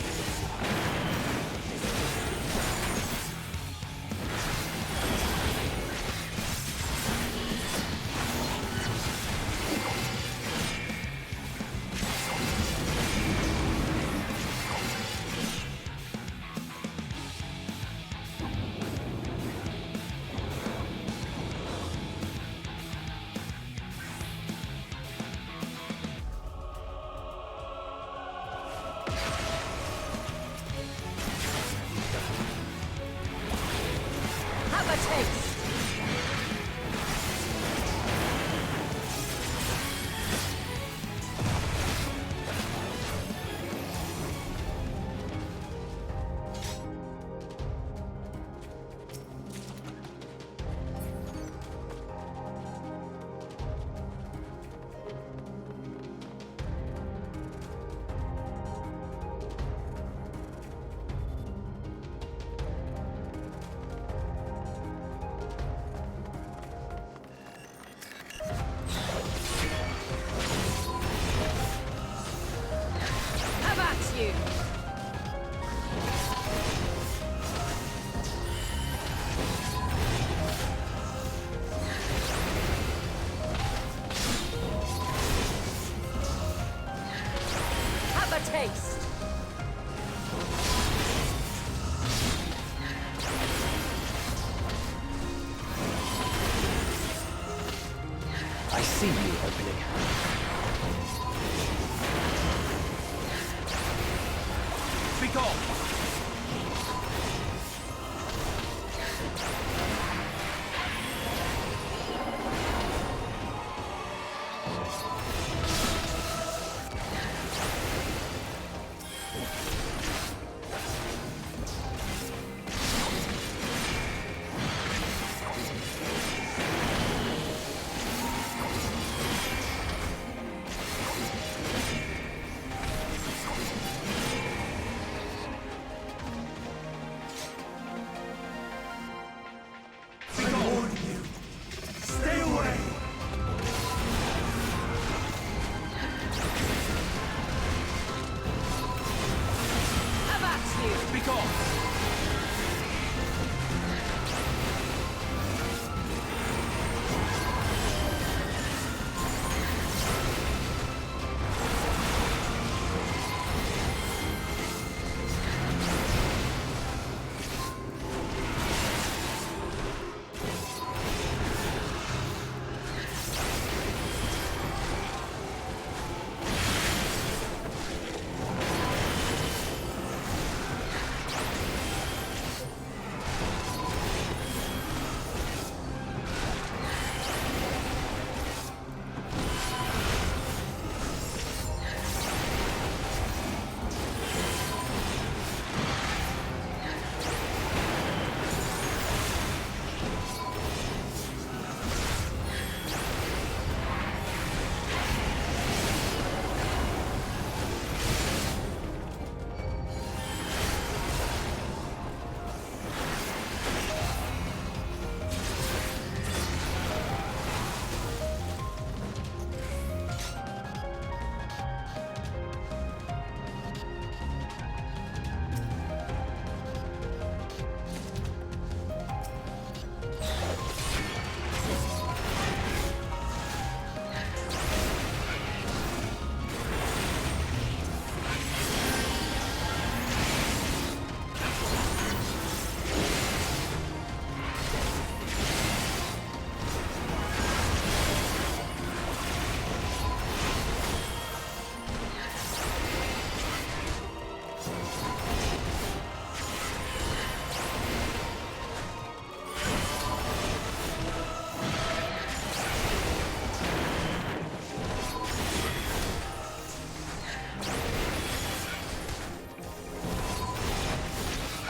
see you opening. Speak off!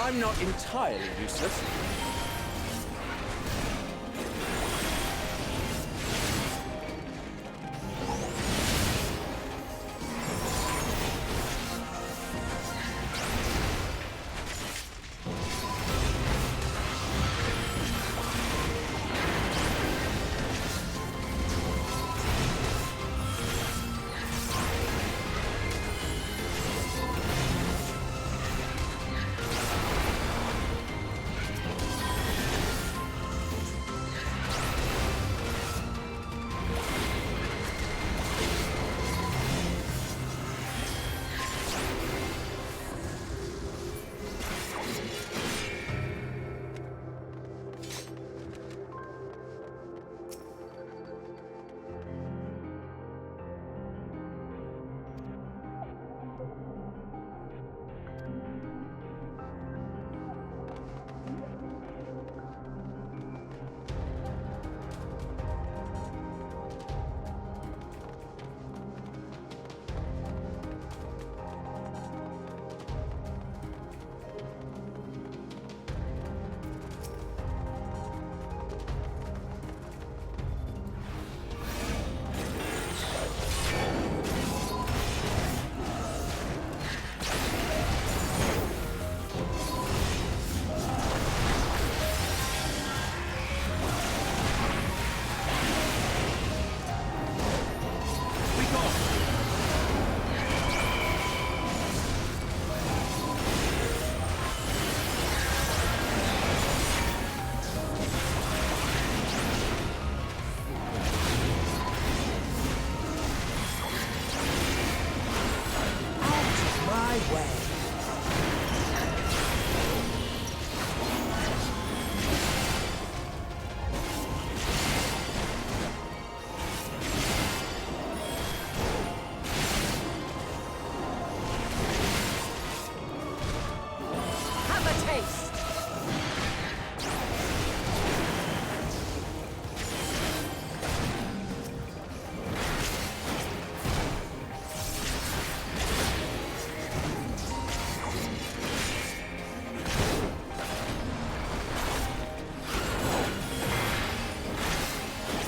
I'm not entirely useless.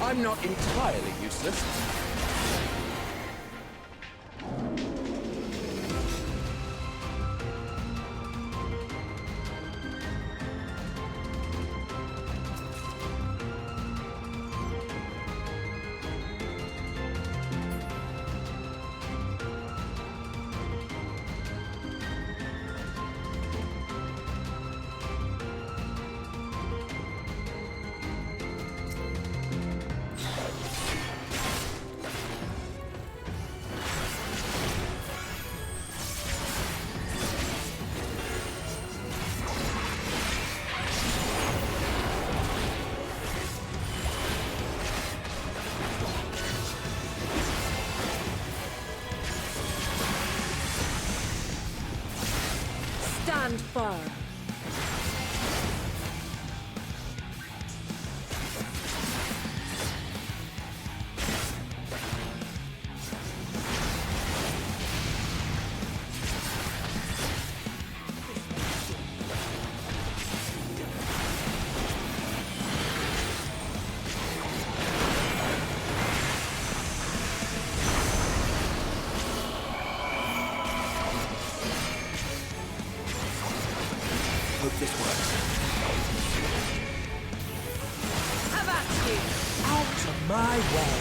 I'm not entirely useless. Stand firm. Hope this works. Have at you! Out of my way!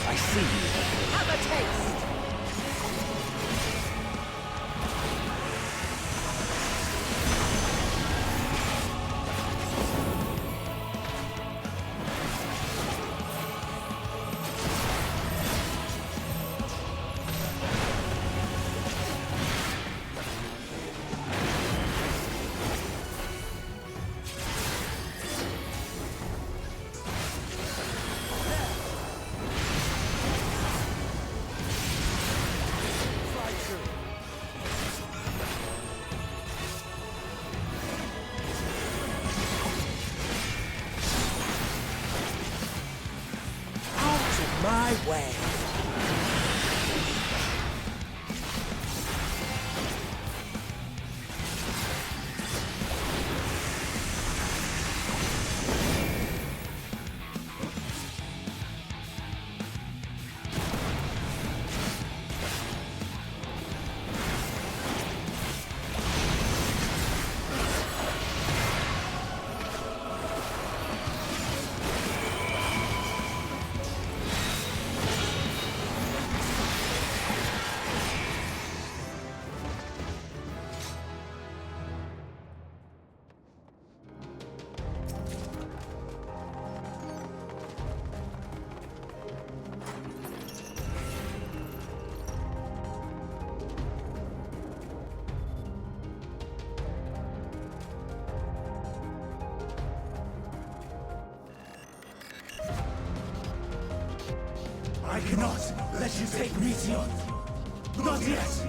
I see you. Have a taste! My way. I cannot let you take Meteor. Not yet.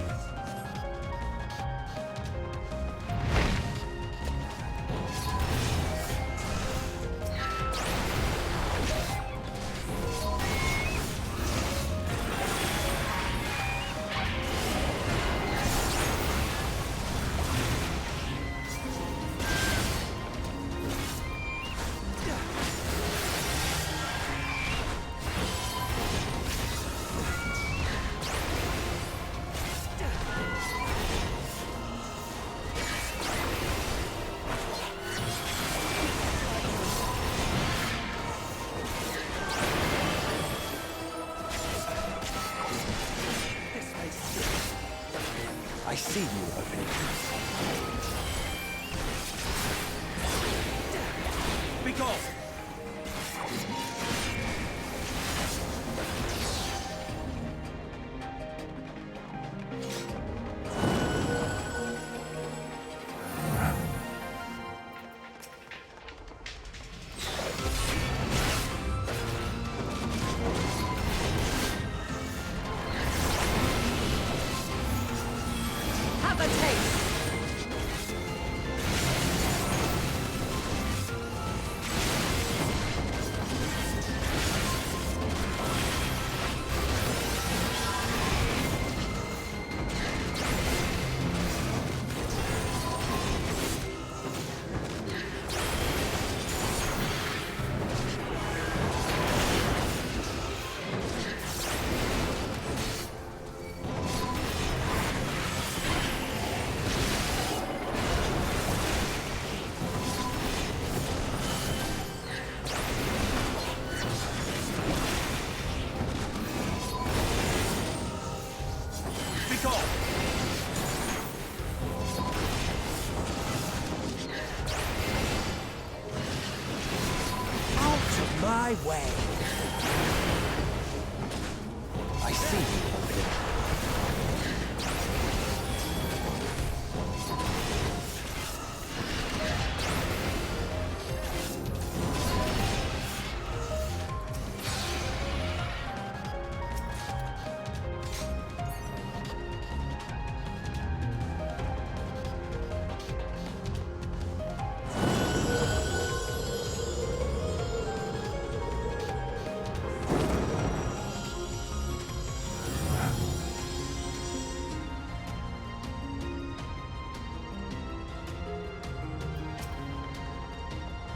I see you opening. Be gone. taste. My way. I see you over there.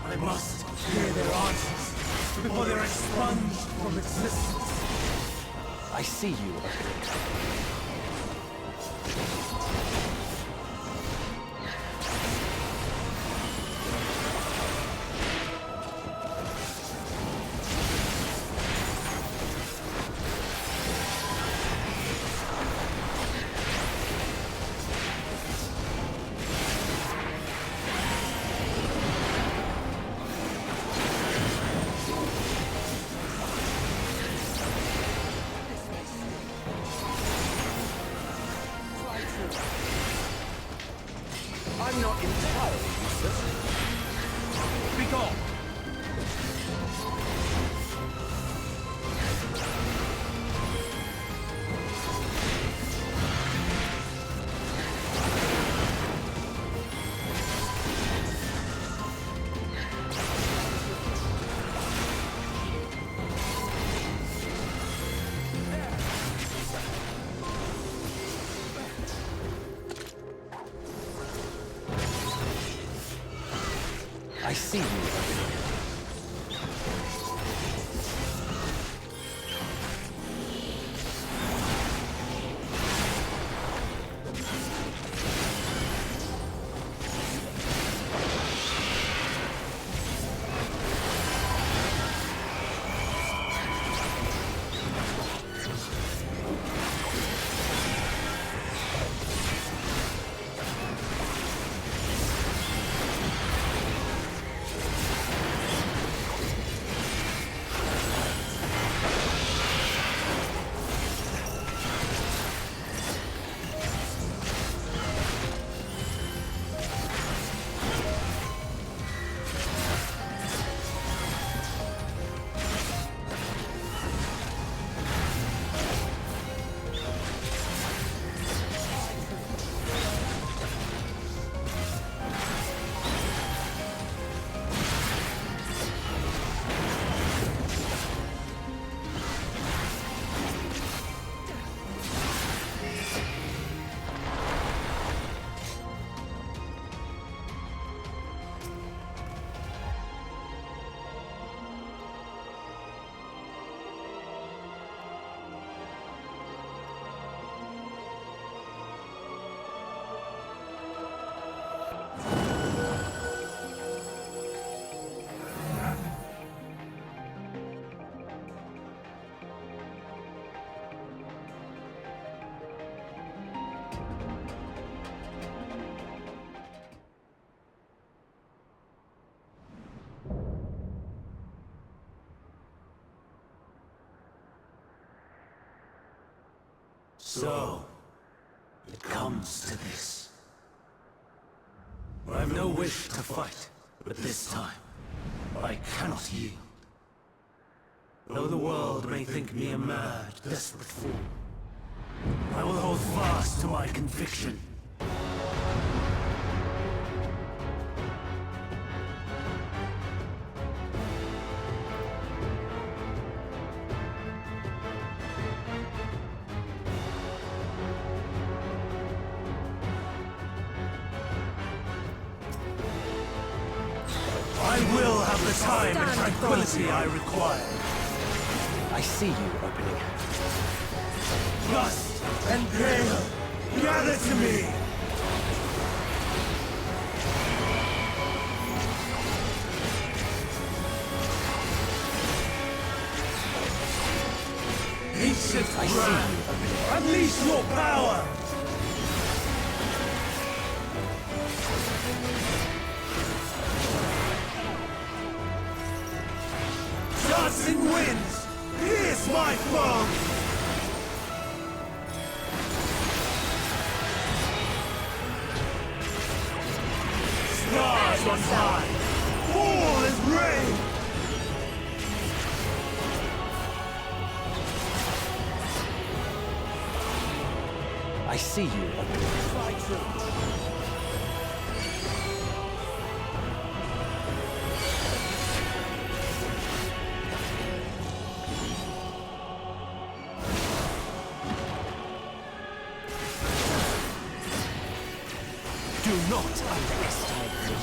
I must hear their answers before they're expunged from existence. I see you over there. I'm not entirely useless. Be gone! I see you over there. So, it comes to this. I have no wish to fight, but this time, I cannot yield. Though the world may think me a mad, desperate fool, I will hold fast to my conviction I will have the time and tranquility I require. I see you opening. Lust and gale, gather to me! Ancient brand, unleash your power! Dancing winds, pierce my foe! Stars on high, fall as rain! I see you opening. Do not underestimate me.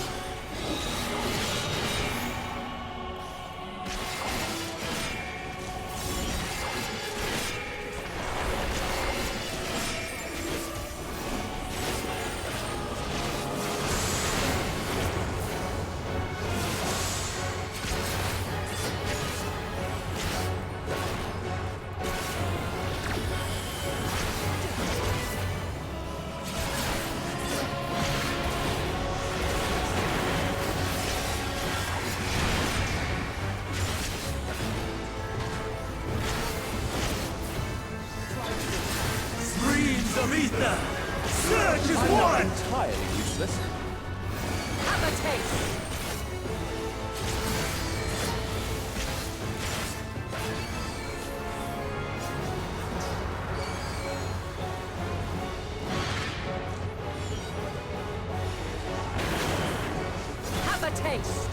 Streams of ether! Surge as I'm not one! entirely useless. Have a taste! Have a taste!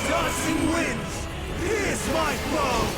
Dancing winds, pierce my foe!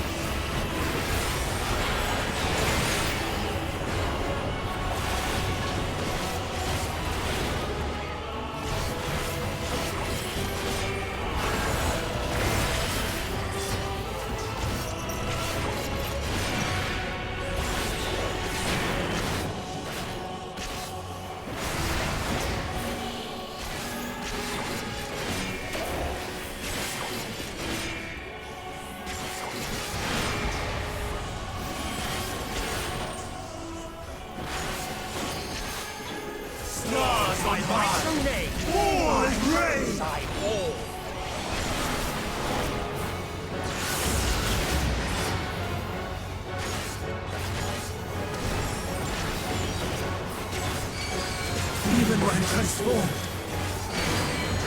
Stars on high, all is rain! Even when transformed,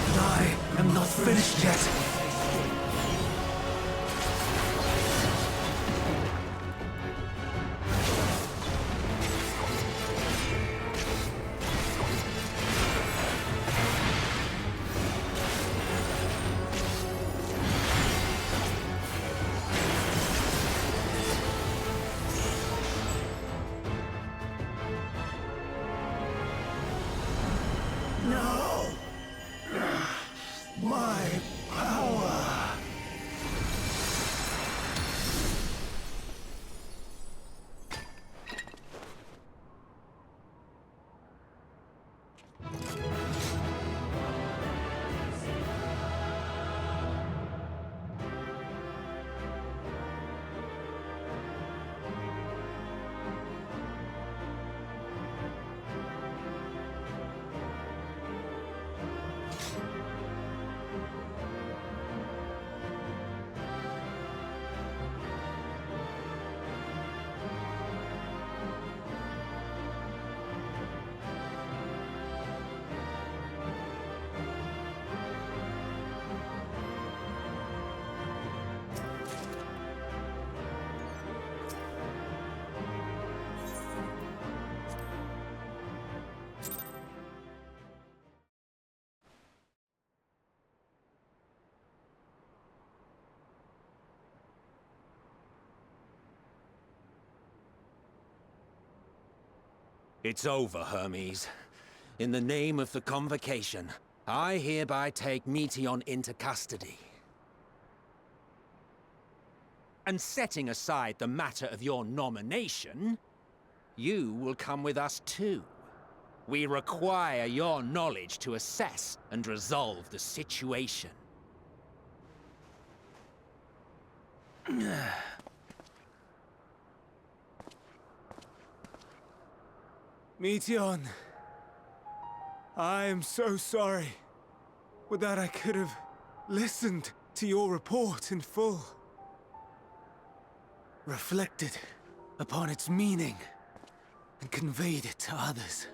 but I am not finished yet. No! My power! It's over, Hermes. In the name of the Convocation, I hereby take Meteion into custody. And setting aside the matter of your nomination, you will come with us too. We require your knowledge to assess and resolve the situation. Meteion, I am so sorry. Would that I could have listened to your report in full. Reflected upon its meaning and conveyed it to others,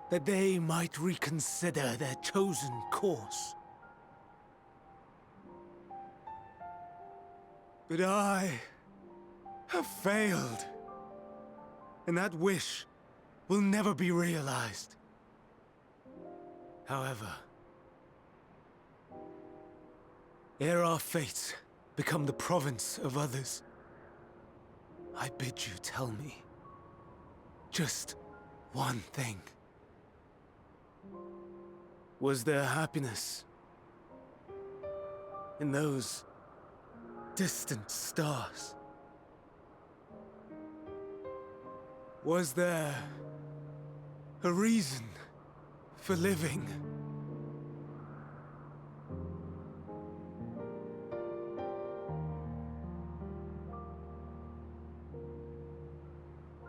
that they might reconsider their chosen course. But I have failed, and that wish will never be realized. However, ere our fates become the province of others, I bid you tell me just one thing. Was there happiness in those distant stars? Was there a reason for living?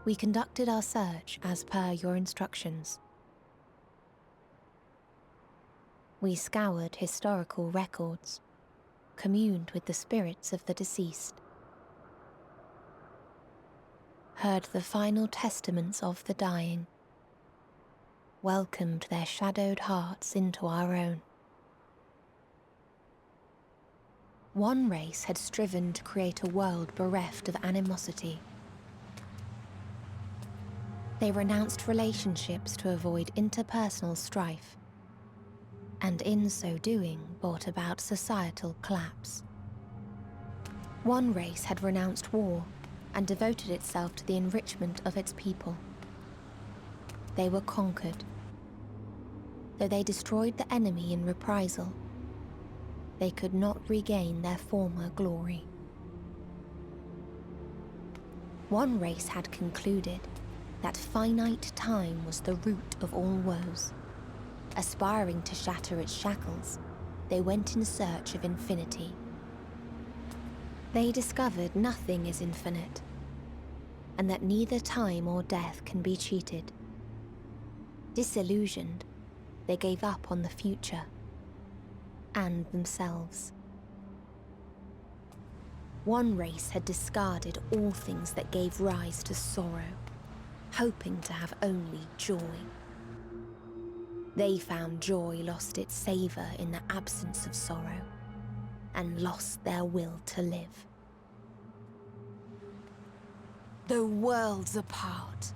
We conducted our search as per your instructions. We scoured historical records, communed with the spirits of the deceased, heard the final testaments of the dying, welcomed their shadowed hearts into our own. One race had striven to create a world bereft of animosity. They renounced relationships to avoid interpersonal strife, and in so doing brought about societal collapse. One race had renounced war and devoted itself to the enrichment of its people. They were conquered. Though they destroyed the enemy in reprisal, they could not regain their former glory. One race had concluded that finite time was the root of all woes. Aspiring to shatter its shackles, they went in search of infinity. They discovered nothing is infinite, and that neither time or death can be cheated. Disillusioned, they gave up on the future and themselves. One race had discarded all things that gave rise to sorrow, hoping to have only joy. They found joy lost its savor in the absence of sorrow, and lost their will to live. Though worlds apart,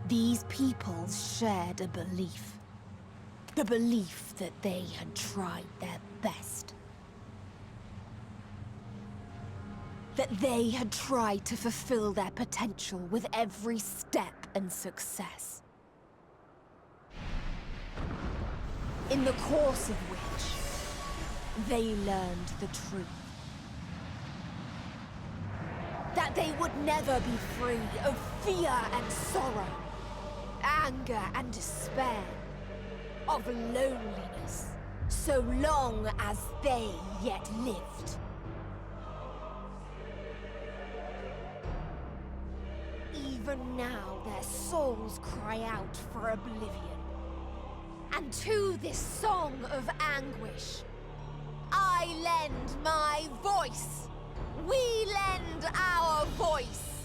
these peoples shared a belief. The belief that they had tried their best. That they had tried to fulfill their potential with every step and success. In the course of which, they learned the truth. That they would never be free of fear and sorrow, anger and despair, of loneliness, so long as they yet lived. Even now their souls cry out for oblivion. And to this song of anguish, I lend my voice. We lend our voice.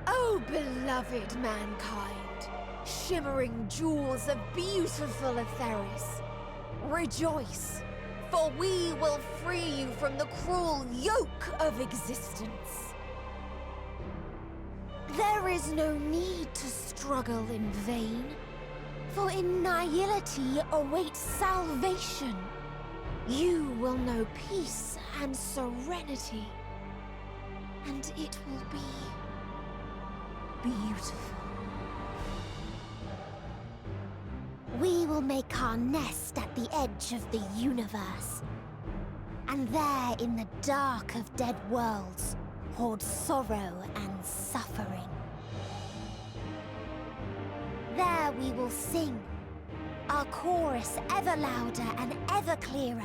Oh, beloved mankind, shimmering jewels of beautiful Ktisis, rejoice, for we will free you from the cruel yoke of existence. There is no need to struggle in vain, for in nihility awaits salvation. You will know peace and serenity, and it will be beautiful. We will make our nest at the edge of the universe. And there, in the dark of dead worlds, hoard sorrow and suffering. There we will sing, our chorus ever louder and ever clearer,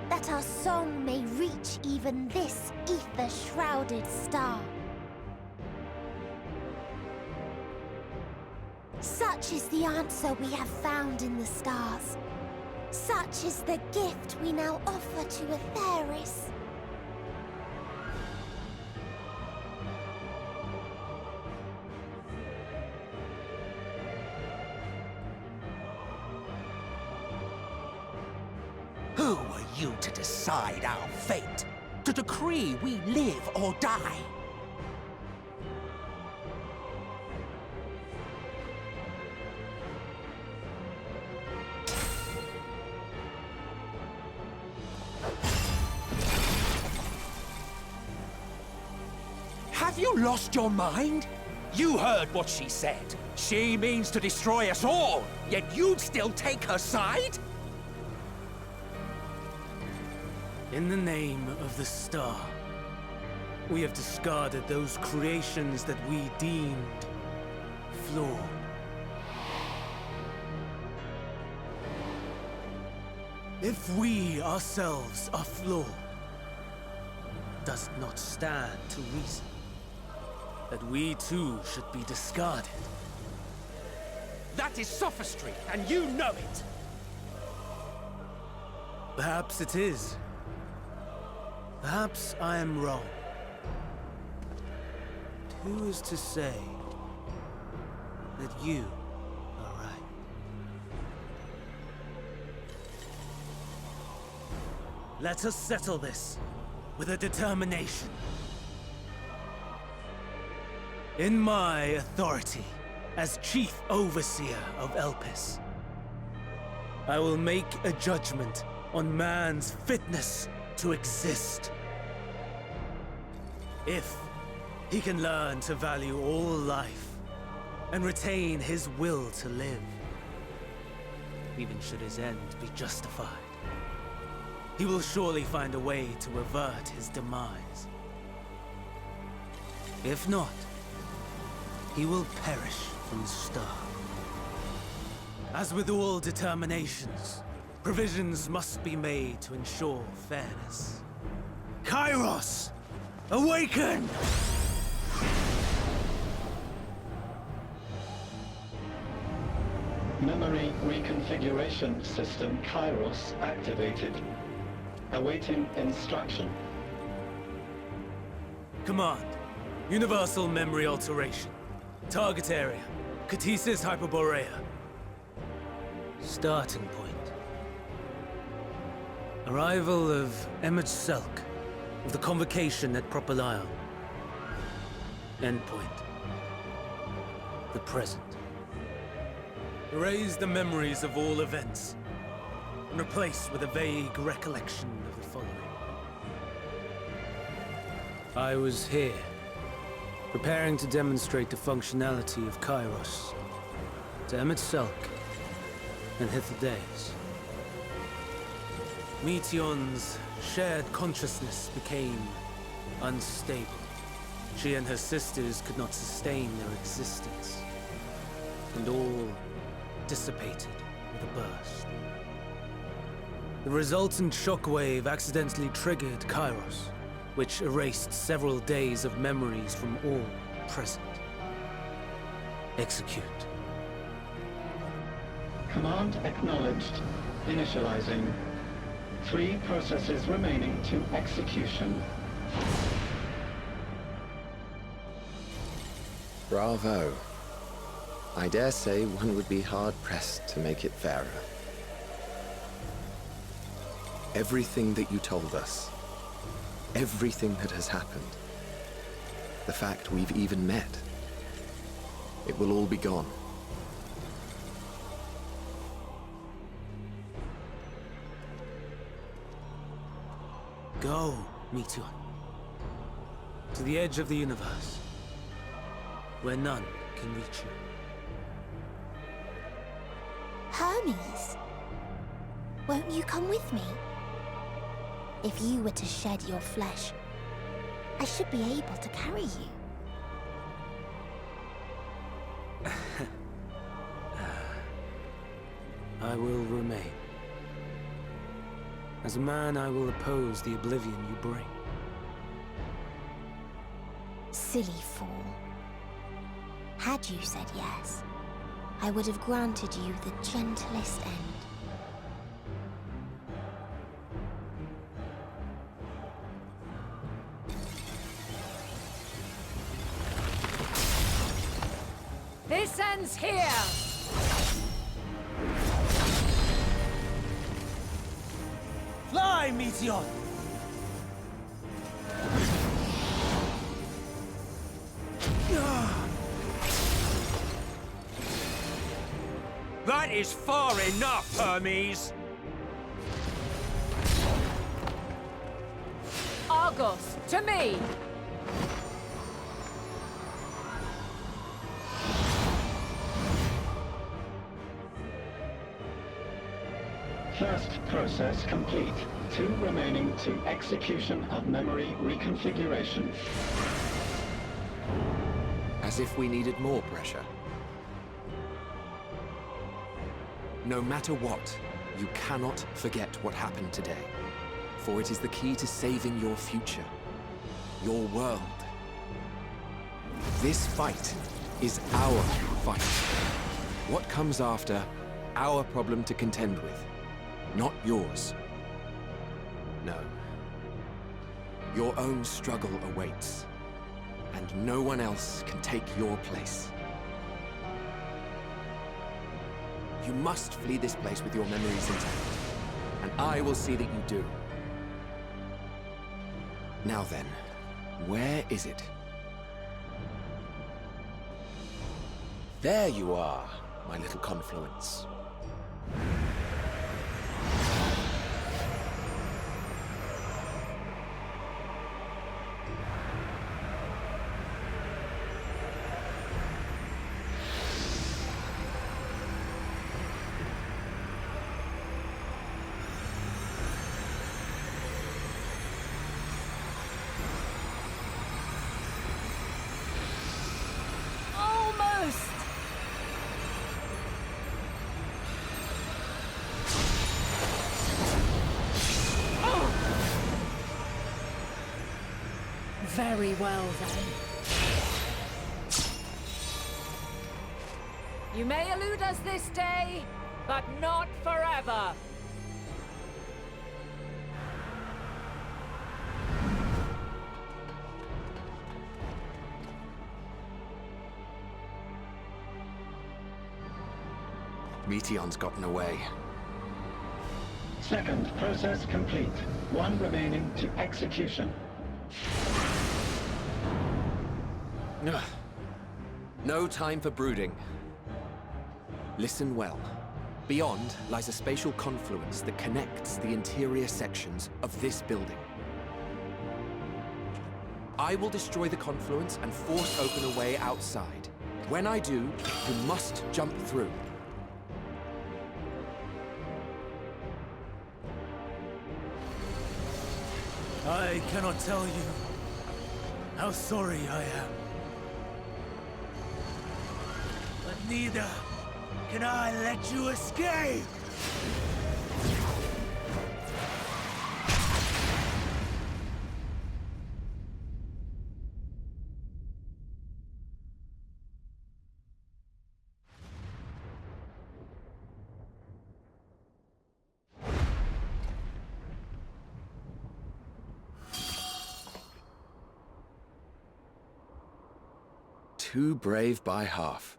that our song may reach even this ether-shrouded star. Such is the answer we have found in the stars. Such is the gift we now offer to Ktisis. Who are you to decide our fate? To decree we live or die? Have you lost your mind? You heard what she said. She means to destroy us all, yet you'd still take her side? In the name of the star, we have discarded those creations that we deemed flawed. If we ourselves are flawed, does it not stand to reason that we too should be discarded? That is sophistry, and you know it! Perhaps it is. Perhaps I am wrong. But who is to say that you are right? Let us settle this with a determination. In my authority as Chief Overseer of Elpis, I will make a judgment on man's fitness to exist. If he can learn to value all life and retain his will to live, even should his end be justified, he will surely find a way to avert his demise. If not, he will perish from the start. As with all determinations, provisions must be made to ensure fairness. Kairos! Awaken! Memory reconfiguration system Kairos activated. Awaiting instruction. Command. Universal memory alteration. Target area. Ktisis Hyperboreia. Starting point. Arrival of MSQ of the convocation at Propylion. Endpoint. The present. Erase the memories of all events and replace with a vague recollection of the following. I was here, preparing to demonstrate the functionality of Kairos to MSQ and Ktisis. Meteon's shared consciousness became unstable. She and her sisters could not sustain their existence, and all dissipated with a burst. The resultant shockwave accidentally triggered Kairos, which erased several days of memories from all present. Execute. Command acknowledged. Initializing. 3 processes remaining to execution. Bravo. I dare say one would be hard-pressed to make it fairer. Everything that you told us, everything that has happened, the fact we've even met, it will all be gone. Go, Meteon. To the edge of the universe. where none can reach you. Hermes, won't you come with me? If you were to shed your flesh, I should be able to carry you. I will remain. As a man, I will oppose the oblivion you bring. Silly fool. Had you said yes, I would have granted you the gentlest end. This ends here! Fly, Meteor! That is far enough, Hermes! Argos, to me! First process complete. 2 remaining to execution of memory reconfiguration. As if we needed more pressure. No matter what, you cannot forget what happened today. For it is the key to saving your future. Your world. This fight is our fight. What comes after, our problem to contend with. Not yours. No. Your own struggle awaits. And no one else can take your place. You must flee this place with your memories intact. And I will see that you do. Now then, where is it? There you are, my little confluence. Very well, then. You may elude us this day, but not forever. Meteon's gotten away. Second process complete. 1 remaining to execution. Ugh. No time for brooding. Listen well. Beyond lies a spatial confluence that connects the interior sections of this building. I will destroy the confluence and force open a way outside. When I do, you must jump through. I cannot tell you how sorry I am. But neither can I let you escape! Too brave by half.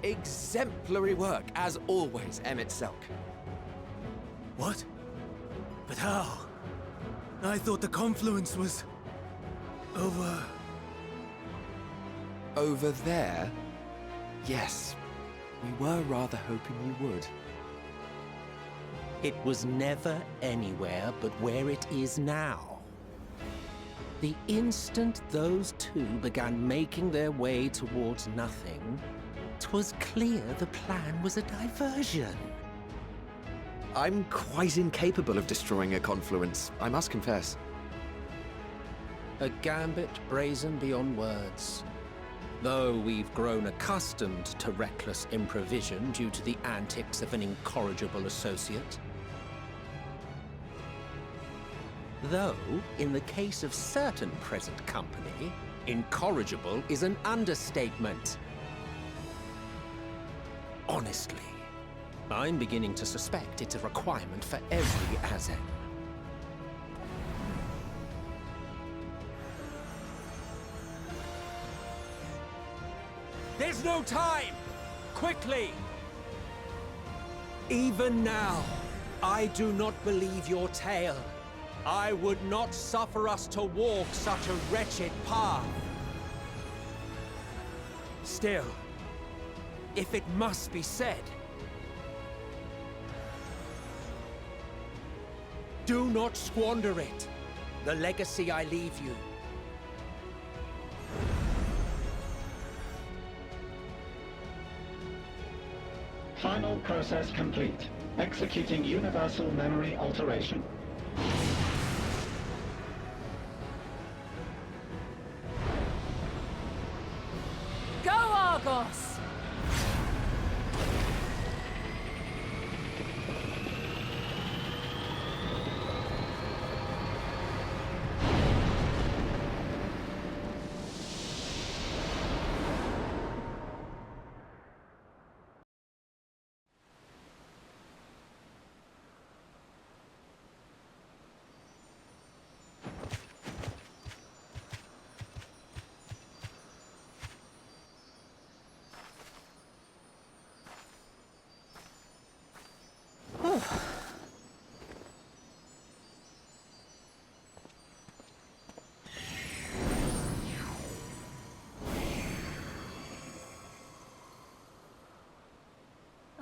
Exemplary work, as always, MSQ. What? But how? I thought the confluence was... over... Over there? Yes. We were rather hoping you would. It was never anywhere but where it is now. The instant those two began making their way towards nothing, 'twas clear the plan was a diversion. I'm quite incapable of destroying a confluence, I must confess. A gambit brazen beyond words. Though we've grown accustomed to reckless improvision due to the antics of an incorrigible associate. Though, in the case of certain present company, incorrigible is an understatement. Honestly, I'm beginning to suspect it's a requirement for every Azen. There's no time! Quickly! Even now, I do not believe your tale. I would not suffer us to walk such a wretched path. Still, if it must be said, do not squander it. The legacy I leave you. Final process complete. Executing universal memory alteration. Go, Argos!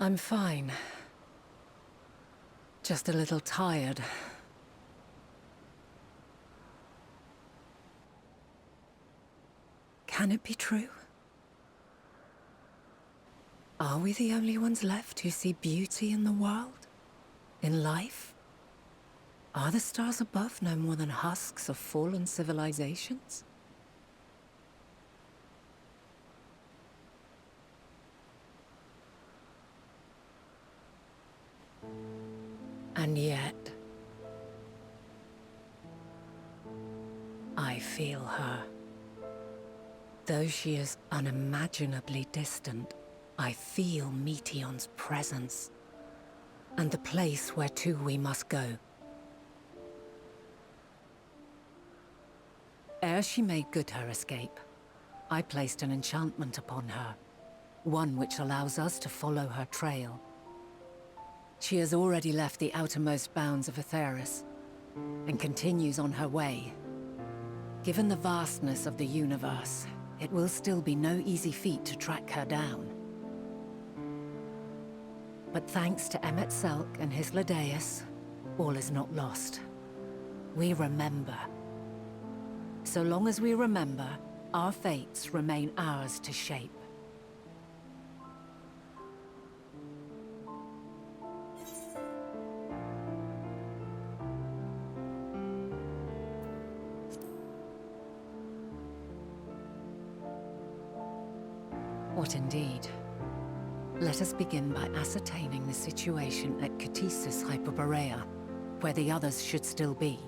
I'm fine. Just a little tired. Can it be true? Are we the only ones left who see beauty in the world? In life? Are the stars above no more than husks of fallen civilizations? And yet, I feel her. Though she is unimaginably distant, I feel Meteion's presence, and the place where to we must go. Ere she made good her escape, I placed an enchantment upon her, one which allows us to follow her trail. She has already left the outermost bounds of Ktisis, and continues on her way. Given the vastness of the universe, it will still be no easy feat to track her down. But thanks to MSQ and his Hyperboreia, all is not lost. We remember. So long as we remember, our fates remain ours to shape. What indeed? Let us begin by ascertaining the situation at Ktisis Hyperboreia, where the others should still be.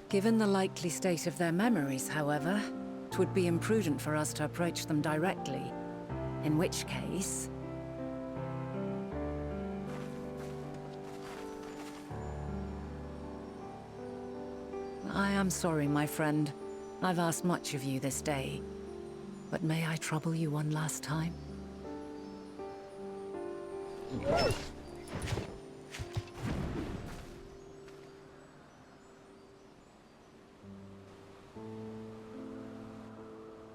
Given the likely state of their memories, however, it would be imprudent for us to approach them directly. In which case... I am sorry, my friend. I've asked much of you this day. But may I trouble you one last time?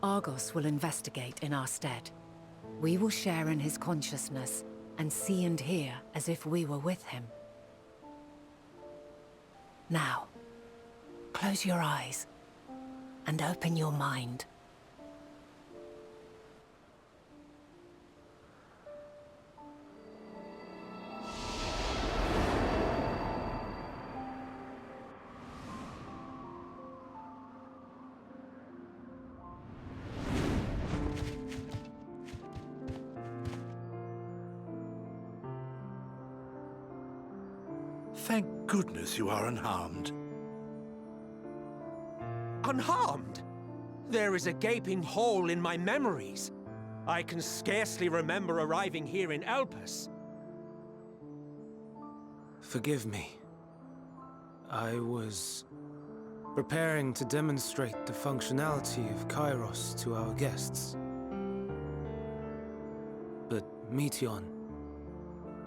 Argos will investigate in our stead. We will share in his consciousness and see and hear as if we were with him. Now, close your eyes and open your mind. Thank goodness you are unharmed. Unharmed? There is a gaping hole in my memories. I can scarcely remember arriving here in Elpis. Forgive me. I was preparing to demonstrate the functionality of Kairos to our guests. But Meteion,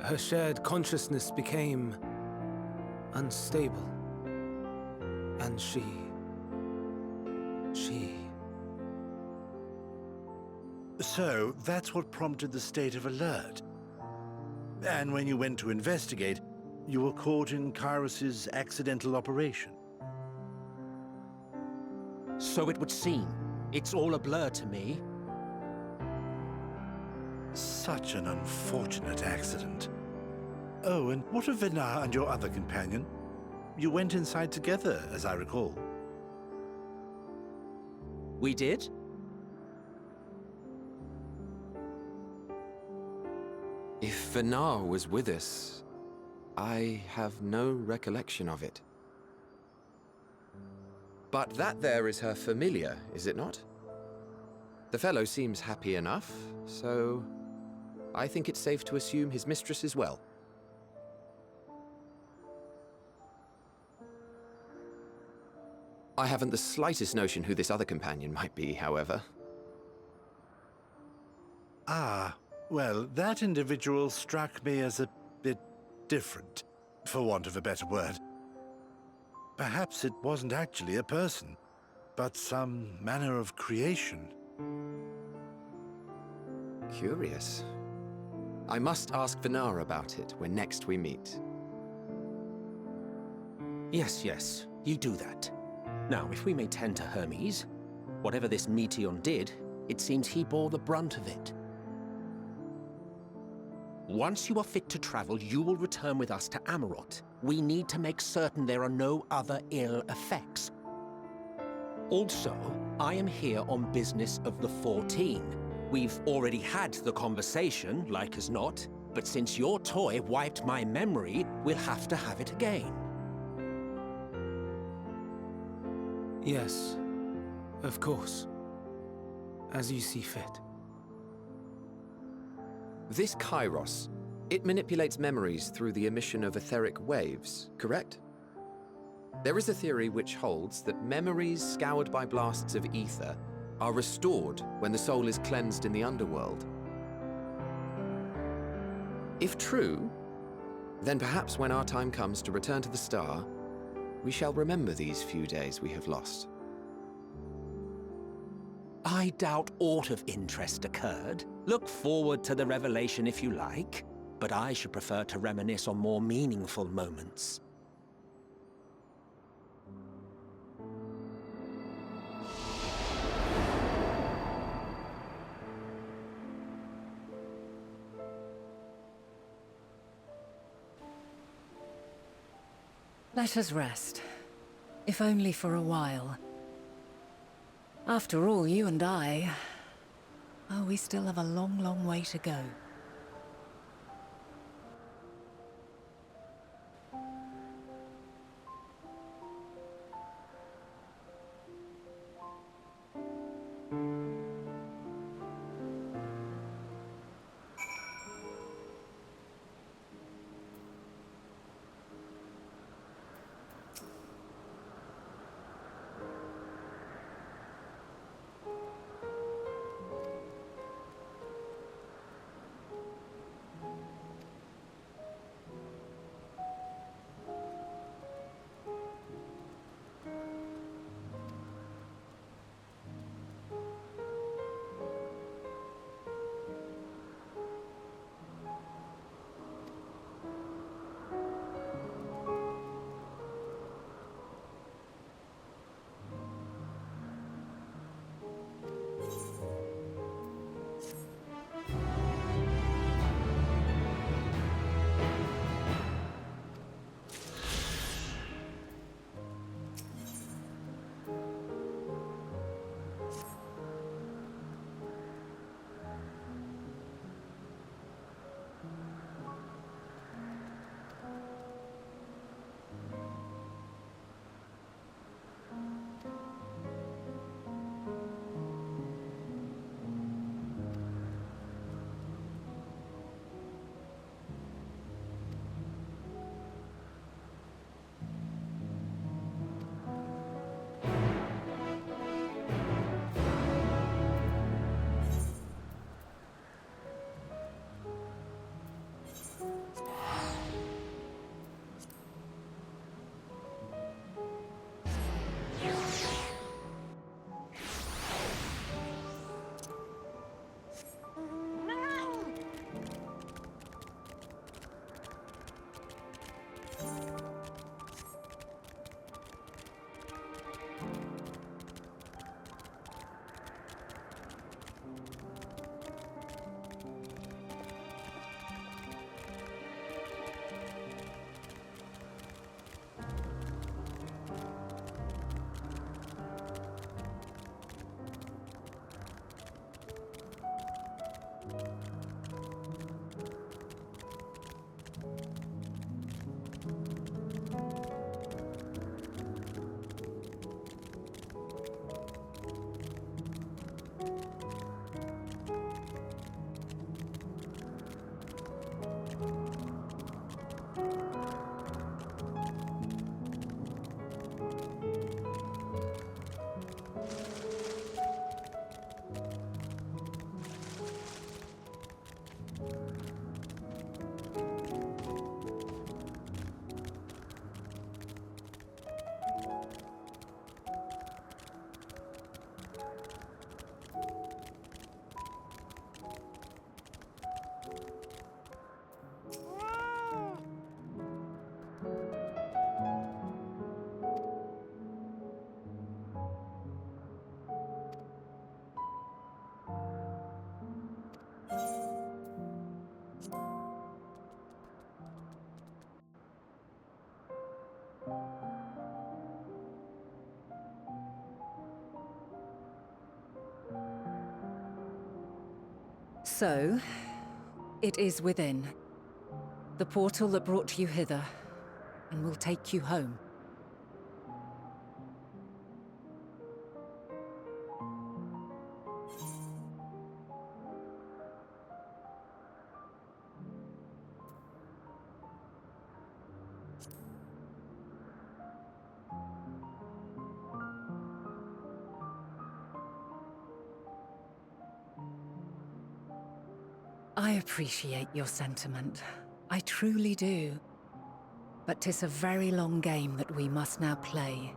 her shared consciousness became unstable. And she... So, that's what prompted the state of alert. And when you went to investigate, you were caught in Kairos's accidental operation. So it would seem. It's all a blur to me. Such an unfortunate accident. Oh, and what of Venar and your other companion? You went inside together, as I recall. We did? If Venar was with us, I have no recollection of it. But that there is her familiar, is it not? The fellow seems happy enough, so I think it's safe to assume his mistress is well. I haven't the slightest notion who this other companion might be, however. Ah, well, that individual struck me as a bit different, for want of a better word. Perhaps it wasn't actually a person, but some manner of creation. Curious. I must ask Venar about it when next we meet. Yes, you do that. Now, if we may tend to Hermes, whatever this Meteion did, it seems he bore the brunt of it. Once you are fit to travel, you will return with us to Amarot. We need to make certain there are no other ill effects. Also, I am here on business of the 14. We've already had the conversation, like as not, but since your toy wiped my memory, we'll have to have it again. Yes, of course. As you see fit. This Kairos, it manipulates memories through the emission of etheric waves, correct? There is a theory which holds that memories scoured by blasts of ether are restored when the soul is cleansed in the underworld. If true, then perhaps when our time comes to return to the star, we shall remember these few days we have lost. I doubt aught of interest occurred. Look forward to the revelation if you like, but I should prefer to reminisce on more meaningful moments. Let us rest, if only for a while. After all, you and I... oh, we still have a long, long way to go. So, it is within. The portal that brought you hither, and will take you home. I appreciate your sentiment. I truly do. But 'tis a very long game that we must now play.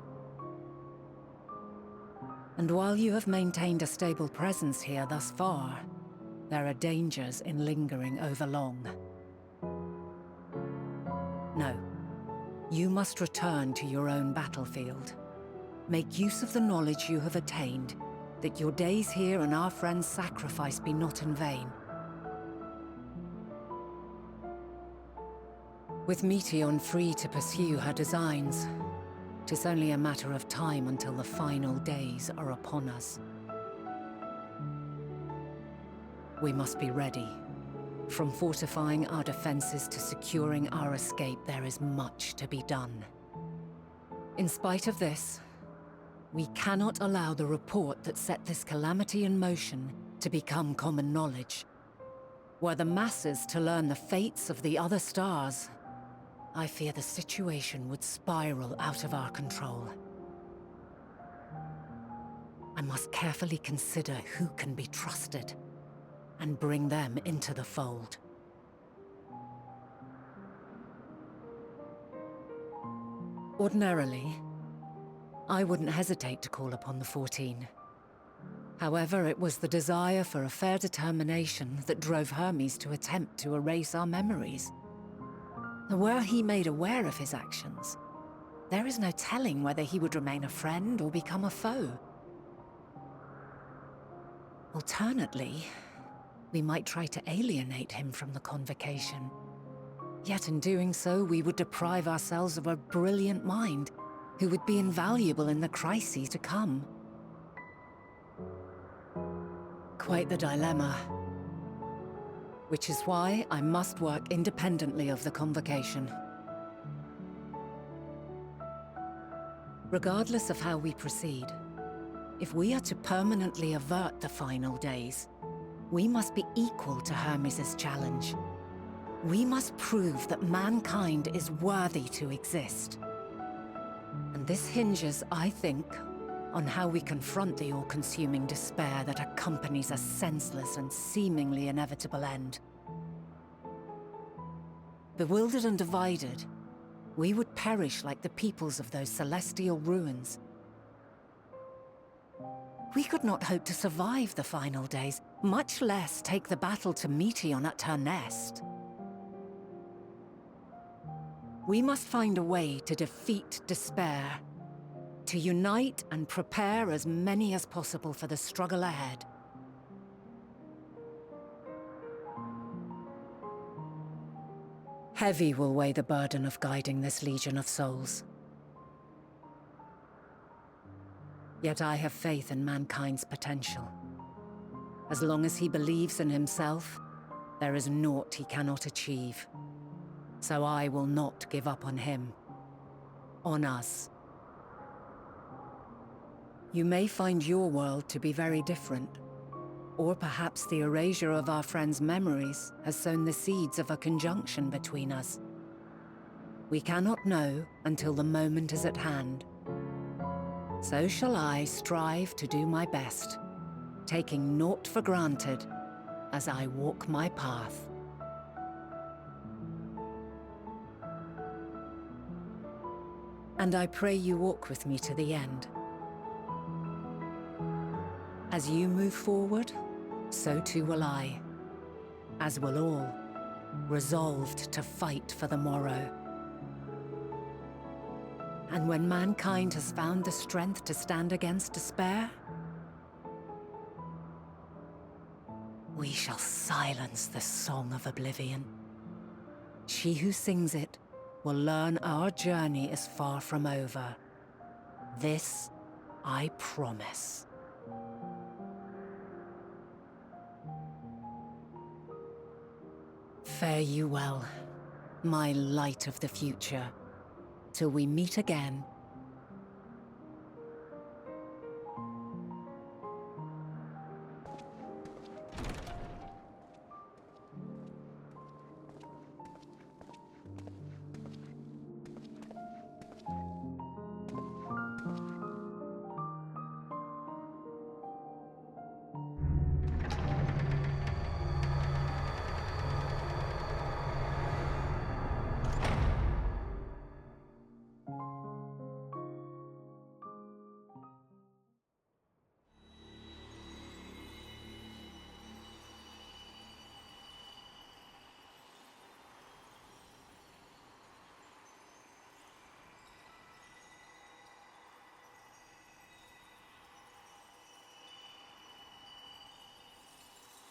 And while you have maintained a stable presence here thus far, there are dangers in lingering over long. No. You must return to your own battlefield. Make use of the knowledge you have attained, that your days here and our friends' sacrifice be not in vain. With Meteion free to pursue her designs, 'tis only a matter of time until the final days are upon us. We must be ready. From fortifying our defenses to securing our escape, there is much to be done. In spite of this, we cannot allow the report that set this calamity in motion to become common knowledge. Were the masses to learn the fates of the other stars, I fear the situation would spiral out of our control. I must carefully consider who can be trusted and bring them into the fold. Ordinarily, I wouldn't hesitate to call upon the 14. However, it was the desire for a fair determination that drove Hermes to attempt to erase our memories. Were he made aware of his actions, there is no telling whether he would remain a friend or become a foe. Alternately, we might try to alienate him from the convocation. Yet in doing so, we would deprive ourselves of a brilliant mind who would be invaluable in the crises to come. Quite the dilemma. Which is why I must work independently of the convocation. Regardless of how we proceed, if we are to permanently avert the final days, we must be equal to Hermes' challenge. We must prove that mankind is worthy to exist. And this hinges, I think, on how we confront the all-consuming despair that accompanies a senseless and seemingly inevitable end. Bewildered and divided, we would perish like the peoples of those celestial ruins. We could not hope to survive the final days, much less take the battle to Meteion at her nest. We must find a way to defeat despair, to unite and prepare as many as possible for the struggle ahead. Heavy will weigh the burden of guiding this legion of souls. Yet I have faith in mankind's potential. As long as he believes in himself, there is naught he cannot achieve. So I will not give up on him, on us. You may find your world to be very different, or perhaps the erasure of our friends' memories has sown the seeds of a conjunction between us. We cannot know until the moment is at hand. So shall I strive to do my best, taking naught for granted as I walk my path. And I pray you walk with me to the end. As you move forward, so too will I, as will all, resolved to fight for the morrow. And when mankind has found the strength to stand against despair, we shall silence the song of oblivion. She who sings it will learn our journey is far from over. This I promise. Fare you well, my light of the future. Till we meet again.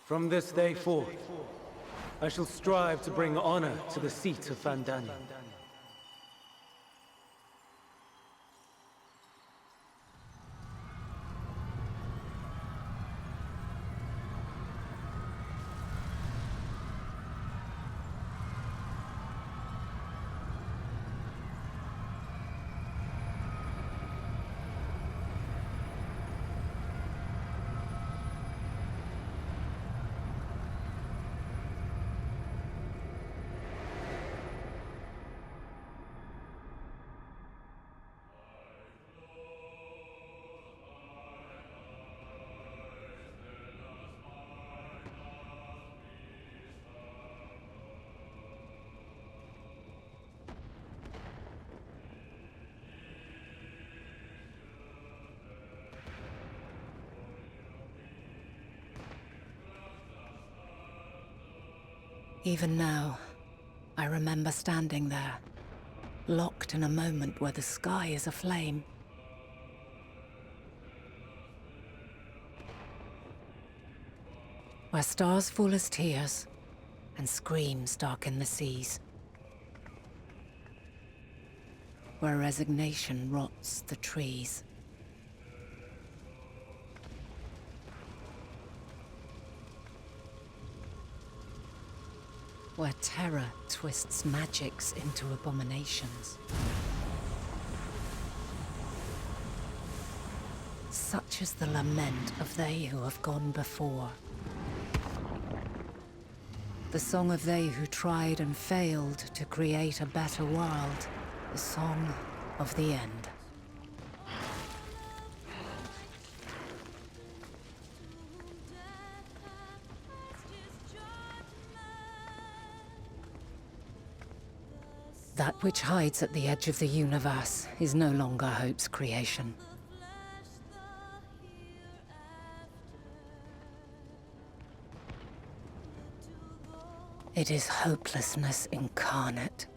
From this day forth, I shall strive to bring honor to the seat of Fandania. Even now, I remember standing there, locked in a moment where the sky is aflame. Where stars fall as tears, and screams darken the seas. Where resignation rots the trees. Where terror twists magics into abominations. Such is the lament of they who have gone before. The song of they who tried and failed to create a better world. The song of the end. That which hides at the edge of the universe is no longer hope's creation. It is hopelessness incarnate.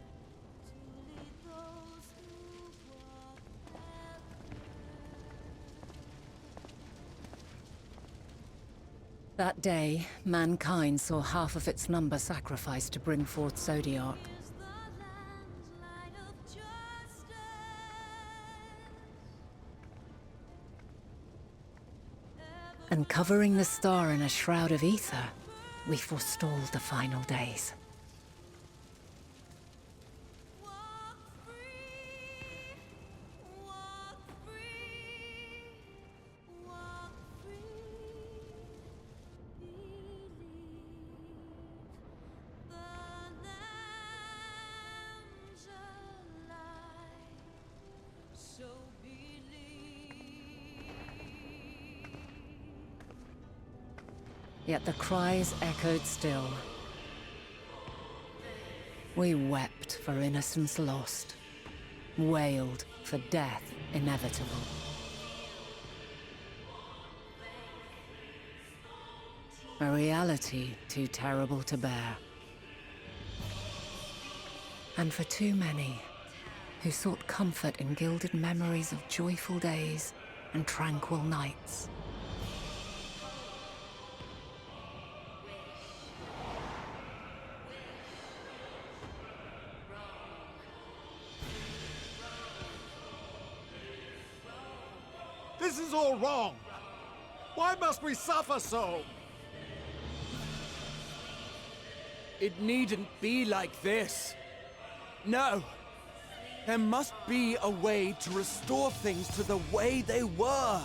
That day, mankind saw half of its number sacrificed to bring forth Zodiark. And covering the star in a shroud of ether, we forestalled the final days. Yet the cries echoed still. We wept for innocence lost, wailed for death inevitable. A reality too terrible to bear. And for too many who sought comfort in gilded memories of joyful days and tranquil nights. This is all wrong! Why must we suffer so? It needn't be like this. No. There must be a way to restore things to the way they were.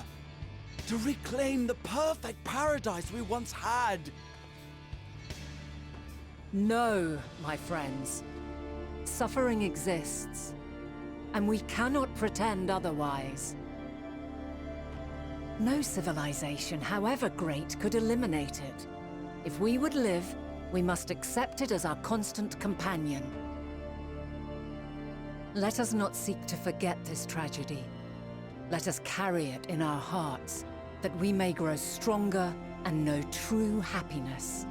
To reclaim the perfect paradise we once had. No, my friends. Suffering exists, and we cannot pretend otherwise. No civilization, however great, could eliminate it. If we would live, we must accept it as our constant companion. Let us not seek to forget this tragedy. Let us carry it in our hearts, that we may grow stronger and know true happiness.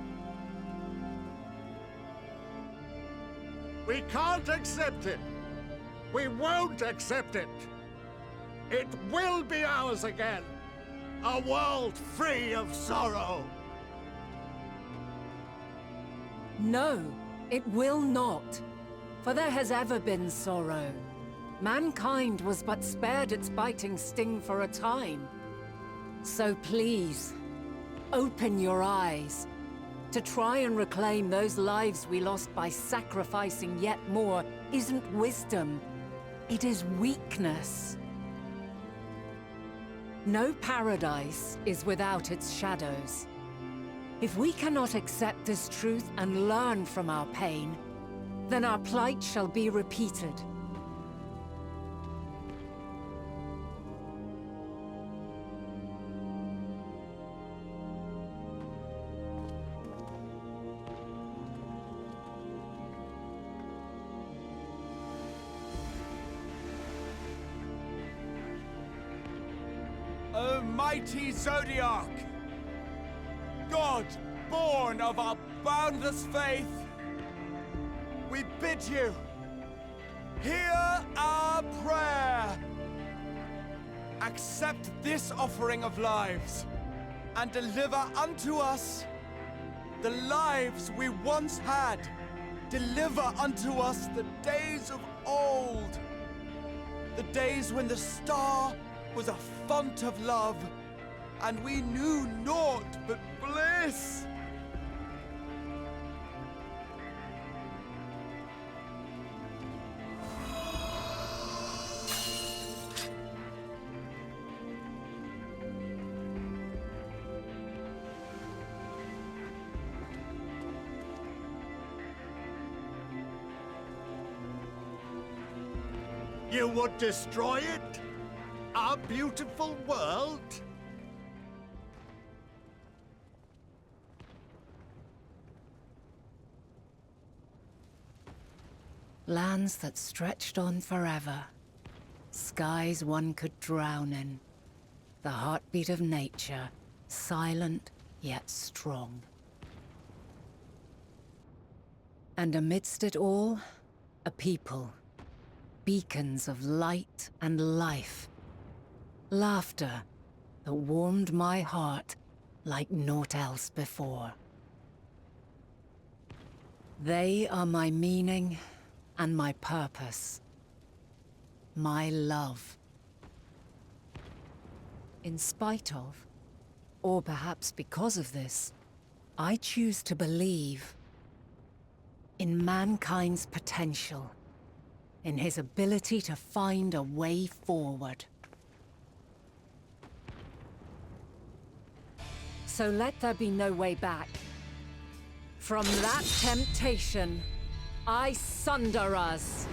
We can't accept it. We won't accept it. It will be ours again. A world free of sorrow. No, it will not. For there has ever been sorrow. Mankind was but spared its biting sting for a time. So please, open your eyes. To try and reclaim those lives we lost by sacrificing yet more isn't wisdom. It is weakness. No paradise is without its shadows. If we cannot accept this truth and learn from our pain, then our plight shall be repeated. O mighty Zodiac! God, born of our boundless faith, we bid you, hear our prayer. Accept this offering of lives, and deliver unto us the lives we once had. Deliver unto us the days of old, the days when the star was a font of love, and we knew naught but bliss. You would destroy it? Our beautiful world? Lands that stretched on forever. Skies one could drown in. The heartbeat of nature, silent yet strong. And amidst it all, a people. Beacons of light and life. Laughter that warmed my heart like naught else before. They are my meaning and my purpose. My love. In spite of, or perhaps because of this, I choose to believe in mankind's potential, in his ability to find a way forward. So let there be no way back. From that temptation, I sunder us.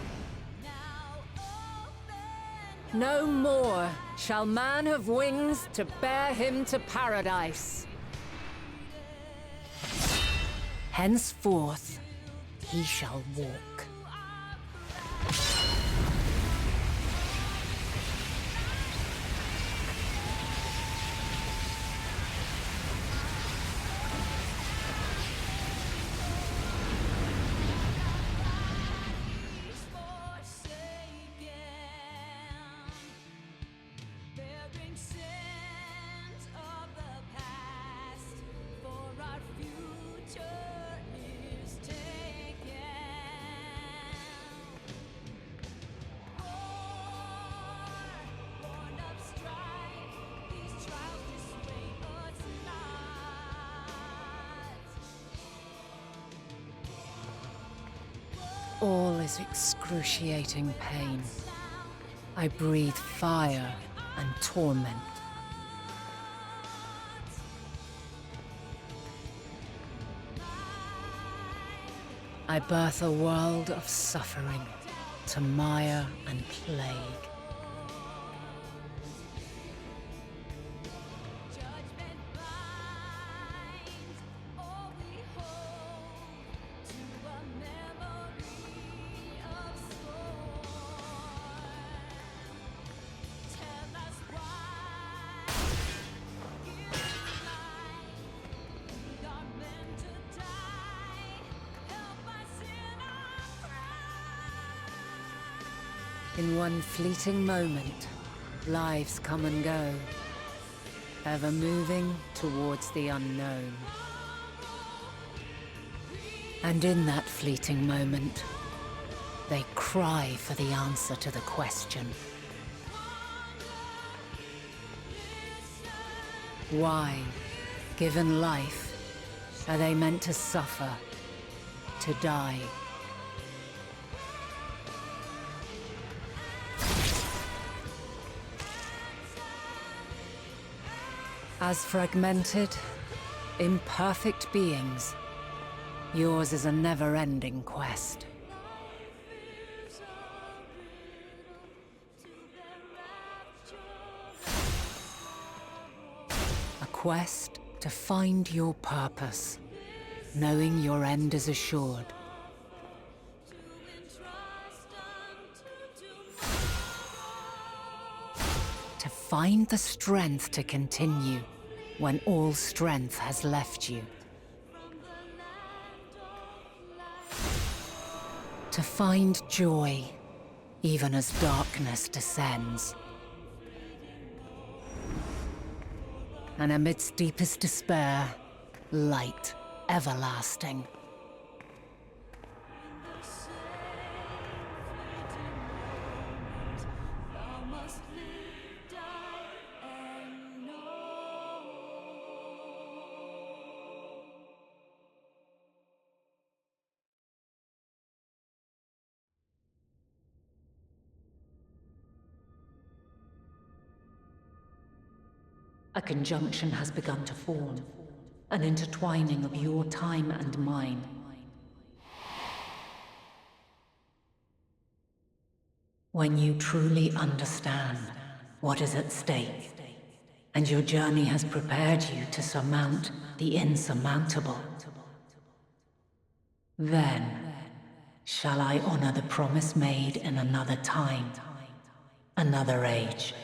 No more shall man have wings to bear him to paradise. Henceforth, he shall walk. All is excruciating pain. I breathe fire and torment. I birth a world of suffering to mire and plague. In one fleeting moment, lives come and go, ever moving towards the unknown. And in that fleeting moment, they cry for the answer to the question. Why, given life, are they meant to suffer, to die? As fragmented, imperfect beings, yours is a never-ending quest. A quest to find your purpose, knowing your end is assured. To find the strength to continue when all strength has left you. To find joy, even as darkness descends. And amidst deepest despair, light everlasting. A conjunction has begun to form, an intertwining of your time and mine. When you truly understand what is at stake, and your journey has prepared you to surmount the insurmountable, then shall I honor the promise made in another time, another age.